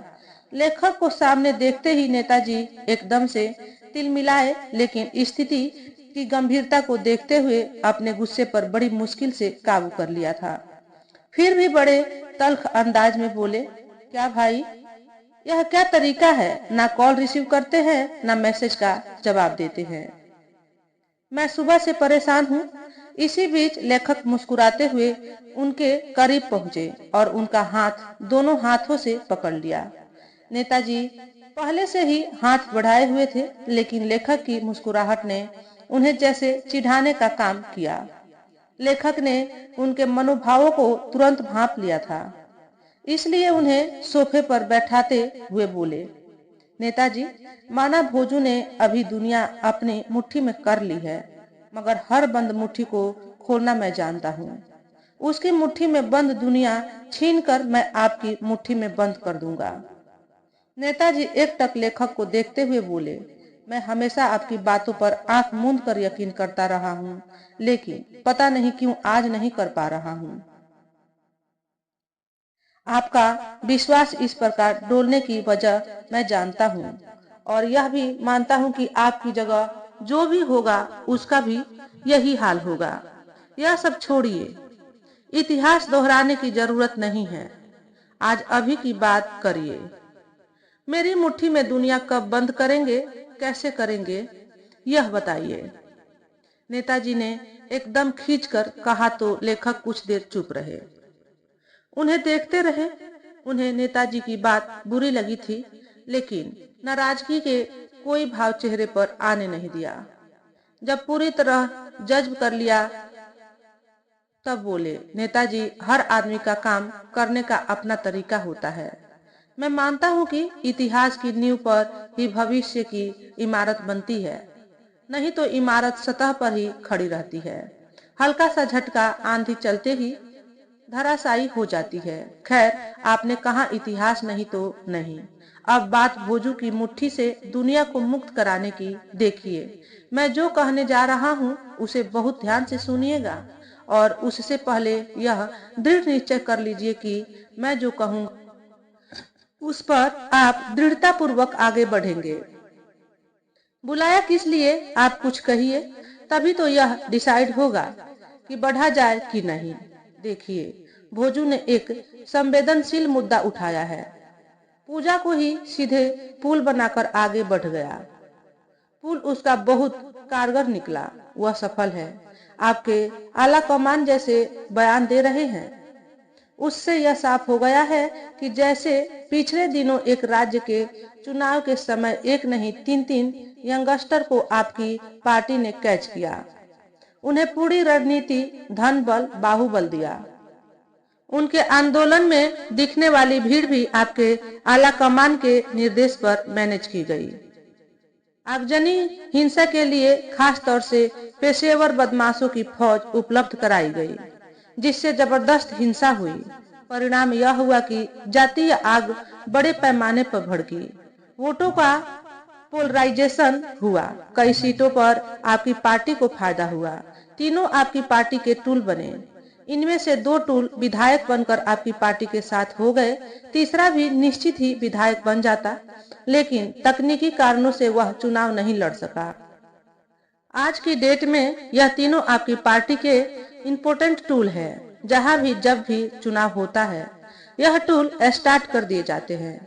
Speaker 1: लेखक को सामने देखते ही नेताजी एकदम से तिलमिलाए, लेकिन स्थिति की गंभीरता को देखते हुए अपने गुस्से पर बड़ी मुश्किल से काबू कर लिया था। फिर भी बड़े तल्ख अंदाज में बोले, क्या भाई, यह क्या तरीका है? ना कॉल रिसीव करते हैं, ना मैसेज का जवाब देते हैं। मैं सुबह से परेशान हूँ। इसी बीच लेखक मुस्कुराते हुए उनके करीब पहुंचे और उनका हाथ दोनों हाथों से पकड़ लिया। नेताजी पहले से ही हाथ बढ़ाए हुए थे, लेकिन लेखक की मुस्कुराहट ने उन्हें जैसे चिढ़ाने का काम किया। लेखक ने उनके मनोभावों को तुरंत भांप लिया था, इसलिए उन्हें सोफे पर बैठाते हुए बोले, नेताजी, माना भोजू ने अभी दुनिया अपनी मुट्ठी में कर ली है, मगर हर बंद मुट्ठी को खोलना मैं जानता हूँ। उसकी मुट्ठी में बंद दुनिया छीनकर मैं आपकी मुट्ठी में बंद कर दूंगा। नेताजी एकटक लेखक को देखते हुए बोले, मैं हमेशा आपकी बातों पर आंख मूंद कर यकीन करता रहा हूँ, लेकिन पता नहीं क्यों आज नहीं कर पा रहा हूँ। आपका विश्वास इस प्रकार डोलने की वजह मैं जानता हूँ और यह भी मानता हूँ कि आपकी जगह जो भी होगा उसका भी यही हाल होगा। यह सब छोड़िए, इतिहास दोहराने की जरूरत नहीं है। आज अभी की बात करिए। मेरी मुट्ठी में दुनिया कब बंद करेंगे, कैसे करेंगे, यह बताइए। नेताजी ने एकदम खींचकर कहा तो लेखक कुछ देर चुप रहे। उन्हें देखते रहे। उन्हें नेताजी की बात बुरी लगी थी, लेकिन नाराजगी के कोई भाव चेहरे पर आने नहीं दिया। जब पूरी तरह जज्ब कर लिया तब बोले, नेताजी, हर आदमी का काम करने का अपना तरीका होता है। मैं मानता हूँ कि इतिहास की नींव पर ही भविष्य की इमारत बनती है, नहीं तो इमारत सतह पर ही खड़ी रहती है। हल्का सा झटका आंधी चलते ही धराशायी हो जाती है। खैर, आपने कहा इतिहास नहीं तो नहीं। अब बात भोजू की मुट्ठी से दुनिया को मुक्त कराने की। देखिए, मैं जो कहने जा रहा हूँ उसे बहुत ध्यान से सुनिएगा और उससे पहले यह दृढ़ निश्चय कर लीजिए कि मैं जो कहूँ उस पर आप दृढ़ता पूर्वक आगे बढ़ेंगे। बुलाया किस लिए, आप कुछ कहिए, तभी तो यह डिसाइड होगा कि बढ़ा जाए कि नहीं। देखिए, भोजू ने एक संवेदनशील मुद्दा उठाया है। पूजा को ही सीधे पुल बनाकर आगे बढ़ गया। पुल उसका बहुत कारगर निकला, वह सफल है। आपके आला कमान जैसे बयान दे रहे हैं, उससे यह साफ हो गया है कि जैसे पिछले दिनों एक राज्य के चुनाव के समय एक नहीं तीन तीन यंगस्टर को आपकी पार्टी ने कैच किया। उन्हें पूरी रणनीति, धन बल, बाहुबल दिया। उनके आंदोलन में दिखने वाली भीड़ भी आपके आला कमान के निर्देश पर मैनेज की गई। आगजनी हिंसा के लिए खास तौर से पेशेवर बदमाशों की फौज उपलब्ध कराई गई, जिससे जबरदस्त हिंसा हुई। परिणाम यह हुआ कि जातीय आग बड़े पैमाने पर भड़की। वोटों का पोलराइजेशन हुआ। कई सीटों पर आपकी पार्टी को फायदा हुआ। तीनों आपकी पार्टी के टूल बने। इनमें से 2 टूल विधायक बनकर आपकी पार्टी के साथ हो गए। तीसरा भी निश्चित ही विधायक बन जाता, लेकिन तकनीकी कारणों से वह चुनाव नहीं लड़ सका। आज की डेट में यह तीनों आपकी पार्टी के इम्पोर्टेंट टूल है। जहां भी जब भी चुनाव होता है, यह टूल स्टार्ट कर दिए जाते हैं।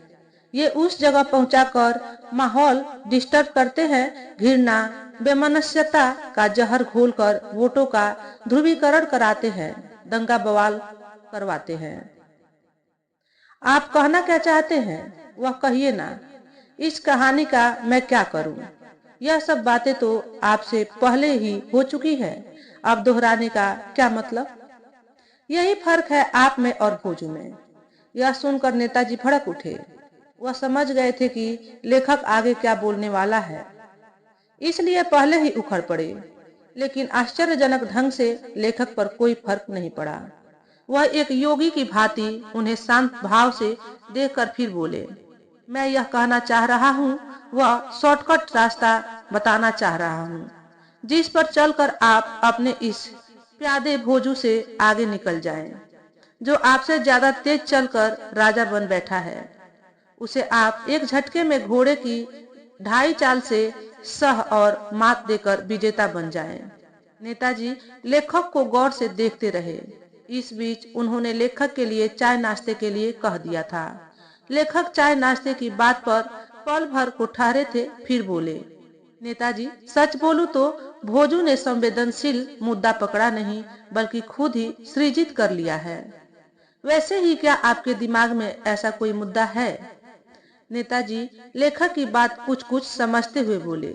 Speaker 1: ये उस जगह पहुंचाकर माहौल डिस्टर्ब करते हैं। घृणा, बेमनस्यता का जहर घोलकर वोटों का ध्रुवीकरण कराते हैं, दंगा बवाल करवाते हैं। आप कहना क्या चाहते हैं, वह कहिए ना। इस कहानी का मैं क्या करूं? यह सब बातें तो आपसे पहले ही हो चुकी है, अब दोहराने का क्या मतलब? यही फर्क है आप में और भोजू में। यह सुनकर नेताजी भड़क उठे। वह समझ गए थे कि लेखक आगे क्या बोलने वाला है, इसलिए पहले ही उखड़ पड़े। लेकिन आश्चर्यजनक ढंग से लेखक पर कोई फर्क नहीं पड़ा। वह एक योगी की भांति उन्हें शांत भाव से देखकर फिर बोले, मैं यह कहना चाह रहा हूँ, वह शॉर्टकट रास्ता बताना चाह रहा हूँ, जिस पर चलकर आप अपने इस प्यादे भोजू से आगे निकल जाएं, जो आपसे ज्यादा तेज चलकर राजा बन बैठा है। उसे आप एक झटके में घोड़े की 2.5 चाल से सह और मात देकर विजेता बन जाएं। नेताजी लेखक को गौर से देखते रहे। इस बीच उन्होंने लेखक के लिए चाय नाश्ते के लिए कह दिया था। लेखक चाय नाश्ते की बात पर पल भर को ठहरे थे, फिर बोले, नेताजी, सच बोलूं तो भोजू ने संवेदनशील मुद्दा पकड़ा नहीं, बल्कि खुद ही सृजित कर लिया है। वैसे ही क्या आपके दिमाग में ऐसा कोई मुद्दा है? नेताजी लेखक की बात कुछ कुछ समझते हुए बोले,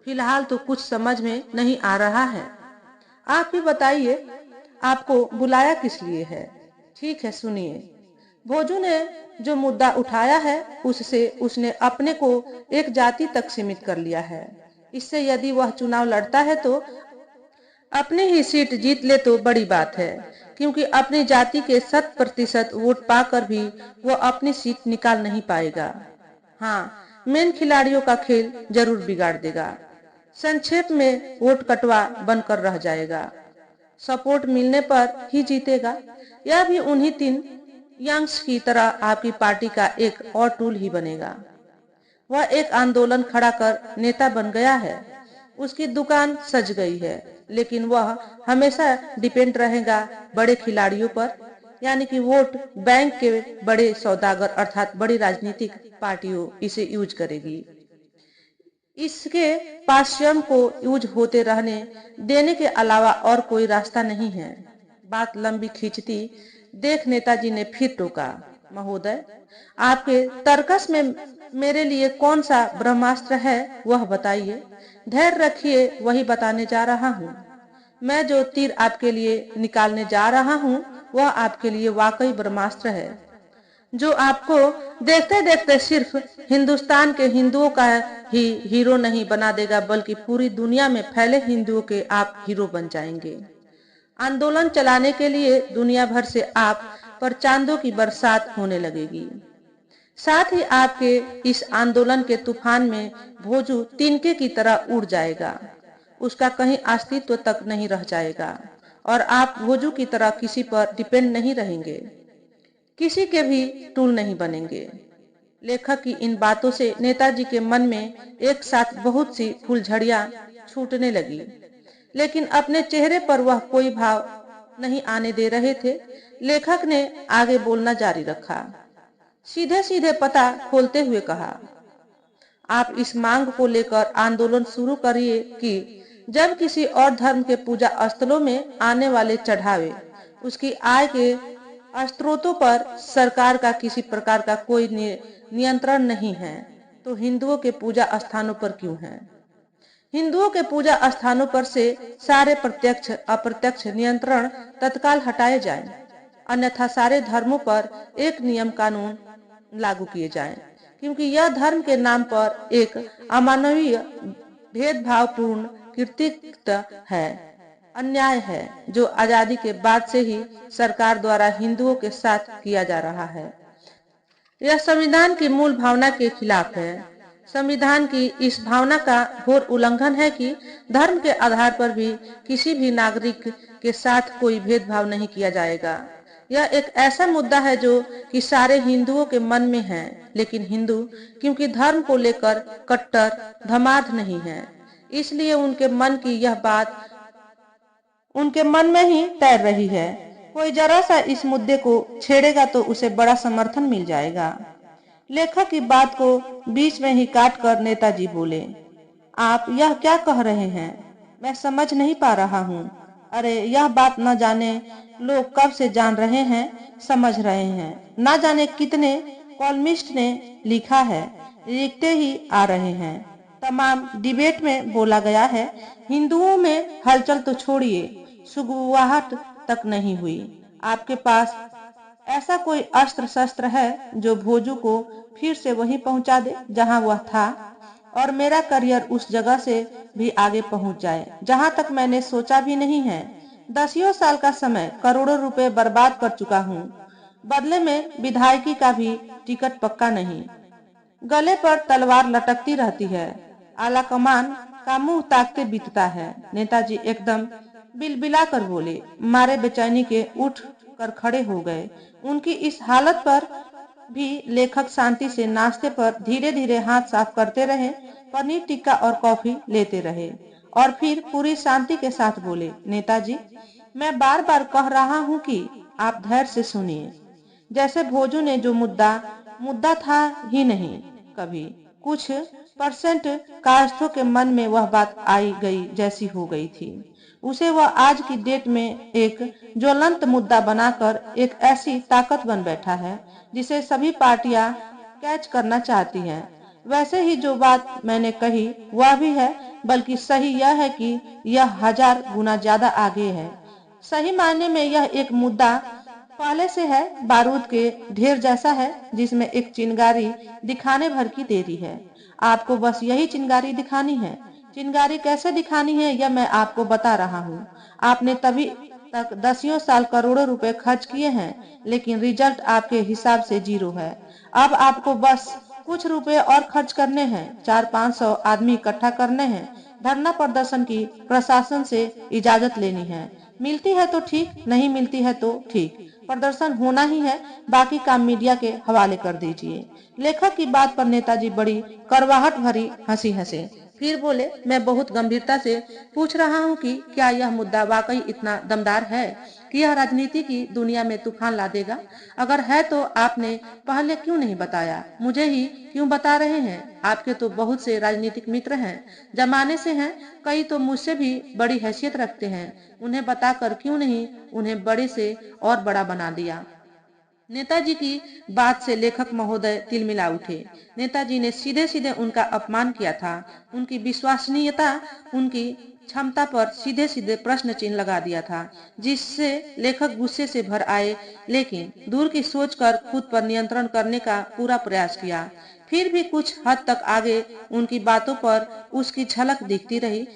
Speaker 1: फिलहाल तो कुछ समझ में नहीं आ रहा है। आप ही बताइए, आपको बुलाया किस लिए है? ठीक है, सुनिए। भोजू ने जो मुद्दा उठाया है, उससे उसने अपने को एक जाति तक सीमित कर लिया है। इससे यदि वह चुनाव लड़ता है तो अपनी ही सीट जीत ले तो बड़ी बात है, क्योंकि अपनी जाति के 100% वोट पाकर भी वो अपनी सीट निकाल नहीं पाएगा। हाँ, मेन खिलाड़ियों का खेल जरूर बिगाड़ देगा। संक्षेप में वोट कटवा बनकर रह जाएगा। सपोर्ट मिलने पर ही जीतेगा। यह भी उन्हीं 3 यंग्स की तरह आपकी पार्टी का एक और टूल ही बनेगा। वह एक आंदोलन खड़ा कर नेता बन गया है। उसकी दुकान सज गई है, लेकिन वह हमेशा डिपेंड रहेगा बड़े खिलाड़ियों पर, यानी कि वोट बैंक के बड़े सौदागर अर्थात बड़ी राजनीतिक पार्टियों इसे यूज करेगी। इसके पास स्वयं को यूज होते रहने देने के अलावा और कोई रास्ता नहीं है। बात लंबी खींचती देख नेताजी ने फिर टोका, महोदय, आपके तर्कस में मेरे लिए कौन सा ब्रह्मास्त्र है वह बताइए। धैर्य रखिए, वही बताने जा रहा हूँ। मैं जो तीर आपके लिए निकालने जा रहा हूँ वह आपके लिए वाकई ब्रह्मास्त्र है, जो आपको देखते देखते सिर्फ हिंदुस्तान के हिंदुओं का ही हीरो नहीं बना देगा, बल्कि पूरी दुनिया में फैले हिंदुओं के आप हीरो बन जाएंगे। आंदोलन चलाने के लिए दुनिया भर से आप पर चांदों की बरसात होने लगेगी। साथ ही आपके इस आंदोलन के तूफान में भोजू तिनके की तरह उड़ जाएगा। उसका कहीं अस्तित्व तक नहीं रह जाएगा और आप भोजू की तरह किसी पर डिपेंड नहीं रहेंगे, किसी के भी टूल नहीं बनेंगे। लेखक की इन बातों से नेताजी के मन में एक साथ बहुत सी फुलझड़ियां छूटने लगी, लेकिन अपने चेहरे पर वह कोई भाव नहीं आने दे रहे थे। लेखक ने आगे बोलना जारी रखा, सीधे सीधे पता खोलते हुए कहा, आप इस मांग को लेकर आंदोलन शुरू करिए कि जब किसी और धर्म के पूजा स्थलों में आने वाले चढ़ावे उसकी आय के स्रोतों पर सरकार का किसी प्रकार का कोई नियंत्रण नहीं है, तो हिंदुओं के पूजा स्थानों पर क्यों है? हिंदुओं के पूजा स्थानों पर से सारे प्रत्यक्ष अप्रत्यक्ष नियंत्रण तत्काल हटाए जाएं, अन्यथा सारे धर्मों पर एक नियम कानून लागू किए जाएं, क्योंकि यह धर्म के नाम पर एक अमानवीय भेदभावपूर्ण कृत्य है, अन्याय है, जो आजादी के बाद से ही सरकार द्वारा हिंदुओं के साथ किया जा रहा है। यह संविधान की मूल भावना के खिलाफ है। संविधान की इस भावना का घोर उल्लंघन है कि धर्म के आधार पर भी किसी भी नागरिक के साथ कोई भेदभाव नहीं किया जाएगा। यह एक ऐसा मुद्दा है जो कि सारे हिंदुओं के मन में है, लेकिन हिंदू क्योंकि धर्म को लेकर कट्टर धर्मार्थ नहीं है, इसलिए उनके मन की यह बात उनके मन में ही तैर रही है। कोई जरा सा इस मुद्दे को छेड़ेगा तो उसे बड़ा समर्थन मिल जाएगा। लेखक की बात को बीच में ही काट कर नेताजी बोले, आप यह क्या कह रहे हैं? मैं समझ नहीं पा रहा हूँ। अरे यह बात न जाने लोग कब से जान रहे हैं, समझ रहे हैं, ना जाने कितने कॉलमिस्ट ने लिखा है, लिखते ही आ रहे हैं। तमाम डिबेट में बोला गया है, हिंदुओं में हलचल तो छोड़िए, सुगबुगाहट तक नहीं हुई। आपके पास ऐसा कोई अस्त्र शस्त्र है जो भोजू को फिर से वहीं पहुंचा दे जहां वह था, और मेरा करियर उस जगह से भी आगे पहुंच जाए जहां तक मैंने सोचा भी नहीं है। 10 साल का समय, करोड़ों रुपए बर्बाद कर चुका हूँ, बदले में विधायकी का भी टिकट पक्का नहीं। गले पर तलवार लटकती रहती है, आला कमान का मुंह ताकते बीतता है। नेताजी एकदम बिलबिला कर बोले, मारे बेचैनी के उठ कर खड़े हो गए। उनकी इस हालत पर भी लेखक शांति से नाश्ते पर धीरे धीरे हाथ साफ करते रहे, पनीर टिक्का और कॉफी लेते रहे और फिर पूरी शांति के साथ बोले, नेताजी, मैं बार बार कह रहा हूँ कि आप धैर्य से सुनिए। जैसे भोजू ने जो मुद्दा था ही नहीं, कभी कुछ परसेंट कायस्थों के मन में वह बात आई गई जैसी हो गई थी, उसे वह आज की डेट में एक ज्वलंत मुद्दा बनाकर एक ऐसी ताकत बन बैठा है जिसे सभी पार्टियां कैच करना चाहती हैं। वैसे ही जो बात मैंने कही वह भी है, बल्कि सही यह है कि यह 1000 गुना ज्यादा आगे है। सही मायने में यह एक मुद्दा पहले से है, बारूद के ढेर जैसा है जिसमें एक चिंगारी दिखाने भर की देरी है। आपको बस यही चिंगारी दिखानी है। चिंगारी कैसे दिखानी है यह मैं आपको बता रहा हूँ। आपने तक दसियों साल करोड़ों रुपए खर्च किए हैं, लेकिन रिजल्ट आपके हिसाब से जीरो है। अब आपको बस कुछ रुपए और खर्च करने हैं, 400-500 आदमी इकट्ठा करने हैं, धरना प्रदर्शन की प्रशासन से इजाजत लेनी है। मिलती है तो ठीक, नहीं मिलती है तो ठीक, प्रदर्शन होना ही है, बाकी काम मीडिया के हवाले कर दीजिए। लेखक की बात पर नेताजी बड़ी करवाहट भरी हंसी हंसे। फिर बोले, मैं बहुत गंभीरता से पूछ रहा हूँ कि क्या यह मुद्दा वाकई इतना दमदार है कि यह राजनीति की दुनिया में तूफान ला देगा? अगर है तो आपने पहले क्यों नहीं बताया? मुझे ही क्यों बता रहे हैं? आपके तो बहुत से राजनीतिक मित्र हैं, जमाने से हैं, कई तो मुझसे भी बड़ी हैसियत रखते हैं। उन्हें बताकर क्यों नहीं उन्हें बड़े से और बड़ा बना दिया? नेताजी की बात से लेखक महोदय तिलमिला उठे। नेताजी ने सीधे सीधे उनका अपमान किया था। उनकी विश्वसनीयता, उनकी क्षमता पर सीधे सीधे प्रश्न चिन्ह लगा दिया था, जिससे लेखक गुस्से से भर आए, लेकिन दूर की सोच कर खुद पर नियंत्रण करने का पूरा प्रयास किया। फिर भी कुछ हद तक आगे उनकी बातों पर उसकी झलक दिखती रही।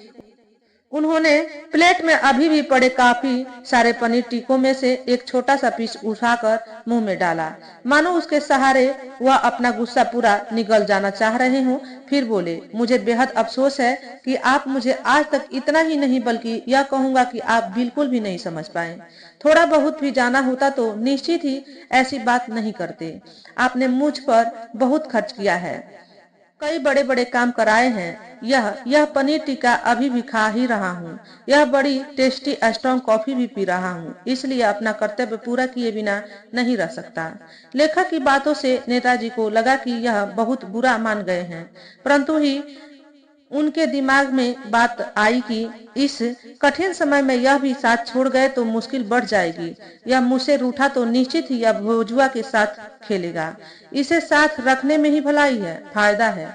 Speaker 1: उन्होंने प्लेट में अभी भी पड़े काफी सारे पनीर टिक्कों में से एक छोटा सा पीस उठाकर मुंह में डाला, मानो उसके सहारे वह अपना गुस्सा पूरा निगल जाना चाह रहे हों। फिर बोले, मुझे बेहद अफसोस है कि आप मुझे आज तक इतना ही नहीं बल्कि यह कहूंगा कि आप बिल्कुल भी नहीं समझ पाए। थोड़ा बहुत भी जाना होता तो निश्चित ही ऐसी बात नहीं करते। आपने मुझ पर बहुत खर्च किया है, कई बड़े बड़े काम कराए हैं। यह पनीर टिक्का अभी भी खा ही रहा हूँ। यह बड़ी टेस्टी स्ट्रॉन्ग कॉफी भी पी रहा हूँ, इसलिए अपना कर्तव्य पूरा किए बिना नहीं रह सकता। लेखक की बातों से नेताजी को लगा कि यह बहुत बुरा मान गए हैं, परंतु ही उनके दिमाग में बात आई कि इस कठिन समय में यह भी साथ छोड़ गए तो मुश्किल बढ़ जाएगी। यह मुझसे रूठा तो निश्चित ही यह भोजुआ के साथ खेलेगा। इसे साथ रखने में ही भलाई है, फायदा है।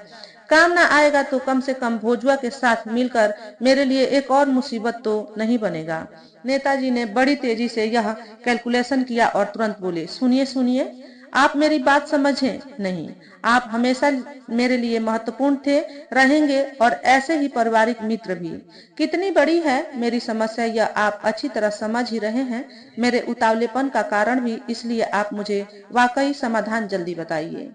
Speaker 1: काम ना आएगा तो कम से कम भोजुआ के साथ मिलकर मेरे लिए एक और मुसीबत तो नहीं बनेगा। नेताजी ने बड़ी तेजी से यह कैलकुलेशन किया और तुरंत बोले, सुनिए सुनिए, आप मेरी बात समझे नहीं। आप हमेशा मेरे लिए महत्वपूर्ण थे, रहेंगे, और ऐसे ही पारिवारिक मित्र भी। कितनी बड़ी है मेरी समस्या यह आप अच्छी तरह समझ ही रहे हैं। मेरे उतावलेपन का कारण भी, इसलिए आप मुझे वाकई समाधान जल्दी बताइए।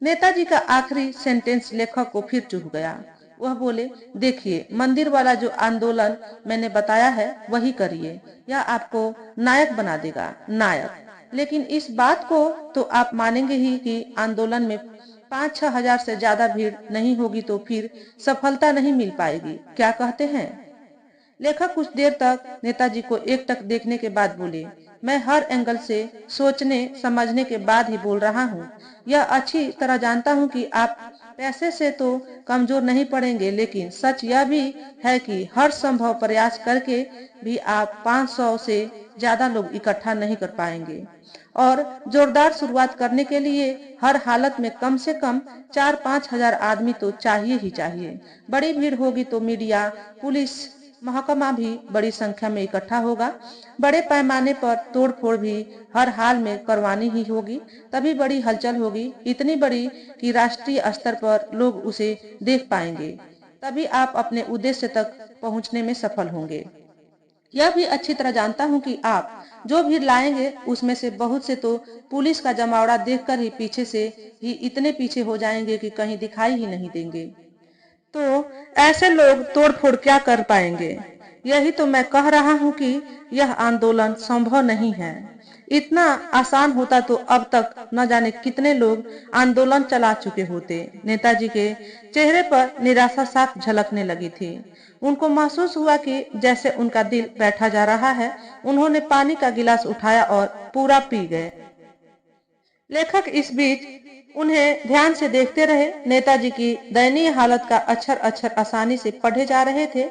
Speaker 1: नेताजी का आखिरी सेंटेंस लेखक को फिर चुभ गया। वह बोले, देखिए, मंदिर वाला जो आंदोलन मैंने बताया है वही करिए, यह आपको नायक बना देगा, नायक। लेकिन इस बात को तो आप मानेंगे ही कि आंदोलन में 5-6 हजार से ज्यादा भीड़ नहीं होगी तो फिर सफलता नहीं मिल पाएगी, क्या कहते हैं? लेखक कुछ देर तक नेताजी को एकटक देखने के बाद बोले, मैं हर एंगल से सोचने समझने के बाद ही बोल रहा हूँ। यह अच्छी तरह जानता हूँ कि आप पैसे से तो कमजोर नहीं पड़ेंगे, लेकिन सच यह भी है कि हर संभव प्रयास करके भी आप 500 से ज्यादा लोग इकट्ठा नहीं कर पाएंगे। और जोरदार शुरुआत करने के लिए हर हालत में कम से कम 4-5 हजार आदमी तो चाहिए ही चाहिए। बड़ी भीड़ होगी तो मीडिया, पुलिस, महकमा भी बड़ी संख्या में इकट्ठा होगा। बड़े पैमाने पर तोड़फोड़ भी हर हाल में करवानी ही होगी, तभी बड़ी हलचल होगी, इतनी बड़ी कि राष्ट्रीय स्तर पर लोग उसे देख पाएंगे। तभी आप अपने उद्देश्य तक पहुंचने में सफल होंगे। यह भी अच्छी तरह जानता हूं कि आप जो भीड़ लाएंगे उसमें से बहुत से तो पुलिस का जमावड़ा देखकर ही पीछे से ही इतने पीछे हो जाएंगे कि कहीं दिखाई ही नहीं देंगे। तो ऐसे लोग तोड़फोड़ क्या कर पाएंगे? यही तो मैं कह रहा हूँ कि यह आंदोलन संभव नहीं है। इतना आसान होता तो अब तक न जाने कितने लोग आंदोलन चला चुके होते। नेताजी के चेहरे पर निराशा साफ झलकने लगी थी। उनको महसूस हुआ कि जैसे उनका दिल बैठा जा रहा है। उन्होंने पानी का गिलास उठाया और पूरा पी गए। लेखक इस बीच उन्हें ध्यान से देखते रहे। नेताजी की दयनीय हालत का अक्षर अक्षर आसानी से पढ़े जा रहे थे।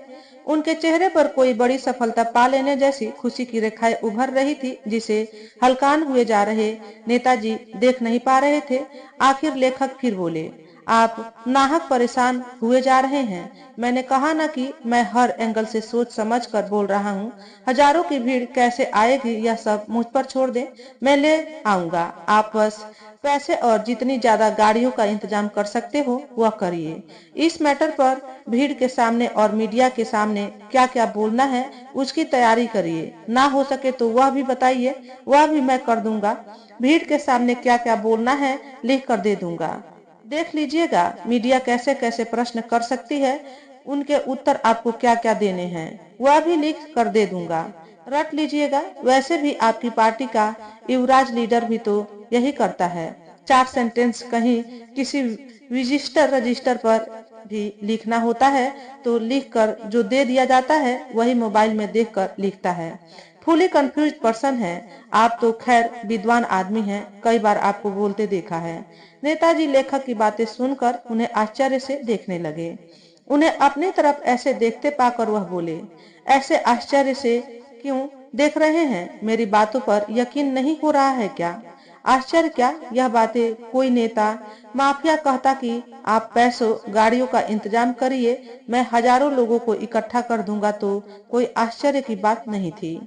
Speaker 1: उनके चेहरे पर कोई बड़ी सफलता पा लेने जैसी खुशी की रेखाएं उभर रही थी, जिसे हलकान हुए जा रहे नेताजी देख नहीं पा रहे थे। आखिर लेखक फिर बोले, आप नाहक परेशान हुए जा रहे हैं। मैंने कहा ना कि मैं हर एंगल से सोच समझ कर बोल रहा हूँ। हजारों की भीड़ कैसे आएगी यह सब मुझ पर छोड़ दें, मैं ले आऊंगा। आप बस पैसे और जितनी ज्यादा गाड़ियों का इंतजाम कर सकते हो वह करिए। इस मैटर पर भीड़ के सामने और मीडिया के सामने क्या क्या बोलना है उसकी तैयारी करिए। ना हो सके तो वह भी बताइए, वह भी मैं कर दूंगा। भीड़ के सामने क्या क्या बोलना है लिख कर दे दूंगा। देख लीजिएगा मीडिया कैसे कैसे प्रश्न कर सकती है, उनके उत्तर आपको क्या क्या देने हैं वह भी लिख कर दे दूंगा। रट लीजिएगा। वैसे भी आपकी पार्टी का युवराज लीडर भी तो यही करता है। 4 सेंटेंस कहीं किसी विजिस्टर रजिस्टर पर भी लिखना होता है तो लिख कर जो दे दिया जाता है वही मोबाइल में देख कर लिखता है। फुली कंफ्यूज पर्सन है। आप तो खैर विद्वान आदमी हैं, कई बार आपको बोलते देखा है। नेताजी लेखक की बातें सुनकर उन्हें आश्चर्य से देखने लगे। उन्हें अपनी तरफ ऐसे देखते पाकर वह बोले, ऐसे आश्चर्य से क्यों देख रहे हैं? मेरी बातों पर यकीन नहीं हो रहा है क्या? आश्चर्य क्या, यह बातें कोई नेता माफिया कहता कि आप पैसों गाड़ियों का इंतजाम करिए, मैं हजारों लोगों को इकट्ठा कर दूंगा, तो कोई आश्चर्य की बात नहीं थी।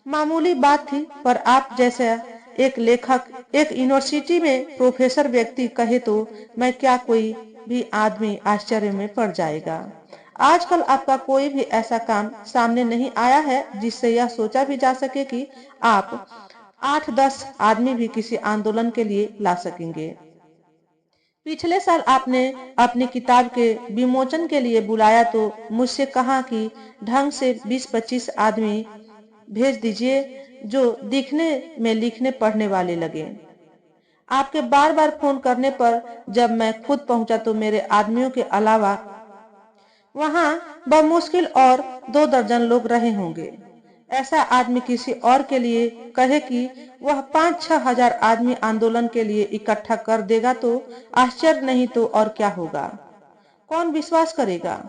Speaker 1: मामूली बात थी। पर आप जैसा एक लेखक एक यूनिवर्सिटी में प्रोफेसर व्यक्ति कहे तो मैं क्या, कोई भी आदमी आश्चर्य में पड़ जाएगा। आजकल आपका कोई भी ऐसा काम सामने नहीं आया है जिससे यह सोचा भी जा सके कि आप 8-10 आदमी भी किसी आंदोलन के लिए ला सकेंगे। पिछले साल आपने अपनी किताब के विमोचन के लिए बुलाया तो मुझसे कहा कि ढंग से 20-25 आदमी भेज दीजिए जो दिखने में लिखने पढ़ने वाले लगे। आपके बार बार फोन करने पर जब मैं खुद पहुंचा तो मेरे आदमियों के अलावा वहां बमुश्किल और 2 दर्जन लोग रहे होंगे। ऐसा आदमी किसी और के लिए कहे कि वह 5-6 हजार आदमी आंदोलन के लिए इकट्ठा कर देगा तो आश्चर्य नहीं तो और क्या होगा। कौन विश्वास करेगा?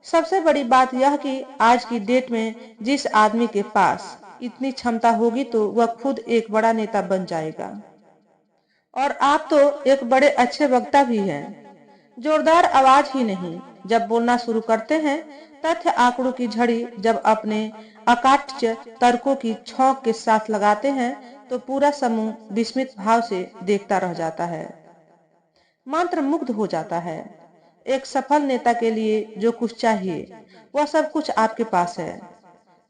Speaker 1: सबसे बड़ी बात यह कि आज की डेट में जिस आदमी के पास इतनी क्षमता होगी तो वह खुद एक बड़ा नेता बन जाएगा। और आप तो एक बड़े अच्छे वक्ता भी हैं। जोरदार आवाज ही नहीं, जब बोलना शुरू करते हैं तथ्य आंकड़ों की झड़ी जब अपने अकाट्य तर्कों की छौंक के साथ लगाते हैं तो पूरा समूह विस्मित भाव से देखता रह जाता है, मंत्र मुग्ध हो जाता है। एक सफल नेता के लिए जो कुछ चाहिए वह सब कुछ आपके पास है,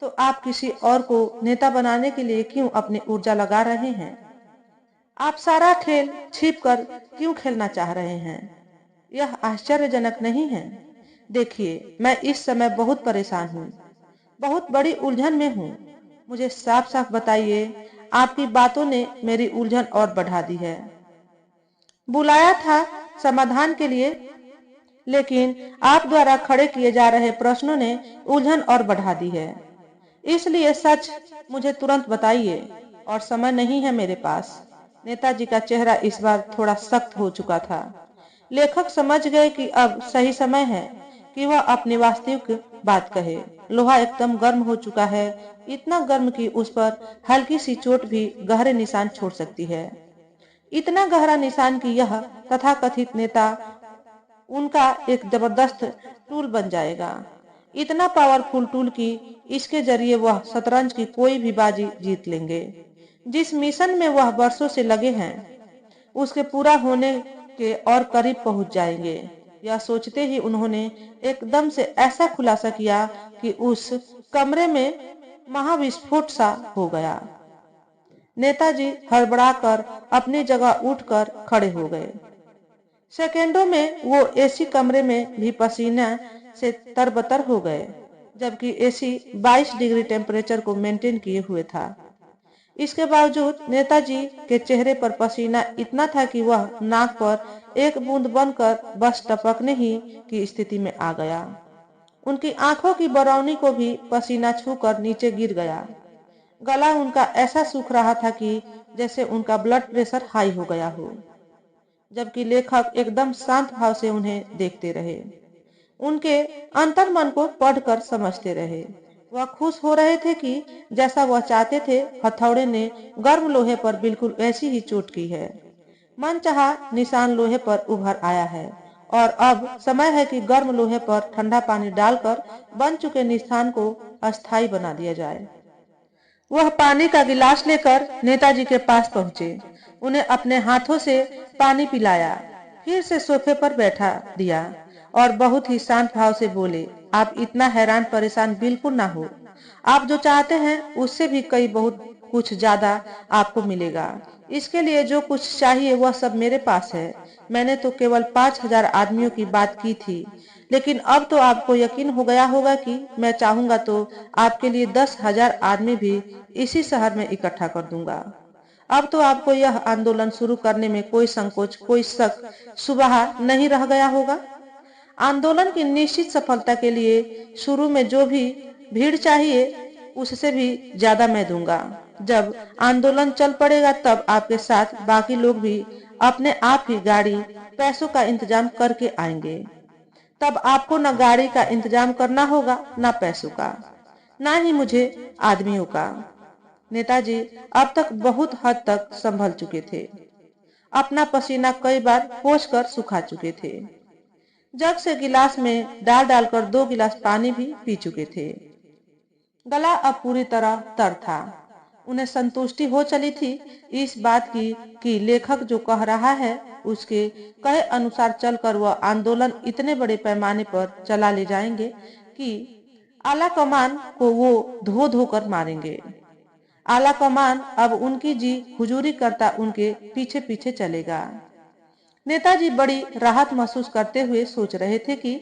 Speaker 1: तो आप किसी और को नेता बनाने के लिए क्यों अपनी ऊर्जा लगा रहे हैं? आप सारा खेल छिप कर क्यों खेलना चाह रहे हैं? यह आश्चर्यजनक नहीं है? देखिए, मैं इस समय बहुत परेशान हूँ, बहुत बड़ी उलझन में हूँ। मुझे साफ साफ बताइए, आपकी बातों ने मेरी उलझन और बढ़ा दी है। बुलाया था समाधान के लिए, लेकिन आप द्वारा खड़े किए जा रहे प्रश्नों ने उलझन और बढ़ा दी है। इसलिए सच मुझे तुरंत बताइए, और समय नहीं है मेरे पास। नेताजी का चेहरा इस बार थोड़ा सख्त हो चुका था। लेखक समझ गए कि अब सही समय है कि वह अपनी वास्तविक बात कहे। लोहा एकदम गर्म हो चुका है, इतना गर्म कि उस पर हल्की सी चोट भी गहरे निशान छोड़ सकती है। इतना गहरा निशान कि यह तथाकथित नेता उनका एक जबरदस्त टूल बन जाएगा। इतना पावरफुल टूल कि इसके जरिए वह शतरंज की कोई भी बाजी जीत लेंगे। जिस मिशन में वह वर्षों से लगे हैं उसके पूरा होने के और करीब पहुंच जाएंगे। यह सोचते ही उन्होंने एकदम से ऐसा खुलासा किया कि उस कमरे में महाविस्फोट सा हो गया। नेताजी हड़बड़ाकर अपनी जगह उठकर खड़े हो गए। सेकेंडों में वो एसी कमरे में भी पसीना से तरबतर हो गए, जबकि एसी 22 डिग्री टेम्परेचर को मेंटेन किए हुए था। इसके बावजूद नेताजी के चेहरे पर पसीना इतना था कि वह नाक पर एक बूंद बनकर बस टपकने ही की स्थिति में आ गया। उनकी आंखों की बरौनी को भी पसीना छूकर नीचे गिर गया। गला उनका ऐसा सूख रहा था कि जैसे उनका ब्लड प्रेशर हाई हो गया हो। जबकि लेखक एकदम शांत भाव से उन्हें देखते रहे, उनके अंतर्मन को पढ़कर समझते रहे। वह खुश हो रहे थे कि जैसा वह चाहते थे हथौड़े ने गर्म लोहे पर बिल्कुल वैसी ही चोट की है। मनचाहा निशान लोहे पर उभर आया है और अब समय है कि गर्म लोहे पर ठंडा पानी डालकर बन चुके निशान को अस्थायी बना दिया जाए। वह पानी का गिलास लेकर नेताजी के पास पहुंचे, उन्हें अपने हाथों से पानी पिलाया, फिर से सोफे पर बैठा दिया और बहुत ही शांत भाव से बोले, आप इतना हैरान परेशान बिल्कुल ना हो। आप जो चाहते हैं उससे भी कई बहुत कुछ ज्यादा आपको मिलेगा। इसके लिए जो कुछ चाहिए वह सब मेरे पास है। मैंने तो केवल 5,000 आदमियों की बात की थी, लेकिन अब तो आपको यकीन हो गया होगा कि मैं चाहूंगा तो आपके लिए 10,000 आदमी भी इसी शहर में इकट्ठा कर दूंगा। अब तो आपको यह आंदोलन शुरू करने में कोई संकोच, कोई शक, शुबहा नहीं रह गया होगा। आंदोलन की निश्चित सफलता के लिए शुरू में जो भी भीड़ चाहिए उससे भी ज्यादा मैं दूंगा। जब आंदोलन चल पड़ेगा तब आपके साथ बाकी लोग भी अपने आप ही गाड़ी, पैसों का इंतजाम करके आएंगे। तब आपको न गाड़ी का इंतजाम करना होगा, न पैसों का, न ही मुझे आदमियों का। नेताजी अब तक बहुत हद तक संभल चुके थे, अपना पसीना कई बार पोंछकर सुखा चुके थे, जग से गिलास में डाल डालकर 2 गिलास पानी भी पी चुके थे। गला अब पूरी तरह तर था। उन्हें संतुष्टि हो चली थी इस बात की कि लेखक जो कह रहा है उसके कहे अनुसार चलकर वह आंदोलन इतने बड़े पैमाने पर चला ले जाएंगे कि आला कमान को वो धो धो कर मारेंगे। आला कमान अब उनकी जी हुजूरी करता उनके पीछे पीछे चलेगा। नेताजी बड़ी राहत महसूस करते हुए सोच रहे थे कि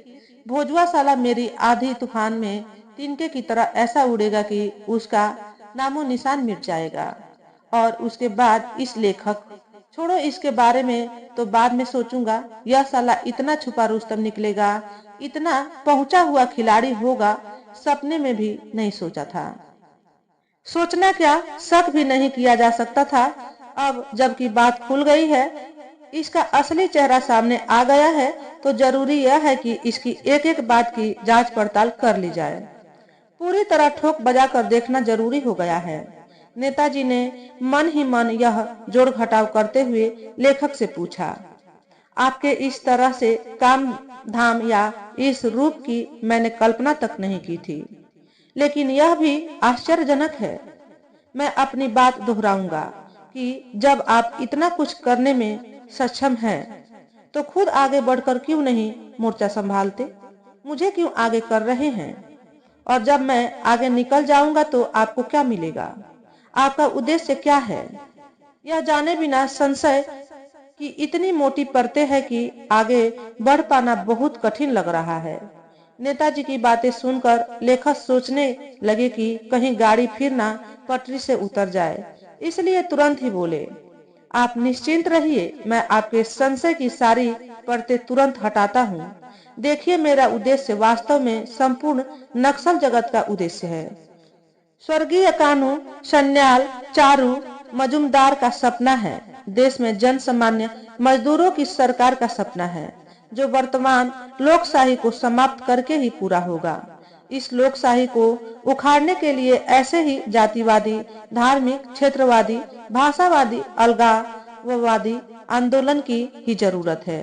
Speaker 1: भोजवा साला मेरी आधी तूफान में तिनके की तरह ऐसा उड़ेगा कि उसका नामो निशान मिट जाएगा। और उसके बाद इस लेखक, छोड़ो इसके बारे में तो बाद में सोचूंगा, यह साला इतना छुपा रुस्तम निकलेगा, इतना पहुंचा हुआ खिलाड़ी होगा, सपने में भी नहीं सोचा था। सोचना क्या, शक भी नहीं किया जा सकता था। अब जबकि बात खुल गई है, इसका असली चेहरा सामने आ गया है, तो जरूरी यह है कि इसकी एक एक बात की जांच पड़ताल कर ली जाए। पूरी तरह ठोक बजा कर देखना जरूरी हो गया है। नेताजी ने मन ही मन यह जोड़ घटाव करते हुए लेखक से पूछा, आपके इस तरह से काम धाम या इस रूप की मैंने कल्पना तक नहीं की थी, लेकिन यह भी आश्चर्यजनक है। मैं अपनी बात दोहराऊंगा कि जब आप इतना कुछ करने में सक्षम हैं, तो खुद आगे बढ़कर क्यों नहीं मोर्चा संभालते, मुझे क्यों आगे कर रहे हैं? और जब मैं आगे निकल जाऊंगा तो आपको क्या मिलेगा? आपका उद्देश्य क्या है? यह जाने बिना संशय की इतनी मोटी परतें हैं कि आगे बढ़ पाना बहुत कठिन लग रहा है। नेताजी की बातें सुनकर लेखक सोचने लगे कि कहीं गाड़ी फिर ना पटरी से उतर जाए, इसलिए तुरंत ही बोले, आप निश्चिंत रहिए, मैं आपके संशय की सारी परतें तुरंत हटाता हूँ। देखिए, मेरा उद्देश्य वास्तव में संपूर्ण नक्सल जगत का उद्देश्य है। स्वर्गीय कानू सन्याल चारू मजुमदार का सपना है। देश में जन सामान्य मजदूरों की सरकार का सपना है, जो वर्तमान लोकशाही को समाप्त करके ही पूरा होगा। इस लोकशाही को उखाड़ने के लिए ऐसे ही जातिवादी, धार्मिक, क्षेत्रवादी, भाषावादी, अलगाववादी आंदोलन की ही जरूरत है।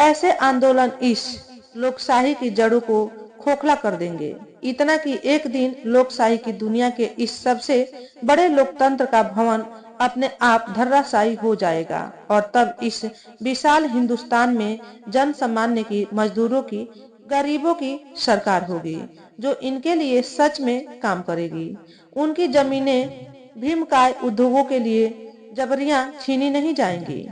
Speaker 1: ऐसे आंदोलन इस लोकशाही की जड़ों को खोखला कर देंगे, इतना कि एक दिन लोकशाही की दुनिया के इस सबसे बड़े लोकतंत्र का भवन अपने आप धराशायी हो जाएगा और तब इस विशाल हिंदुस्तान में जन सामान्य की, मजदूरों की, गरीबों की सरकार होगी, जो इनके लिए सच में काम करेगी। उनकी जमीनें भीमकाय उद्योगों के लिए जबरियां छीनी नहीं जाएंगी।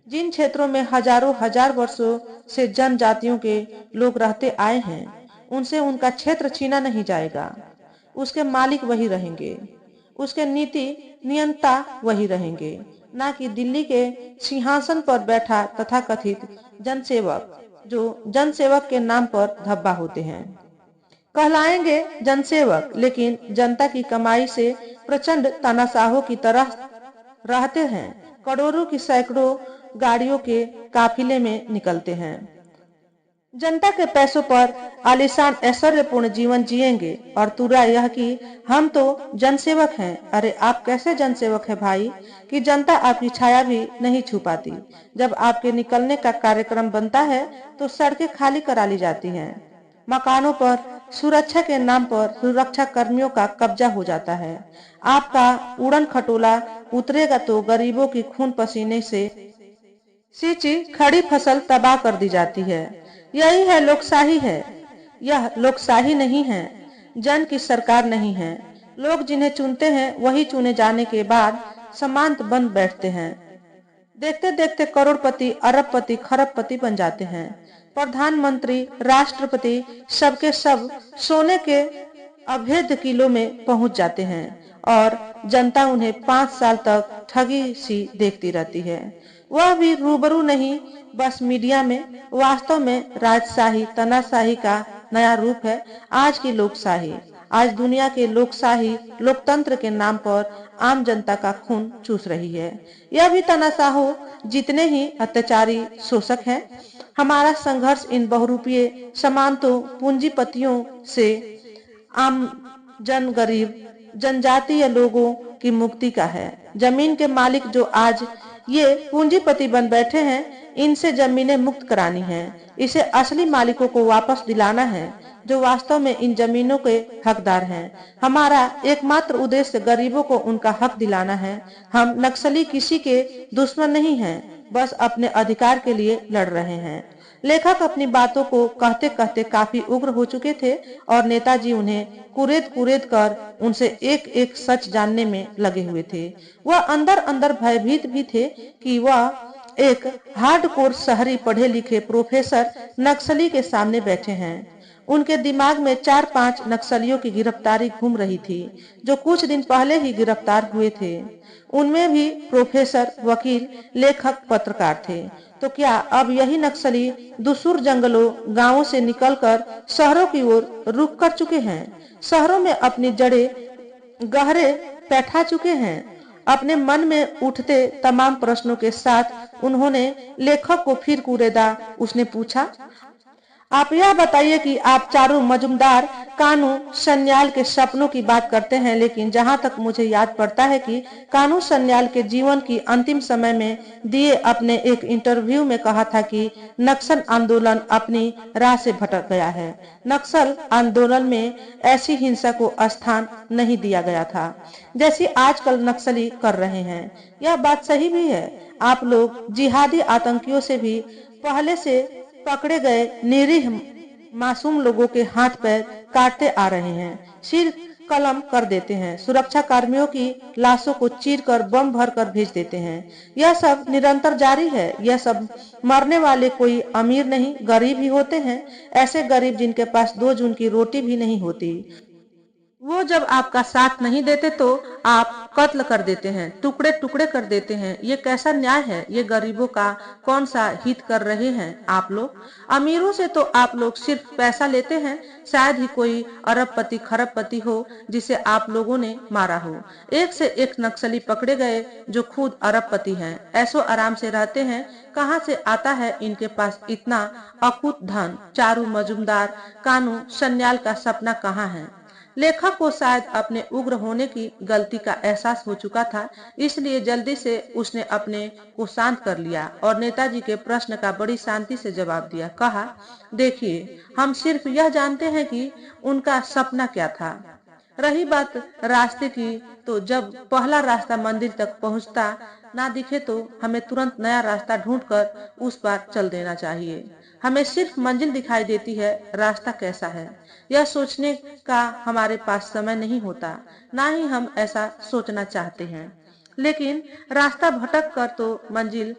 Speaker 1: जिन क्षेत्रों में हजारों हजार वर्षों से जनजातियों के लोग रहते आए हैं, उनसे उनका क्षेत्र छीना नहीं जाएगा। उसके मालिक वही रहेंगे, उसके नीति नियंता वही रहेंगे, ना कि दिल्ली के सिंहासन पर बैठा तथाकथित जनसेवक, जो जनसेवक के नाम पर धब्बा होते हैं। कहलाएंगे जनसेवक, लेकिन जनता की कमाई से प्रचंड तानाशाहों की तरह रहते हैं। करोड़ों की सैकड़ों गाड़ियों के काफिले में निकलते हैं। जनता के पैसों पर आलीशान ऐश्वर्यपूर्ण जीवन जिएंगे और तुरा यह कि हम तो जनसेवक हैं। अरे आप कैसे जनसेवक है भाई कि जनता आपकी छाया भी नहीं छू पाती। जब आपके निकलने का कार्यक्रम बनता है तो सड़कें खाली करा ली जाती हैं। मकानों पर सुरक्षा के नाम पर सुरक्षा कर्मियों का कब्जा हो जाता है। आपका उड़न खटोला उतरेगा तो गरीबों की खून पसीने से सींची खड़ी फसल तबाह कर दी जाती है। यही है लोकशाही है। यह लोकशाही नहीं है, जन की सरकार नहीं है। लोग जिन्हें चुनते हैं वही चुने जाने के बाद समांत बन बैठते हैं। देखते देखते करोड़पति अरबपति खरबपति बन जाते हैं। प्रधानमंत्री राष्ट्रपति सबके सब सोने के अभेद किलो में पहुंच जाते हैं और जनता उन्हें 5 साल तक ठगी सी देखती रहती है। वह भी रूबरू नहीं, बस मीडिया में। वास्तव में राजशाही तानाशाही का नया रूप है आज की लोकशाही। आज दुनिया के लोकशाही लोकतंत्र के नाम पर आम जनता का खून चूस रही है। यह भी तानाशाह जितने ही अत्याचारी शोषक हैं। हमारा संघर्ष इन बहुरूपीय समानतों पूंजीपतियों से आम जन गरीब जनजातीय लोगों की मुक्ति का है। जमीन के मालिक जो आज ये पूंजीपति बन बैठे हैं, इनसे जमीनें मुक्त करानी है। इसे असली मालिकों को वापस दिलाना है जो वास्तव में इन जमीनों के हकदार हैं। हमारा एकमात्र उद्देश्य गरीबों को उनका हक दिलाना है। हम नक्सली किसी के दुश्मन नहीं हैं, बस अपने अधिकार के लिए लड़ रहे हैं। लेखक अपनी बातों को कहते कहते काफी उग्र हो चुके थे और नेताजी उन्हें कुरेद कुरेद कर उनसे एक एक सच जानने में लगे हुए थे। वह अंदर अंदर भयभीत भी थे कि वह एक हार्डकोर शहरी पढ़े लिखे प्रोफेसर नक्सली के सामने बैठे हैं। उनके दिमाग में 4-5 नक्सलियों की गिरफ्तारी घूम रही थी जो कुछ दिन पहले ही गिरफ्तार हुए थे। उनमें भी प्रोफेसर, वकील, लेखक, पत्रकार थे। तो क्या अब यही नक्सली दूसर जंगलों गांवों से निकलकर शहरों की ओर रुख कर चुके हैं? शहरों में अपनी जड़ें गहरे बैठा चुके हैं। अपने मन में उठते तमाम प्रश्नों के साथ उन्होंने लेखक को फिर कुरेदा। उसने पूछा, आप यह बताइए कि आप चारों मजुमदार कानू सन्याल के सपनों की बात करते हैं, लेकिन जहां तक मुझे याद पड़ता है कि कानू सन्याल के जीवन की अंतिम समय में दिए अपने एक इंटरव्यू में कहा था कि नक्सल आंदोलन अपनी राह से भटक गया है। नक्सल आंदोलन में ऐसी हिंसा को स्थान नहीं दिया गया था जैसी आजकल नक्सली कर रहे हैं। यह बात सही भी है। आप लोग जिहादी आतंकियों से भी पहले से पकड़े गए निरीह मासूम लोगों के हाथ पैर काटते आ रहे हैं, सिर कलम कर देते हैं, सुरक्षा कर्मियों की लाशों को चीर कर बम भर कर भेज देते हैं। यह सब निरंतर जारी है। यह सब मरने वाले कोई अमीर नहीं, गरीब ही होते हैं। ऐसे गरीब जिनके पास 2 जून की रोटी भी नहीं होती। वो जब आपका साथ नहीं देते तो आप कत्ल कर देते हैं, टुकड़े टुकड़े कर देते हैं। ये कैसा न्याय है? ये गरीबों का कौन सा हित कर रहे हैं आप लोग? अमीरों से तो आप लोग सिर्फ पैसा लेते हैं। शायद ही कोई अरबपति खरबपति हो जिसे आप लोगों ने मारा हो। एक से एक नक्सली पकड़े गए जो खुद अरबपति हैं, ऐसो आराम से रहते हैं। कहाँ से आता है इनके पास इतना अकूत धन? चारू मजुमदार कानू सन्याल का सपना कहाँ है? लेखक को शायद अपने उग्र होने की गलती का एहसास हो चुका था, इसलिए जल्दी से उसने अपने को शांत कर लिया और नेताजी के प्रश्न का बड़ी शांति से जवाब दिया। कहा, देखिए, हम सिर्फ यह जानते हैं कि उनका सपना क्या था। रही बात रास्ते की, तो जब पहला रास्ता मंदिर तक पहुंचता ना दिखे तो हमें तुरंत नया रास्ता ढूंढकर उस पार चल देना चाहिए। हमें सिर्फ मंजिल दिखाई देती है, रास्ता कैसा है यह सोचने का हमारे पास समय नहीं होता, ना ही हम ऐसा सोचना चाहते हैं। लेकिन रास्ता भटक कर तो मंजिल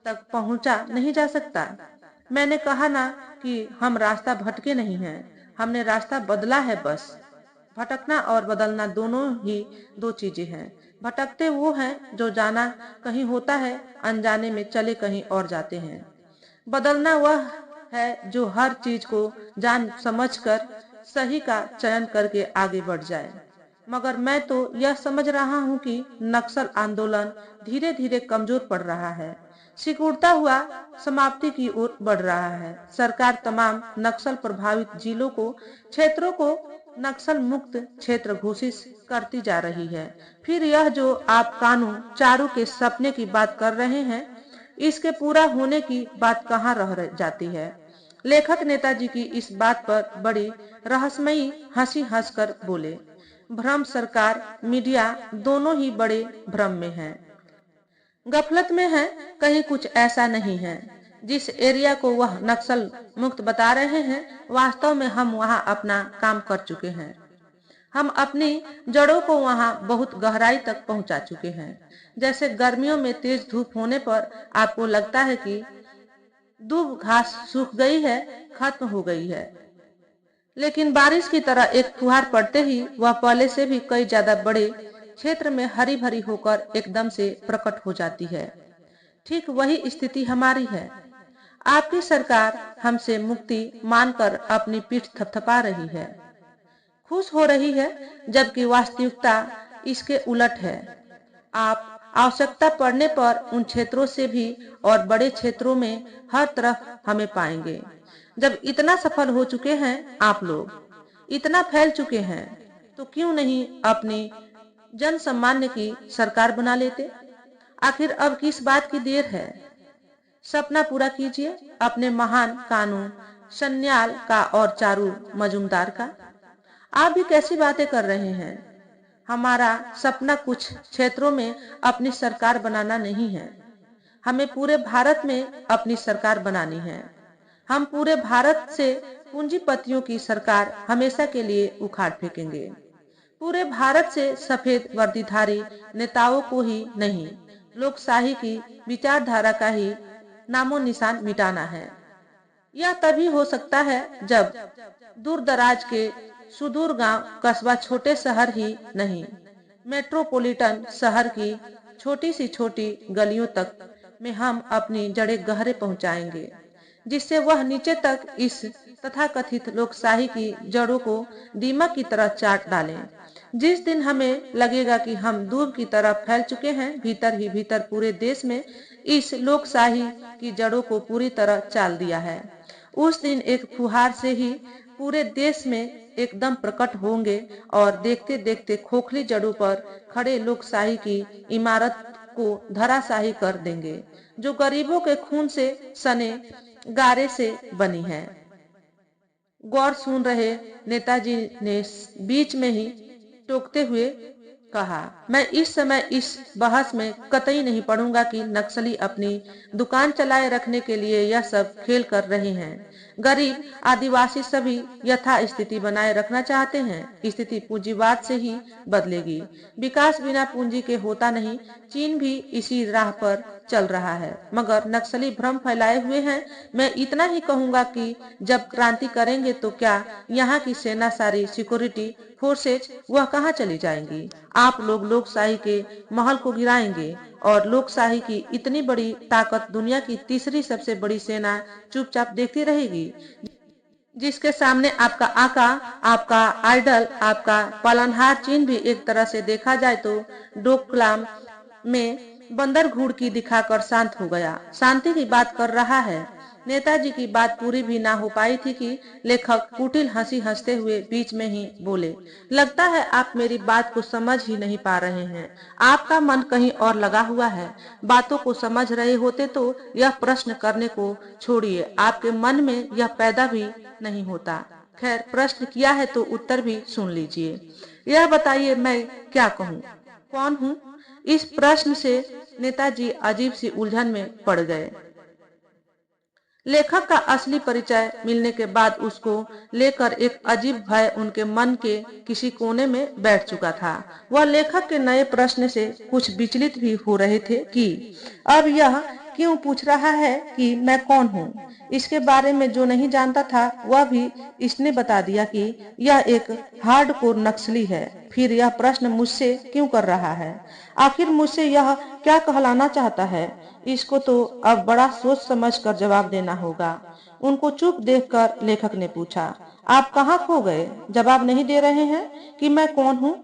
Speaker 1: तक पहुंचा नहीं जा सकता। मैंने कहा ना कि हम रास्ता भटके नहीं हैं, हमने रास्ता बदला है बस। भटकना और बदलना दोनों ही 2 चीजें हैं। भटकते वो हैं जो जाना कहीं होता है, अनजाने में चले कहीं और जाते हैं। बदलना वह है जो हर चीज को जान समझकर सही का चयन करके आगे बढ़ जाए। मगर मैं तो यह समझ रहा हूँ कि नक्सल आंदोलन धीरे धीरे कमजोर पड़ रहा है। सिकुड़ता हुआ समाप्ति की ओर बढ़ रहा है। सरकार तमाम नक्सल प्रभावित जिलों को क्षेत्रों को नक्सल मुक्त क्षेत्र घोषित करती जा रही है। फिर यह जो आप कानून चारू के सपने की बात कर रहे हैं, इसके पूरा होने की बात कहाँ रह जाती है। लेखक नेताजी की इस बात पर बड़ी रहस्यमयी हंसी हंसकर बोले, भ्रम सरकार मीडिया दोनों ही बड़े भ्रम में हैं, गफलत में है। कहीं कुछ ऐसा नहीं है। जिस एरिया को वह नक्सल मुक्त बता रहे हैं, वास्तव में हम वहां अपना काम कर चुके हैं। हम अपनी जड़ों को वहां बहुत गहराई तक पहुंचा चुके हैं। जैसे गर्मियों में तेज धूप होने पर आपको लगता है कि दूब घास सूख गई है, खत्म हो गई है, लेकिन बारिश की तरह एक फुहार पड़ते ही वह पहले से भी कई ज्यादा बड़े क्षेत्र में हरी भरी होकर एकदम से प्रकट हो जाती है। ठीक वही स्थिति हमारी है। आपकी सरकार हमसे मुक्ति मानकर अपनी पीठ थपथपा रही है, खुश हो रही है, जबकि वास्तविकता इसके उलट है। आप आवश्यकता पड़ने पर उन क्षेत्रों से भी और बड़े क्षेत्रों में हर तरफ हमें पाएंगे। जब इतना सफल हो चुके हैं आप लोग, इतना फैल चुके हैं, तो क्यों नहीं अपनी जन सामान्य की सरकार बना लेते। आखिर अब किस बात की देर है। सपना पूरा कीजिए अपने महान कानून सन्याल का और चारू मजूमदार का। आप भी कैसी बातें कर रहे हैं। हमारा सपना कुछ क्षेत्रों में अपनी सरकार बनाना नहीं है, हमें पूरे भारत में अपनी सरकार बनानी है। हम पूरे भारत से पूंजीपतियों की सरकार हमेशा के लिए उखाड़ फेंकेंगे। पूरे भारत से सफेद वर्दीधारी नेताओं को ही नहीं, लोकशाही की विचारधारा का ही नामो निशान मिटाना है। यह तभी हो सकता है जब दूर दराज के सुदूर गांव कस्बा छोटे शहर ही नहीं, मेट्रोपॉलिटन शहर की छोटी सी छोटी गलियों तक में हम अपनी जड़ें गहरे पहुंचाएंगे, जिससे वह नीचे तक इस तथाकथित लोकशाही की जड़ों को दीमक की तरह चाट डालें। जिस दिन हमें लगेगा कि हम दूब की तरह फैल चुके हैं, भीतर ही भीतर पूरे देश में इस लोकशाही की जड़ों को पूरी तरह चाल दिया है, उस दिन एक फुहार से ही पूरे देश में एकदम प्रकट होंगे और देखते देखते खोखली जड़ों पर खड़े लोकशाही की इमारत को धराशाही कर देंगे, जो गरीबों के खून से सने गारे से बनी है। गौर सुन रहे नेताजी ने बीच में ही टोकते हुए कहा, मैं इस समय इस बहस में कतई नहीं पढ़ूंगा कि नक्सली अपनी दुकान चलाए रखने के लिए यह सब खेल कर रहे हैं। गरीब आदिवासी सभी यथा स्थिति बनाए रखना चाहते हैं। स्थिति पूंजीवाद से ही बदलेगी। विकास बिना पूंजी के होता नहीं। चीन भी इसी राह पर चल रहा है, मगर नक्सली भ्रम फैलाए हुए हैं। मैं इतना ही कहूंगा कि जब क्रांति करेंगे तो क्या यहाँ की सेना सारी सिक्योरिटी फोर्सेज वह कहाँ चली जाएंगी। आप लोग लोकशाही के महल को गिराएंगे और लोकशाही की इतनी बड़ी ताकत दुनिया की तीसरी सबसे बड़ी सेना चुपचाप देखती रहेगी, जिसके सामने आपका आका, आपका आइडल, आपका पालनहार चीन भी एक तरह से देखा जाए तो डोकलाम में बंदर घूड़ की दिखाकर शांत हो गया, शांति की बात कर रहा है। नेताजी की बात पूरी भी ना हो पाई थी कि लेखक कुटिल हंसी हंसते हुए बीच में ही बोले, लगता है आप मेरी बात को समझ ही नहीं पा रहे हैं। आपका मन कहीं और लगा हुआ है। बातों को समझ रहे होते तो यह प्रश्न करने को छोड़िए, आपके मन में यह पैदा भी नहीं होता। खैर, प्रश्न किया है तो उत्तर भी सुन लीजिए। यह बताइए मैं क्या कहूँ, कौन हूँ। इस प्रश्न से नेताजी अजीब सी उलझन में पड़ गए। लेखक का असली परिचय मिलने के बाद उसको लेकर एक अजीब भय उनके मन के किसी कोने में बैठ चुका था। वह लेखक के नए प्रश्न से कुछ विचलित भी हो रहे थे कि अब यह क्यों पूछ रहा है कि मैं कौन हूँ। इसके बारे में जो नहीं जानता था वह भी इसने बता दिया कि यह एक हार्डकोर नक्सली है। फिर यह प्रश्न मुझसे क्यों कर रहा है, आखिर मुझसे यह क्या कहलाना चाहता है। इसको तो अब बड़ा सोच समझ कर जवाब देना होगा। उनको चुप देखकर लेखक ने पूछा, आप कहाँ खो गए, जवाब नहीं दे रहे हैं कि मैं कौन हूँ।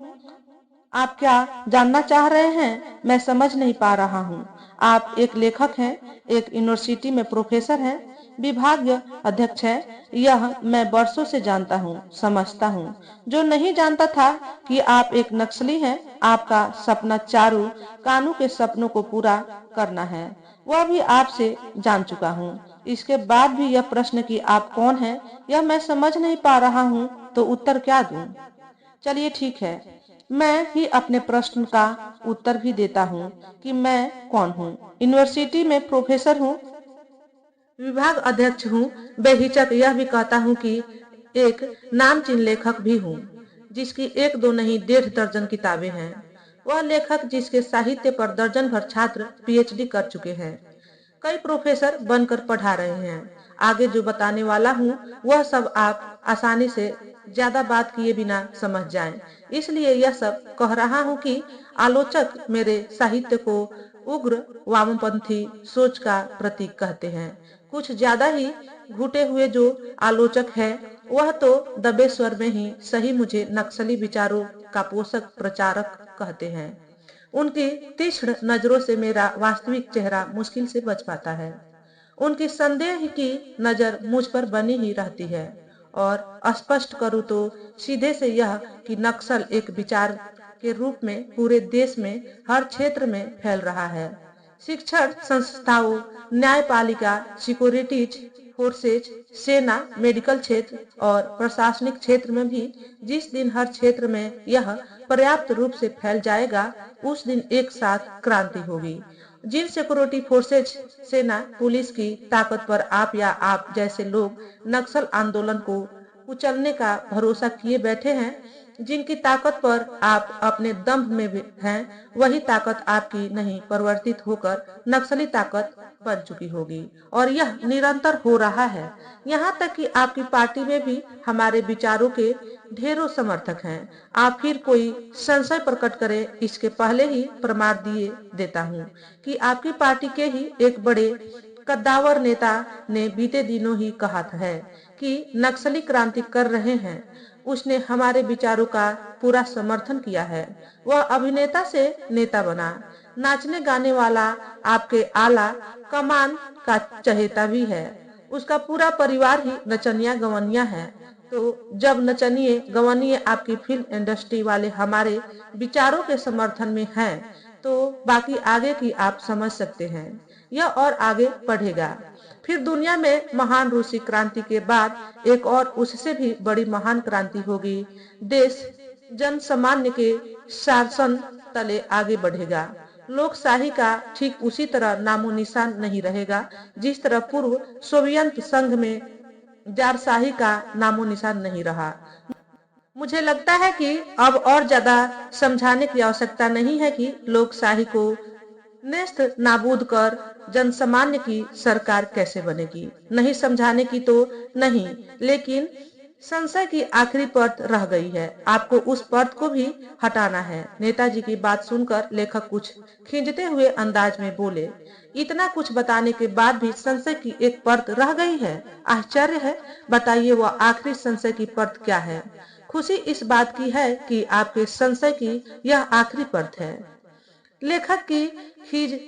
Speaker 1: आप क्या जानना चाह रहे हैं, मैं समझ नहीं पा रहा हूँ। आप एक लेखक हैं, एक यूनिवर्सिटी में प्रोफेसर हैं, विभाग अध्यक्ष हैं। यह मैं वर्षों से जानता हूँ, समझता हूँ। जो नहीं जानता था कि आप एक नक्सली हैं। आपका सपना चारू कानू के सपनों को पूरा करना है, वह भी आपसे जान चुका हूँ। इसके बाद भी यह प्रश्न कि आप कौन हैं, यह मैं समझ नहीं पा रहा हूँ, तो उत्तर क्या दूं? चलिए ठीक है, मैं ही अपने प्रश्न का उत्तर भी देता हूँ कि मैं कौन हूँ। यूनिवर्सिटी में प्रोफेसर हूँ, विभाग अध्यक्ष हूँ, बेहिचक यह भी कहता हूँ कि एक नामचीन लेखक भी हूँ, जिसकी एक दो नहीं 1.5 दर्जन किताबें हैं। वह लेखक जिसके साहित्य पर दर्जन भर छात्र पीएचडी कर चुके हैं, कई प्रोफेसर बनकर पढ़ा रहे हैं। आगे जो बताने वाला हूँ वह सब आप आसानी से ज्यादा बात किए बिना समझ जाएं। इसलिए यह सब कह रहा हूँ कि आलोचक मेरे साहित्य को उग्र वामपंथी सोच का प्रतीक कहते हैं। कुछ ज्यादा ही घुटे हुए जो आलोचक है, वह तो दबे स्वर में ही सही मुझे नक्सली विचारों का पोषक प्रचारक कहते हैं। उनकी तीक्ष्ण नजरों से मेरा वास्तविक चेहरा मुश्किल से बच पाता है। उनकी संदेह की नजर मुझ पर बनी ही रहती है। और स्पष्ट करूं तो सीधे से यह कि नक्सल एक विचार के रूप में पूरे देश में हर क्षेत्र में फैल रहा है। शिक्षण संस्थाओं, न्यायपालिका, सिक्योरिटीज फोर्सेज, सेना, मेडिकल क्षेत्र और प्रशासनिक क्षेत्र में भी जिस दिन हर क्षेत्र में यह पर्याप्त रूप से फैल जाएगा, उस दिन एक साथ क्रांति होगी। जिन सिक्योरिटी फोर्सेज, सेना, पुलिस की ताकत पर आप या आप जैसे लोग नक्सल आंदोलन को कुचलने का भरोसा किए बैठे हैं, जिनकी ताकत पर आप अपने दंभ में हैं, वही ताकत आपकी नहीं परिवर्तित होकर नक्सली ताकत बन चुकी होगी। और यह निरंतर हो रहा है। यहाँ तक कि आपकी पार्टी में भी हमारे विचारों के ढेरों समर्थक हैं। आप फिर कोई संशय प्रकट करे इसके पहले ही प्रमाण दिए देता हूँ कि आपकी पार्टी के ही एक बड़े कद्दावर नेता ने बीते दिनों ही कहा है कि नक्सली क्रांति कर रहे हैं। उसने हमारे विचारों का पूरा समर्थन किया है। वह अभिनेता से नेता बना, नाचने गाने वाला, आपके आला कमान का चहेता भी है। उसका पूरा परिवार ही नचनिया गवनिया है। तो जब नचनिए गवनिए आपकी फिल्म इंडस्ट्री वाले हमारे विचारों के समर्थन में हैं, तो बाकी आगे की आप समझ सकते हैं। यह और आगे बढ़ेगा। फिर दुनिया में महान रूसी क्रांति के बाद एक और उससे भी बड़ी महान क्रांति होगी। देश जन सामान्य के शासन तले आगे बढ़ेगा। लोकशाही का ठीक उसी तरह नामो निशान नहीं रहेगा जिस तरह पूर्व सोवियत संघ में जारशाही का नामो निशान नहीं रहा। मुझे लगता है कि अब और ज्यादा समझाने की आवश्यकता नहीं है कि लोकशाही को नेस्त नाबूद कर जनसामान्य की सरकार कैसे बनेगी। नहीं समझाने की तो नहीं, लेकिन संशय की आखिरी परत रह गई है। आपको उस परत को भी हटाना है। नेताजी की बात सुनकर लेखक कुछ खींचते हुए अंदाज में बोले, इतना कुछ बताने के बाद भी संशय की एक परत रह गई है। आश्चर्य है। बताइए वह आखिरी संशय की परत क्या है? खुशी इस बात की है कि आपके संशय की यह आखिरी परत है। लेखक की खीज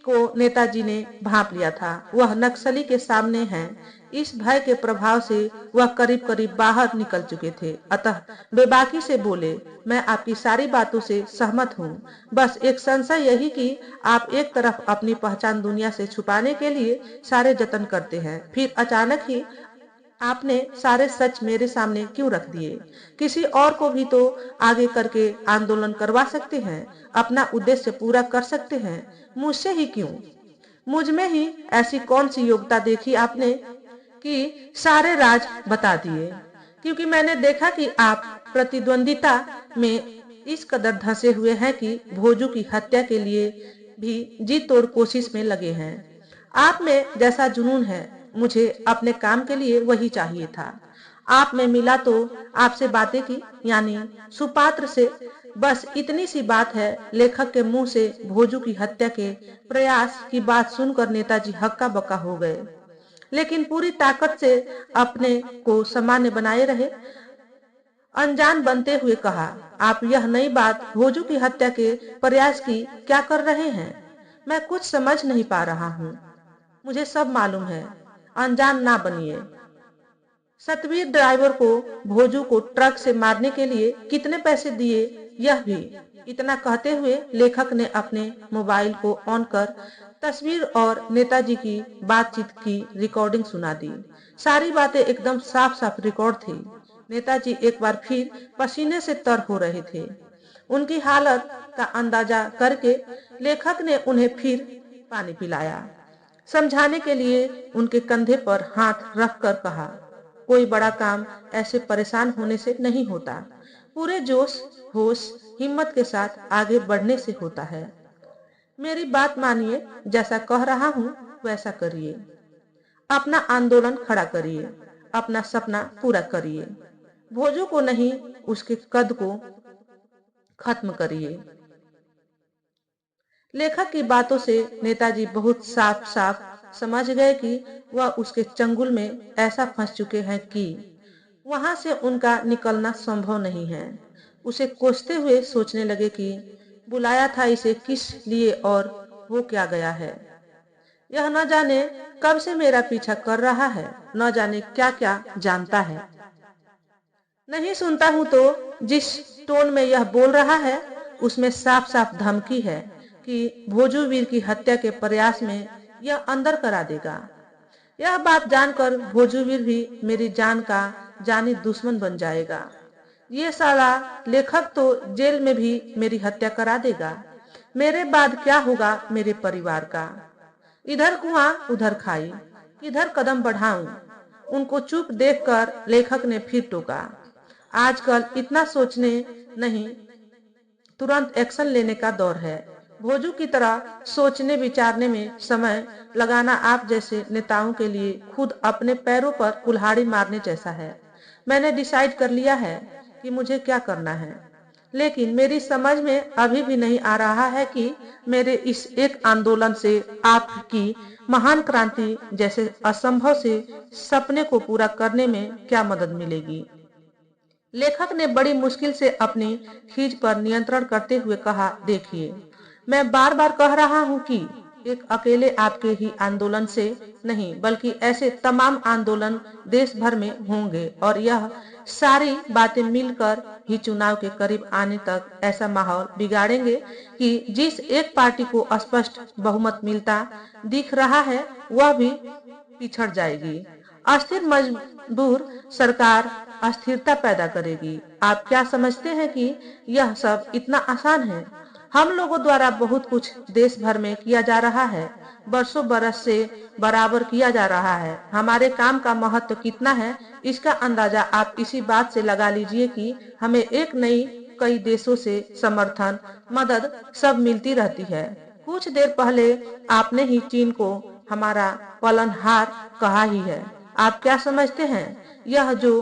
Speaker 1: को नेताजी ने भांप लिया था। वह नक्सली के सामने है। इस भय के प्रभाव से वह करीब करीब बाहर निकल चुके थे। अतः बेबाकी से बोले, मैं आपकी सारी बातों से सहमत हूँ। बस एक संशय यही कि आप एक तरफ अपनी पहचान दुनिया से छुपाने के लिए सारे जतन करते हैं, फिर अचानक ही आपने सारे सच मेरे सामने क्यों रख दिए? किसी और को भी तो आगे करके आंदोलन करवा सकते हैं, अपना उद्देश्य पूरा कर सकते हैं। मुझसे ही क्यों? मुझ में ही ऐसी कौन सी योग्यता देखी आपने कि सारे राज बता दिए? क्योंकि मैंने देखा कि आप प्रतिद्वंदिता में इस कदर धंसे हुए हैं कि भोजू की हत्या के लिए भी जी तोड़ कोशिश में लगे हैं। आप में जैसा जुनून है, मुझे अपने काम के लिए वही चाहिए था। आप में मिला तो आपसे बातें की, यानी सुपात्र से। बस इतनी सी बात है। लेखक के मुंह से भोजू की हत्या के प्रयास की बात सुनकर नेताजी हक्का बक्का हो गए, लेकिन पूरी ताकत से अपने को सामान्य बनाए रहे। अनजान बनते हुए कहा, आप यह नई बात भोजू की हत्या के प्रयास की क्या कर रहे हैं? मैं कुछ समझ नहीं पा रहा हूँ। मुझे सब मालूम है, अनजान ना बनिए। सतवीर ड्राइवर को भोजू को ट्रक से मारने के लिए कितने पैसे दिए, यह भी। इतना कहते हुए लेखक ने अपने मोबाइल को ऑन कर तस्वीर और नेताजी की बातचीत की रिकॉर्डिंग सुना दी। सारी बातें एकदम साफ साफ रिकॉर्ड थी। नेताजी एक बार फिर पसीने से तर हो रहे थे। उनकी हालत का अंदाजा करके लेखक ने उन्हें फिर पानी पिलाया। समझाने के लिए उनके कंधे पर हाथ रखकर कहा, कोई बड़ा काम ऐसे परेशान होने से नहीं होता, पूरे जोश होश हिम्मत के साथ आगे बढ़ने से होता है। मेरी बात मानिए, जैसा कह रहा हूँ वैसा करिए। अपना आंदोलन खड़ा करिए, अपना सपना पूरा करिए। भोजू को नहीं, उसके कद को खत्म करिए। लेखक की बातों से नेताजी बहुत साफ साफ समझ गए कि वह उसके चंगुल में ऐसा फंस चुके हैं कि वहां से उनका निकलना संभव नहीं है। उसे कोसते हुए सोचने लगे कि बुलाया था इसे किस लिए और हो क्या गया है। यह न जाने कब से मेरा पीछा कर रहा है, न जाने क्या क्या जानता है। नहीं सुनता हूं तो जिस टोन में यह बोल रहा है उसमें साफ साफ धमकी है कि भोजूवीर की हत्या के प्रयास में यह अंदर करा देगा। यह बात जानकर भोजूवीर भी मेरी जान का जानी दुश्मन बन जाएगा। ये साला लेखक तो जेल में भी मेरी हत्या करा देगा। मेरे बाद क्या होगा मेरे परिवार का। इधर कुआं उधर खाई, किधर कदम बढ़ाऊं। उनको चुप देखकर लेखक ने फिर टोका, आजकल इतना सोचने नहीं, तुरंत एक्शन लेने का दौर है। भोजू की तरह सोचने विचारने में समय लगाना आप जैसे नेताओं के लिए खुद अपने पैरों पर कुल्हाड़ी मारने जैसा है। मैंने डिसाइड कर लिया है कि मुझे क्या करना है, लेकिन मेरी समझ में अभी भी नहीं आ रहा है कि मेरे इस एक आंदोलन से आपकी महान क्रांति जैसे असंभव से सपने को पूरा करने में क्या मदद मिलेगी। लेखक ने बड़ी मुश्किल से अपनी खींच पर नियंत्रण करते हुए कहा, देखिए, मैं बार बार कह रहा हूँ कि एक अकेले आपके ही आंदोलन से नहीं बल्कि ऐसे तमाम आंदोलन देश भर में होंगे और यह सारी बातें मिलकर ही चुनाव के करीब आने तक ऐसा माहौल बिगाड़ेंगे कि जिस एक पार्टी को स्पष्ट बहुमत मिलता दिख रहा है वह भी पिछड़ जाएगी। अस्थिर मजबूर सरकार अस्थिरता पैदा करेगी। आप क्या समझते हैं कि यह सब इतना आसान है? हम लोगों द्वारा बहुत कुछ देश भर में किया जा रहा है, बरसों बरस से बराबर किया जा रहा है। हमारे काम का महत्व कितना है इसका अंदाजा आप इसी बात से लगा लीजिए कि हमें एक नई कई देशों से समर्थन मदद सब मिलती रहती है। कुछ देर पहले आपने ही चीन को हमारा पालनहार कहा ही है। आप क्या समझते हैं यह जो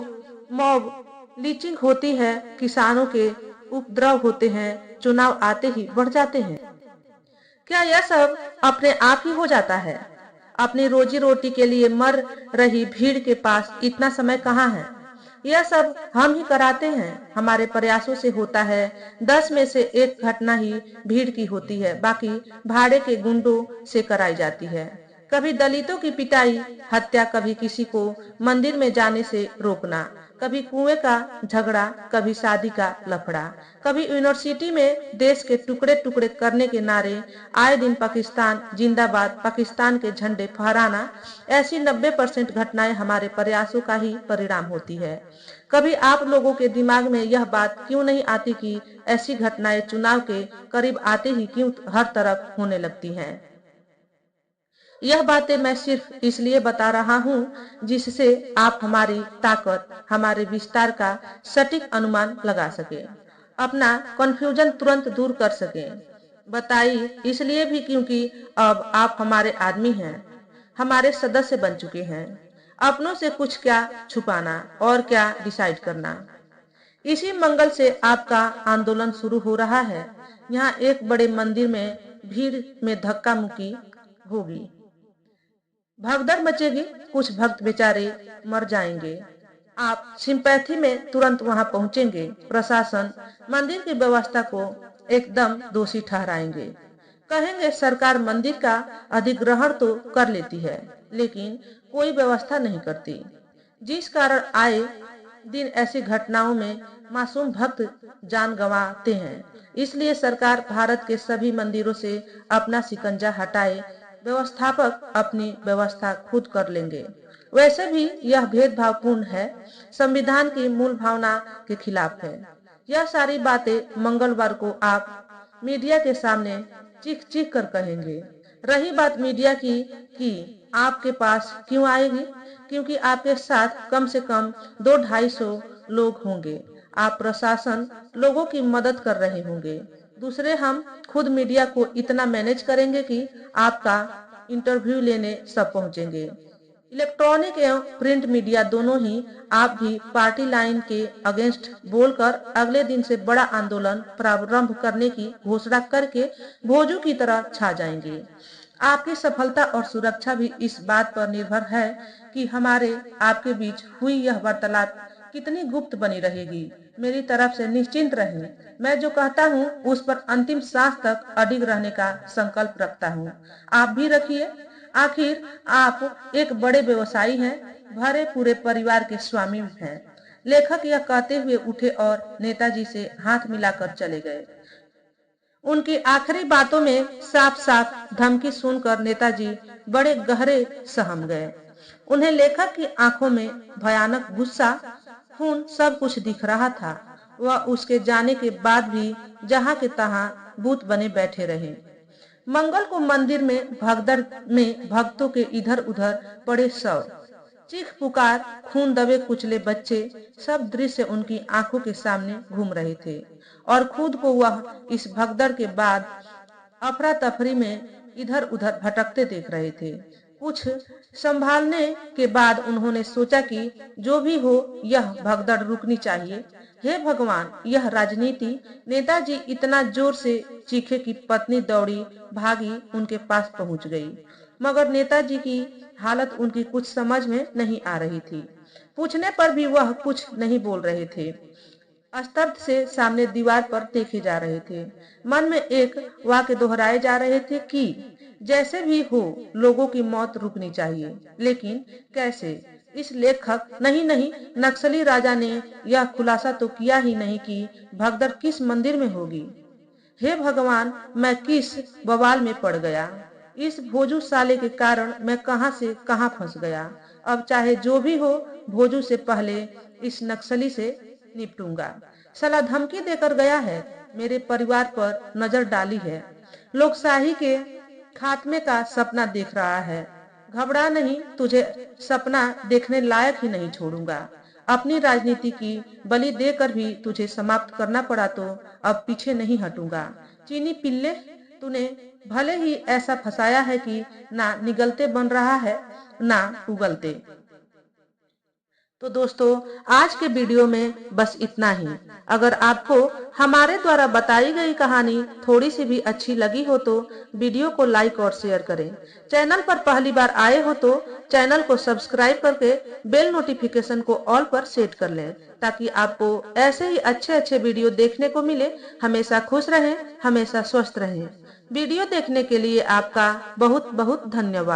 Speaker 1: मॉब लीचिंग होती है, किसानों के उपद्रव होते हैं, चुनाव आते ही बढ़ जाते हैं, क्या यह सब अपने आप ही हो जाता है? अपनी रोजी रोटी के लिए मर रही भीड़ के पास इतना समय कहाँ है? यह सब हम ही कराते हैं, हमारे प्रयासों से होता है। 10 में से एक घटना ही भीड़ की होती है, बाकी भाड़े के गुंडों से कराई जाती है। कभी दलितों की पिटाई हत्या, कभी किसी को मंदिर में जाने से रोकना, कभी कुएं का झगड़ा, कभी शादी का लफड़ा, कभी यूनिवर्सिटी में देश के टुकड़े टुकड़े करने के नारे, आए दिन पाकिस्तान जिंदाबाद पाकिस्तान के झंडे फहराना। ऐसी 90% घटनाएं हमारे प्रयासों का ही परिणाम होती है। कभी आप लोगों के दिमाग में यह बात क्यों नहीं आती कि ऐसी घटनाएं चुनाव के करीब आते ही क्यों हर तरफ होने लगती हैं? यह बातें मैं सिर्फ इसलिए बता रहा हूँ जिससे आप हमारी ताकत, हमारे विस्तार का सटीक अनुमान लगा सके, अपना कंफ्यूजन तुरंत दूर कर सके। बताई इसलिए भी क्योंकि अब आप हमारे आदमी हैं, हमारे सदस्य बन चुके हैं। अपनों से कुछ क्या छुपाना और क्या डिसाइड करना। इसी मंगल से आपका आंदोलन शुरू हो रहा है। यहाँ एक बड़े मंदिर में भीड़ में धक्का मुक्की होगी, भगदड़ मचेगी, कुछ भक्त बेचारे मर जाएंगे। आप सिंपैथी में तुरंत वहां पहुंचेंगे। प्रशासन मंदिर की व्यवस्था को एकदम दोषी ठहराएंगे। कहेंगे सरकार मंदिर का अधिग्रहण तो कर लेती है, लेकिन कोई व्यवस्था नहीं करती, जिस कारण आए दिन ऐसी घटनाओं में मासूम भक्त जान गंवाते हैं। इसलिए सरकार भारत के सभी मंदिरों से अपना शिकंजा हटाए, व्यवस्थापक अपनी व्यवस्था खुद कर लेंगे। वैसे भी यह भेदभावपूर्ण है, संविधान की मूल भावना के खिलाफ है। यह सारी बातें मंगलवार को आप मीडिया के सामने चीख चीख कर कहेंगे। रही बात मीडिया की कि आपके पास क्यों आएगी, क्योंकि आपके साथ कम से कम 200-250 लोग होंगे। आप प्रशासन लोगों की मदद कर रहे होंगे। दूसरे हम खुद मीडिया को इतना मैनेज करेंगे कि आपका इंटरव्यू लेने सब पहुंचेंगे। इलेक्ट्रॉनिक एवं प्रिंट मीडिया दोनों ही आप भी पार्टी लाइन के अगेंस्ट बोलकर अगले दिन से बड़ा आंदोलन प्रारंभ करने की घोषणा करके भोजू की तरह छा जाएंगे। आपकी सफलता और सुरक्षा भी इस बात पर निर्भर है कि हमारे आपके बीच हुई यह वार्तालाप कितनी गुप्त बनी रहेगी। मेरी तरफ से निश्चिंत रहें, मैं जो कहता हूँ उस पर अंतिम सांस तक अडिग रहने का संकल्प रखता हूँ। आप भी रखिए। आखिर आप एक बड़े व्यवसायी हैं, भरे पूरे परिवार के स्वामी हैं। लेखक यह कहते हुए उठे और नेताजी से हाथ मिलाकर चले गए। उनकी आखिरी बातों में साफ साफ धमकी सुनकर नेताजी बड़े गहरे सहम गए। उन्हें लेखक की आंखों में भयानक गुस्सा, खून सब कुछ दिख रहा था। वह उसके जाने के बाद भी जहां के तहां भूत बने बैठे रहे। मंगल को मंदिर में भगदड़ में भक्तों के इधर उधर पड़े शव, चीख पुकार, खून दबे कुचले बच्चे, सब दृश्य उनकी आंखों के सामने घूम रहे थे और खुद को वह इस भगदड़ के बाद अफरा तफरी में इधर उधर भटकते देख रहे थे। कुछ संभालने के बाद उन्होंने सोचा कि जो भी हो यह भगदड़ रुकनी चाहिए। हे भगवान, यह राजनीति। नेताजी इतना जोर से चीखे कि पत्नी दौड़ी भागी उनके पास पहुंच गई, मगर नेताजी की हालत उनकी कुछ समझ में नहीं आ रही थी। पूछने पर भी वह कुछ नहीं बोल रहे थे, स्तब्ध से सामने दीवार पर देखे जा रहे थे। मन में एक वाक्य दोहराए जा रहे थे कि जैसे भी हो लोगों की मौत रुकनी चाहिए, लेकिन कैसे। इस लेखक नहीं नक्सली राजा ने यह खुलासा तो किया ही नहीं कि भगदड़ किस मंदिर में होगी। हे भगवान, मैं किस बवाल में पड़ गया। इस भोजू साले के कारण मैं कहां से कहां फंस गया। अब चाहे जो भी हो, भोजू से पहले इस नक्सली से निपटूंगा। साला धमकी देकर गया है, मेरे परिवार पर नजर डाली है, लोकशाही के खात्मे का सपना देख रहा है। घबरा नहीं, तुझे सपना देखने लायक ही नहीं छोड़ूंगा। अपनी राजनीति की बलि देकर भी तुझे समाप्त करना पड़ा तो अब पीछे नहीं हटूंगा। चीनी पिल्ले, तूने भले ही ऐसा फंसाया है कि ना निगलते बन रहा है ना उगलते। तो दोस्तों, आज के वीडियो में बस इतना ही। अगर आपको हमारे द्वारा बताई गई कहानी थोड़ी सी भी अच्छी लगी हो तो वीडियो को लाइक और शेयर करें। चैनल पर पहली बार आए हो तो चैनल को सब्सक्राइब करके बेल नोटिफिकेशन को ऑल पर सेट कर लें, ताकि आपको ऐसे ही अच्छे वीडियो देखने को मिले। हमेशा खुश रहें, हमेशा स्वस्थ रहें। वीडियो देखने के लिए आपका बहुत बहुत धन्यवाद।